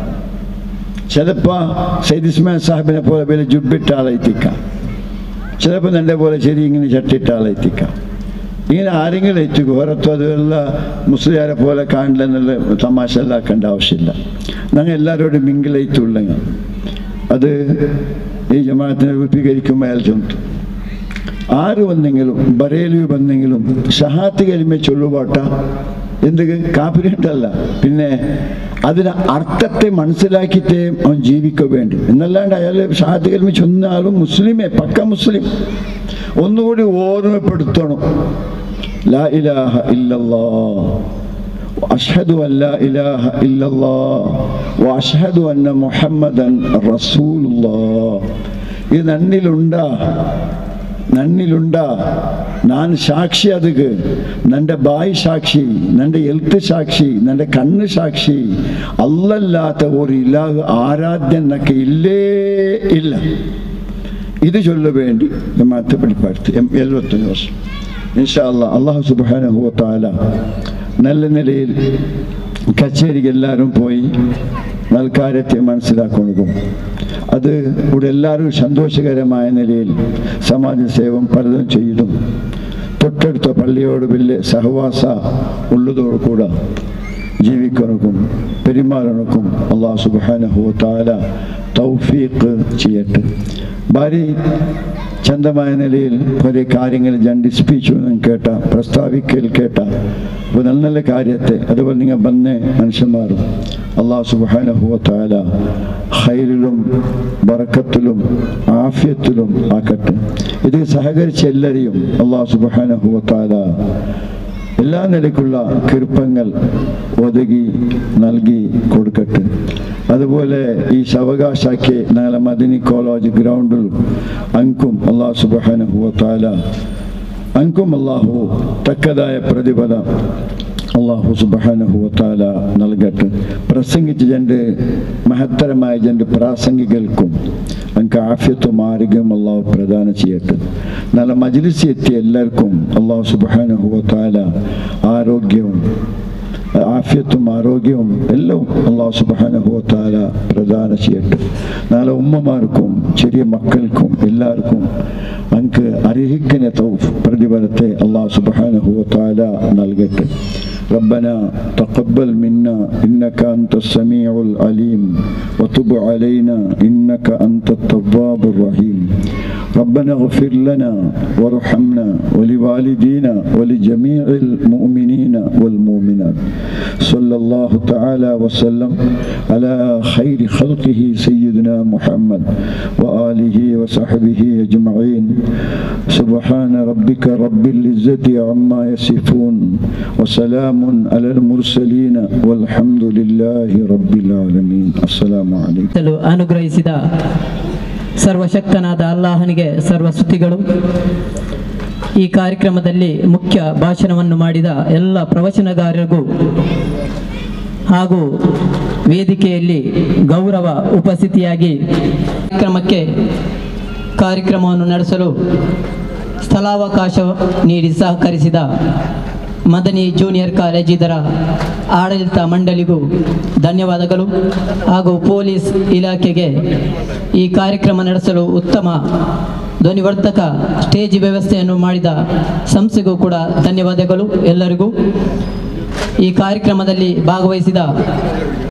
ചിലപ്പോൾ സയ്യിദ് ഇസ്മായിൽ സാഹിബിനെ പോലെ വലിയ ജുബിട്ടാളെത്തിക്കാം. ചിലപ്പോൾ എൻ്റെ പോലെ ശരി ഇങ്ങനെ ചട്ടിട്ടാളെത്തിക്കാം. ഇങ്ങനെ ആരെങ്കിലും എത്തിക്കും. ഓരത്തും അതുമല്ല മുസ്ലിയാരെ പോലെ കാണില്ലെന്നുള്ള തമാശ എല്ലാക്കേണ്ട ആവശ്യമില്ല. ഞങ്ങൾ എല്ലാവരോടും മിങ്കിലെത്തുള്ളെങ്കിൽ അത് ഈ ജമാഅത്തിനെ രൂപീകരിക്കുമ്പോൾ അയാൾ ചൊന്നു. ആര് വന്നെങ്കിലും ബറേലി വന്നെങ്കിലും ഷഹാത്ത് കലിമ ചൊല്ലുപാട്ട എന്തൊക്കെ കാപ്പിരിട്ടല്ല. പിന്നെ അതിന് അർത്ഥത്തെ മനസ്സിലാക്കിയിട്ടേ അവൻ ജീവിക്ക വേണ്ടി. എന്നല്ലാണ്ട് അയാൾ ഷഹാത്ത് കലിമ ചൊന്നാലും മുസ്ലിമേ, പക്ക മുസ്ലിം. ഒന്നുകൂടി ഓർമ്മപ്പെടുത്തണം. ലാ ഇലാഹ ഇല്ലല്ലാഹ് അഷ്ഹദു അൻ ലാ ഇലാഹ ഇല്ലല്ലാഹ് വഅഷ്ഹദു അന്ന മുഹമ്മദൻ റസൂലുള്ളാഹ്. ഇത് നന്നിലുണ്ടാ ನಾನು ಸಾಕ್ಷಿ ಅದಕ್ಕೆ. ನನ್ನ ಬಾಯಿ ಸಾಕ್ಷಿ, ನನ್ನ ಎಲ್ತ್ ಸಾಕ್ಷಿ, ನನ್ನ ಕಣ್ಣು ಸಾಕ್ಷಿ. ಅಲ್ಲല്ലാത്ത ഒരു ഇലാഹ് ആരാധ്യനൊക്കെ ഇല്ലേ ഇല്ല. ഇത് ചൊല്ല വേണ്ടി ജമാഅത്ത് പഠിപ്പാടുത്ത് 71 വർഷം ഇൻഷാ അല്ലാഹ്. അല്ലാഹു സുബ്ഹാനഹു വ തആല നല്ല നിലയിൽ കച്ചേരിക്ക് എല്ലാവരും പോയി നൽകാര്യത്തെ മനസ്സിലാക്കണം. അത് ഇവിടെ എല്ലാവരും സന്തോഷകരമായ നിലയിൽ സമാജ സേവം പലതും ചെയ്തും തൊട്ടടുത്ത പള്ളിയോട് വലിയ സഹവാസ ഉള്ളതോട് കൂടെ ജീവിക്കണക്കും പെരുമാറണക്കും അല്ലാഹു സുബ്ഹാനഹു വ തആല തൗഫീഖ് ചെയ്യട്ടെ. ഭാരി ചന്തമായ നിലയിൽ കുറേ കാര്യങ്ങൾ ഞാൻ ഡിസ്പീച്ച് കേട്ട, പ്രസ്താവിക്കൽ കേട്ട. അപ്പോൾ നല്ല നല്ല കാര്യത്തെ അതുപോലെ നിങ്ങൾ വന്നേ മനുഷ്യന്മാരും അല്ലാഹു സുബ്ഹാനഹു വ തആല ഖൈറിലും ബറക്കത്തിലും ആഫിയത്തിലും ആക്കട്ടെ. ഇത് സഹകരിച്ച എല്ലാവരെയും അല്ലാഹു സുബ്ഹാനഹു വ തആല എല്ലാ നിലയ്ക്കുള്ള കൃപങ്ങൾ ഒതുക്കി നൽകി കൊടുക്കട്ടെ. അതുപോലെ ഈ സാവകാശാക്കി ഞങ്ങളെ മദനി കോളേജ് ഗ്രൗണ്ടിൽ അങ്കും അല്ലാഹു സുബ്ഹാനഹു വ തആല അങ്കും അല്ലാഹു തക്കതായ പ്രതിഫലം അള്ളാഹു സുബ്ഹാനഹു വ തആല നൽകട്ടെ. പ്രസംഗിച്ച രണ്ട് മഹത്തരമായ രണ്ട് പ്രാസംഗികൾക്കും നമുക്ക് ആഫിയത്തും ആരോഗ്യവും അള്ളാഹു പ്രദാനം ചെയ്യട്ടെ. നല്ല മജ്ലിസിൽ എത്തിയ എല്ലാവർക്കും അള്ളാഹു സുബ്ഹാനഹു വ തആല ആരോഗ്യവും ആഫിയത്തും ആരോഗ്യവും എല്ലാം അള്ളാഹു സുബ്ഹാനഹു വ തആല പ്രദാനം ചെയ്യട്ടെ. നാളെ ഉമ്മമാർക്കും ചെറിയ മക്കൾക്കും എല്ലാവർക്കും നമുക്ക് അർഹിക്കുന്ന പ്രതിഫലത്തെ അള്ളാഹു സുബ്ഹാനഹു വ തആല നൽകട്ടെ. ربنا تقبل منا إنك أنت السميع العليم وتب علينا إنك أنت التواب الرحيم. ربنا اغفر لنا وارحمنا ولوالدينا ولجميع المؤمنين والمؤمنات. صلى الله تعالى وسلم على خير خلقه سيدنا محمد وآله وصحبه أجمعين. سبحان ربك رب العزة عما يصفون وسلام على المرسلين والحمد لله رب العالمين. السلام عليكم. ಅನುಗ್ರಹಿಸಿದ ಸರ್ವಶಕ್ತನಾದ ಅಲ್ಲಾಹನಿಗೆ ಸರ್ವ ಸ್ತುತಿಗಳು. ಈ ಕಾರ್ಯಕ್ರಮದಲ್ಲಿ ಮುಖ್ಯ ಭಾಷಣವನ್ನು ಮಾಡಿದ ಎಲ್ಲ ಪ್ರವಚನಗಾರರಿಗೂ ಹಾಗೂ ವೇದಿಕೆಯಲ್ಲಿ ಗೌರವ ಉಪಸ್ಥಿತಿಯಾಗಿ ಕಾರ್ಯಕ್ರಮವನ್ನು ನಡೆಸಲು ಸ್ಥಳಾವಕಾಶ ನೀಡಿ ಸಹಕರಿಸಿದ ಮದನಿ ಜೂನಿಯರ್ ಕಾಲೇಜ್ ಇದರ ಆಡಳಿತ ಮಂಡಳಿಗೂ ಧನ್ಯವಾದಗಳು ಹಾಗೂ ಪೊಲೀಸ್ ಇಲಾಖೆಗೆ ಈ ಕಾರ್ಯಕ್ರಮ ನಡೆಸಲು ಉತ್ತಮ ಧ್ವನಿವರ್ಧಕ ಸ್ಟೇಜ್ ವ್ಯವಸ್ಥೆಯನ್ನು ಮಾಡಿದ ಸಂಸ್ಥೆಗೂ ಕೂಡ ಧನ್ಯವಾದಗಳು. ಎಲ್ಲರಿಗೂ ಈ ಕಾರ್ಯಕ್ರಮದಲ್ಲಿ ಭಾಗವಹಿಸಿದ